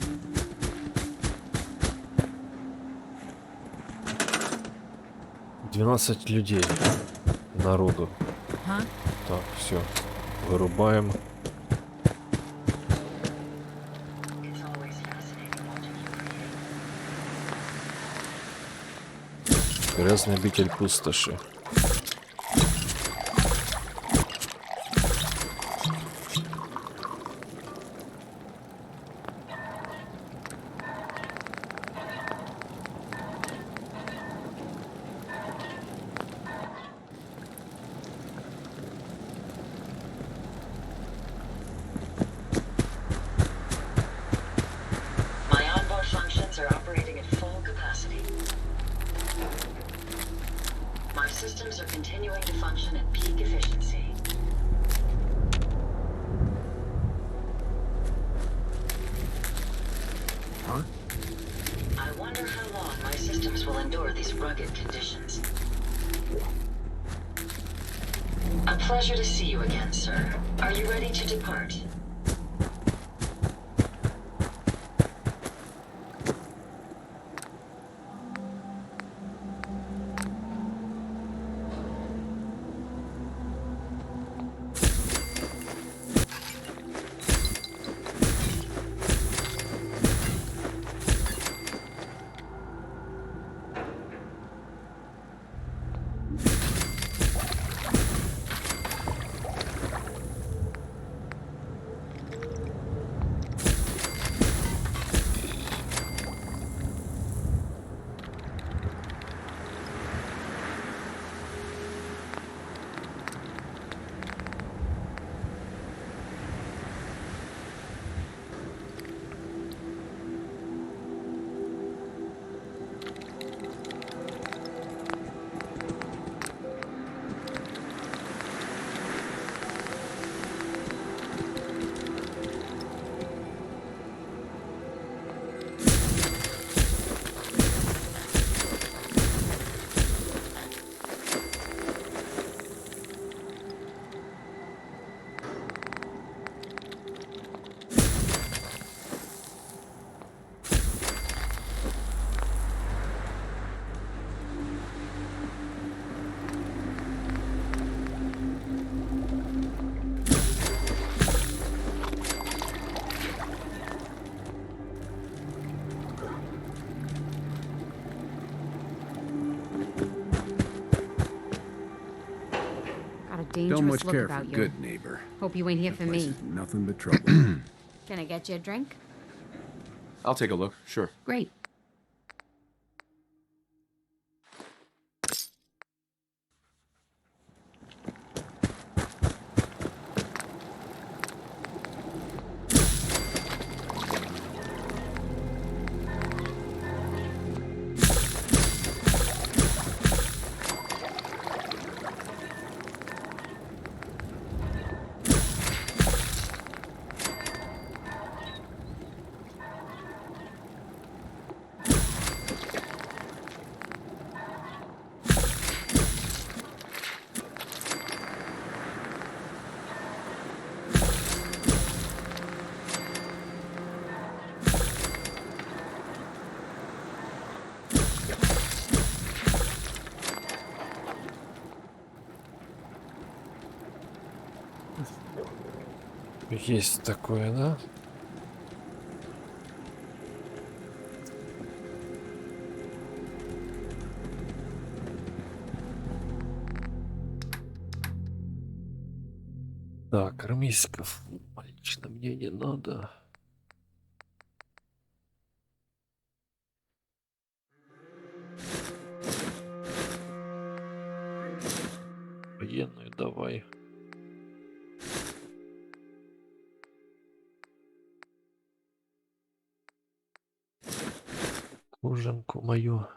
12 людей. Народу. Так, все. Вырубаем. Грязный обитель пустоши. Systems are continuing to function at peak efficiency. Huh? I wonder how long my systems will endure A pleasure to see you again, sir. Are you ready to depart? Dangerous Don't much look care for about you. good neighbor. Hope you ain't here That for place me. is nothing but trouble. Can I get you a drink? I'll take a look, sure. Great. Есть такое, да? Так, армейсков лично мне не надо. Военную давай. Кожанку мою.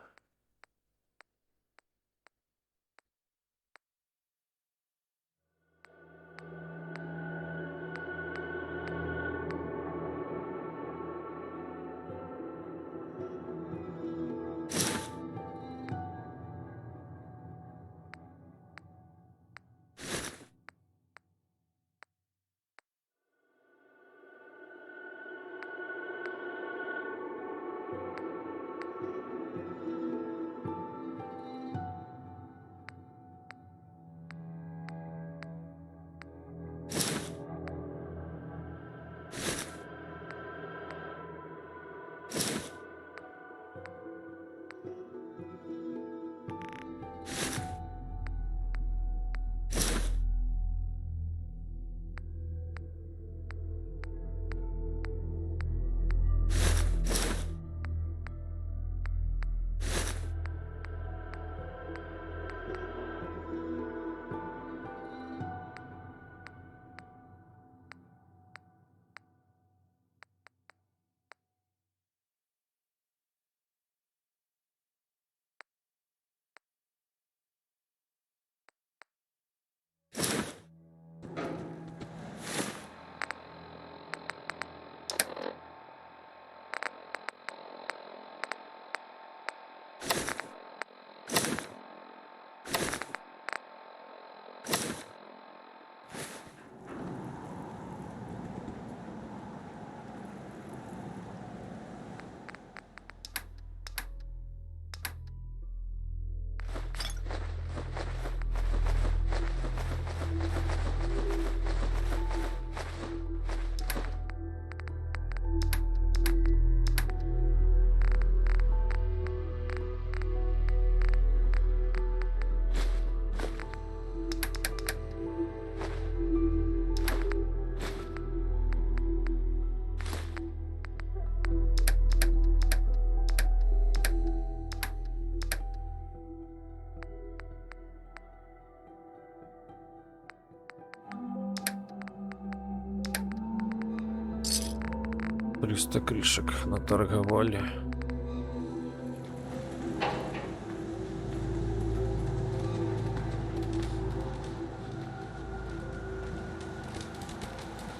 300 крышек наторговали.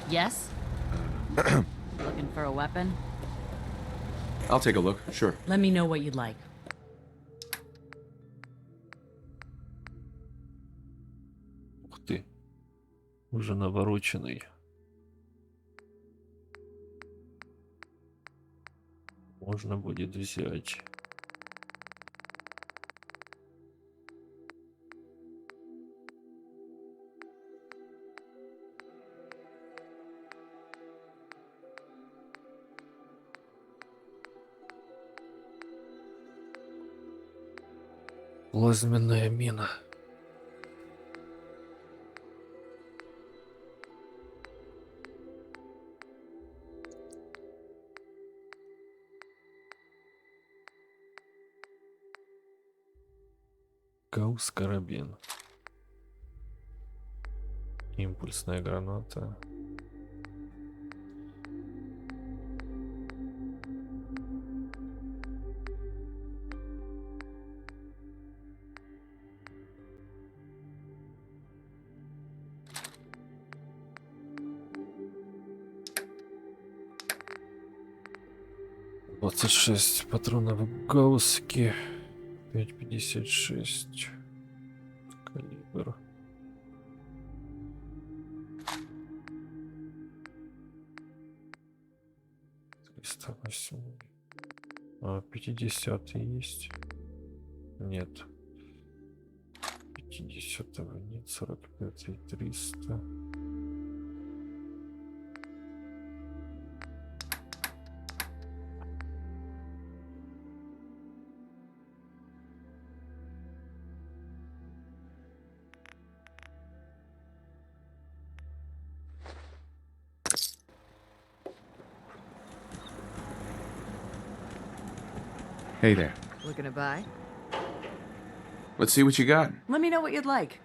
Yes? Looking for a weapon? I'll take a look, sure. Let me know what you'd like. Ух ты. Уже навороченный. Можно будет взять. Плазменная мина. Гаусс-карабин. Импульсная граната. Двадцать 6 патронов гаусски. 5,56 калибр. Триста 50 есть? Нет. 50 нет. 45 и 300. Hey there. Looking to buy? Let's see what you got. Let me know what you'd like.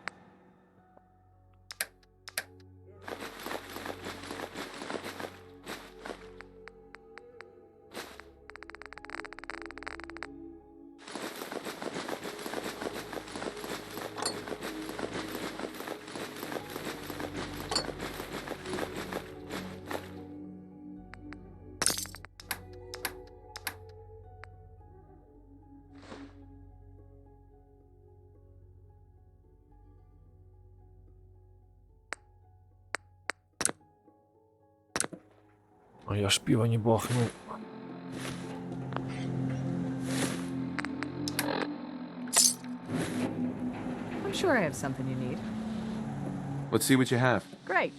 А я ж пиво не бахнул. I'm sure I have something you need. Let's see what you have. Great.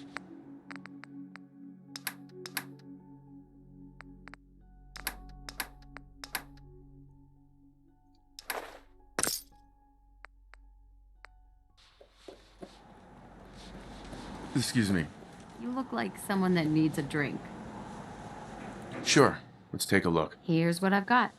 Excuse me. You look like someone that needs a drink. Sure. Let's take a look. Here's what I've got.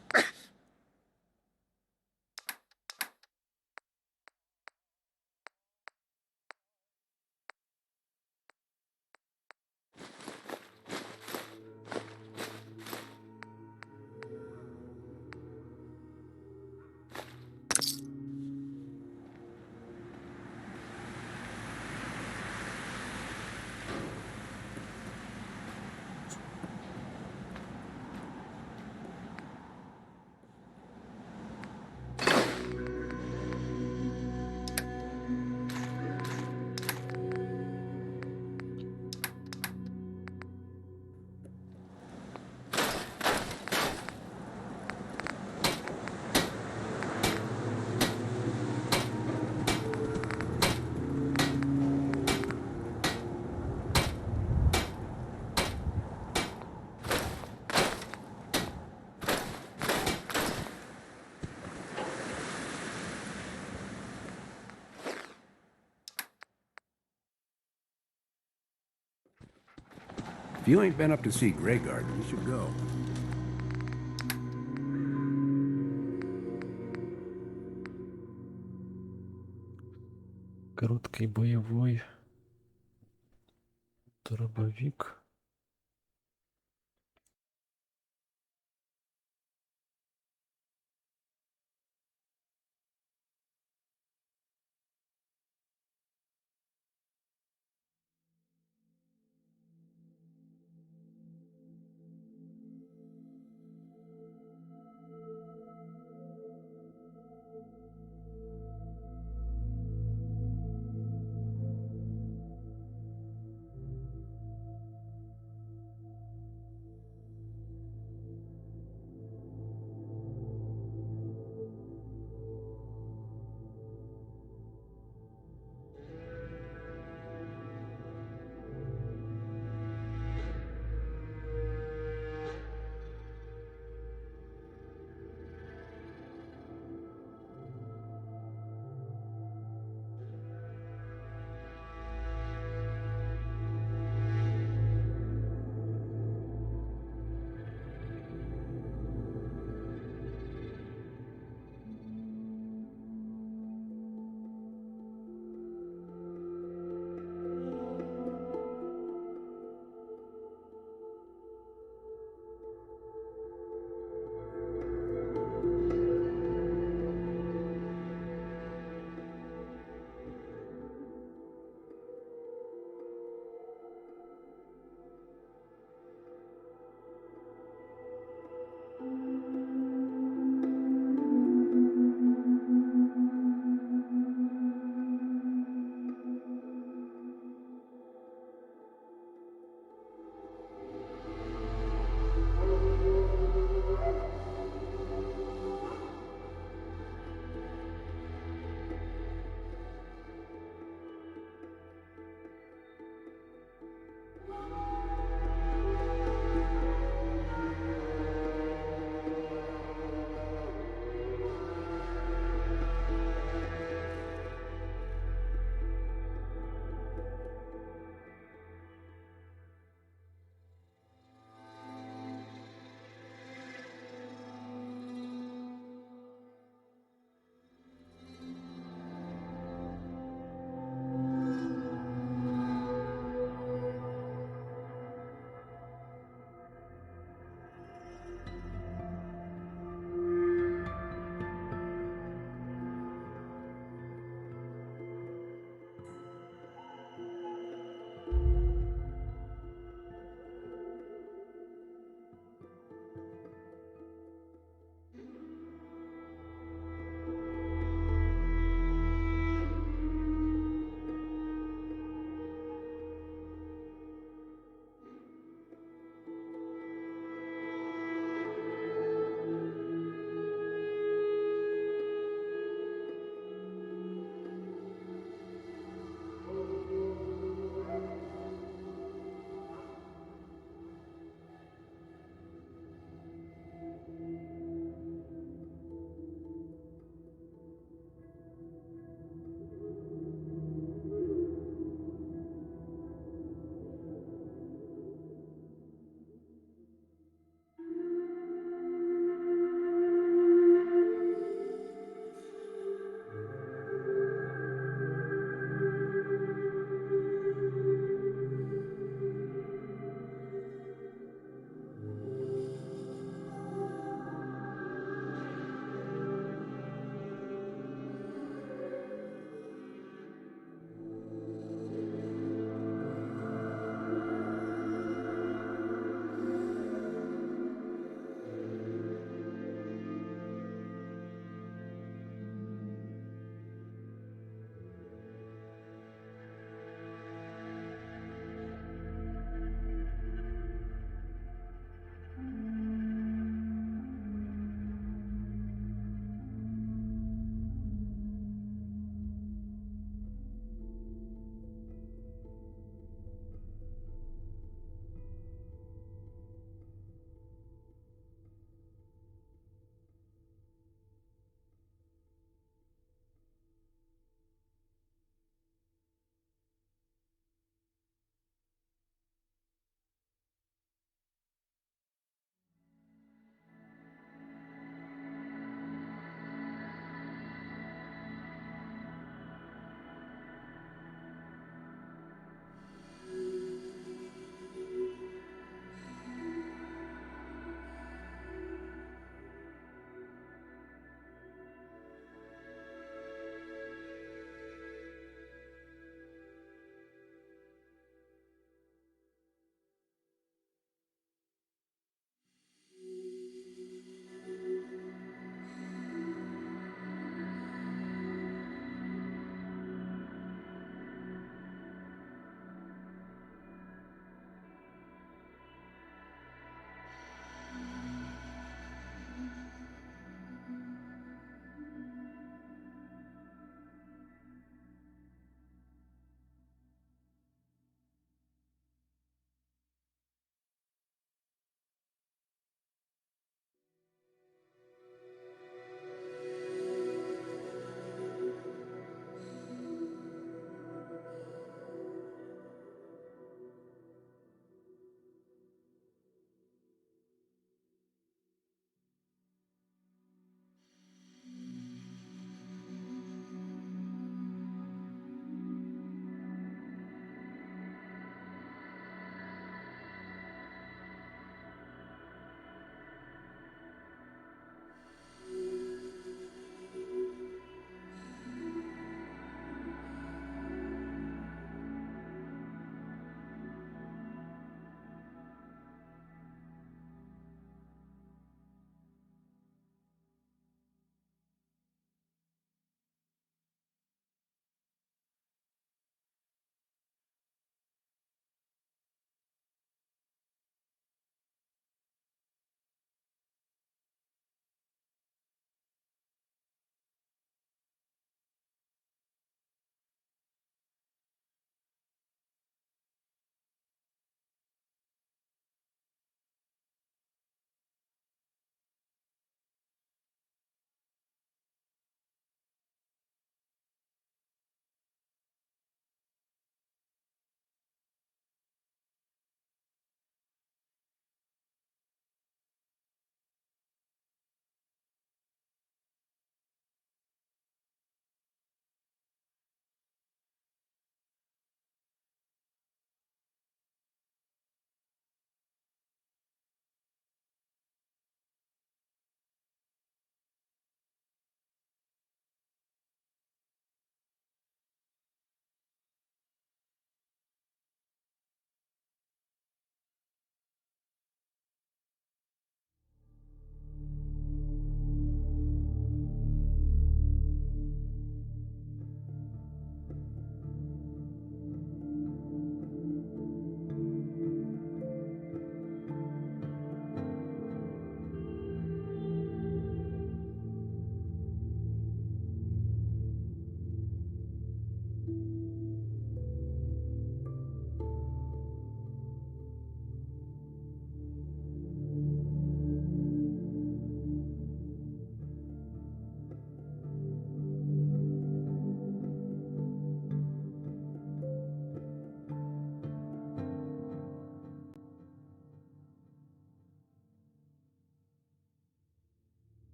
If you ain't been up to see Grey Garden, you should go. Короткий боевой дробовик.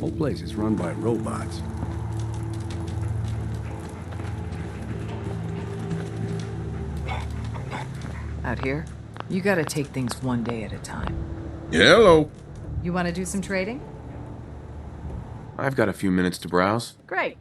Whole place is run by robots. Out here, you gotta take things one day at a time. Hello. You wanna do some trading? I've got a few minutes to browse. Great.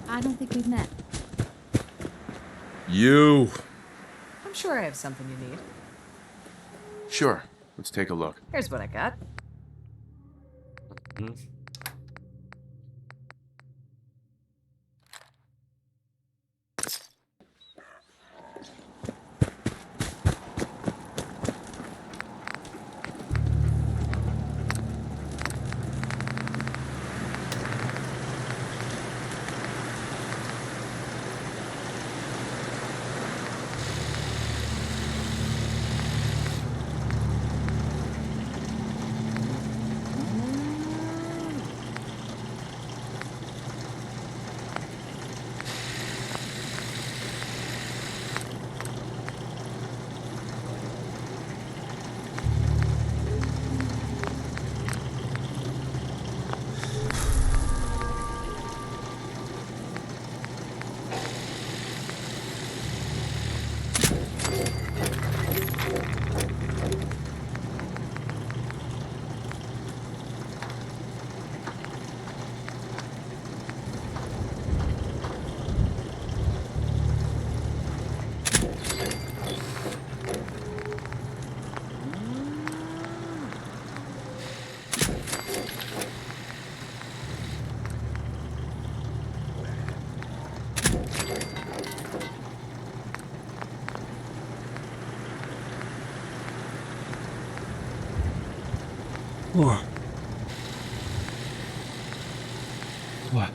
I don't think we've met. You. I'm sure I have something you need. Sure. Let's take a look. Here's what I got. What? What?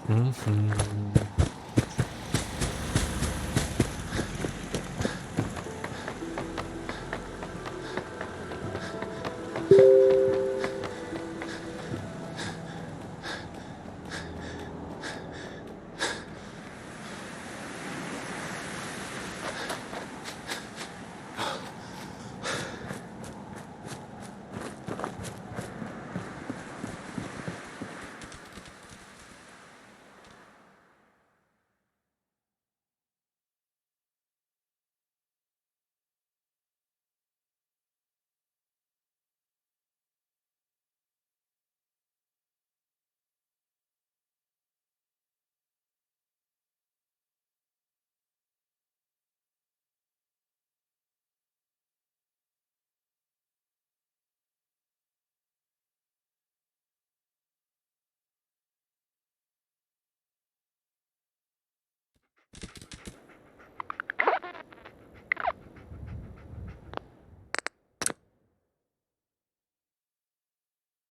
Мгм.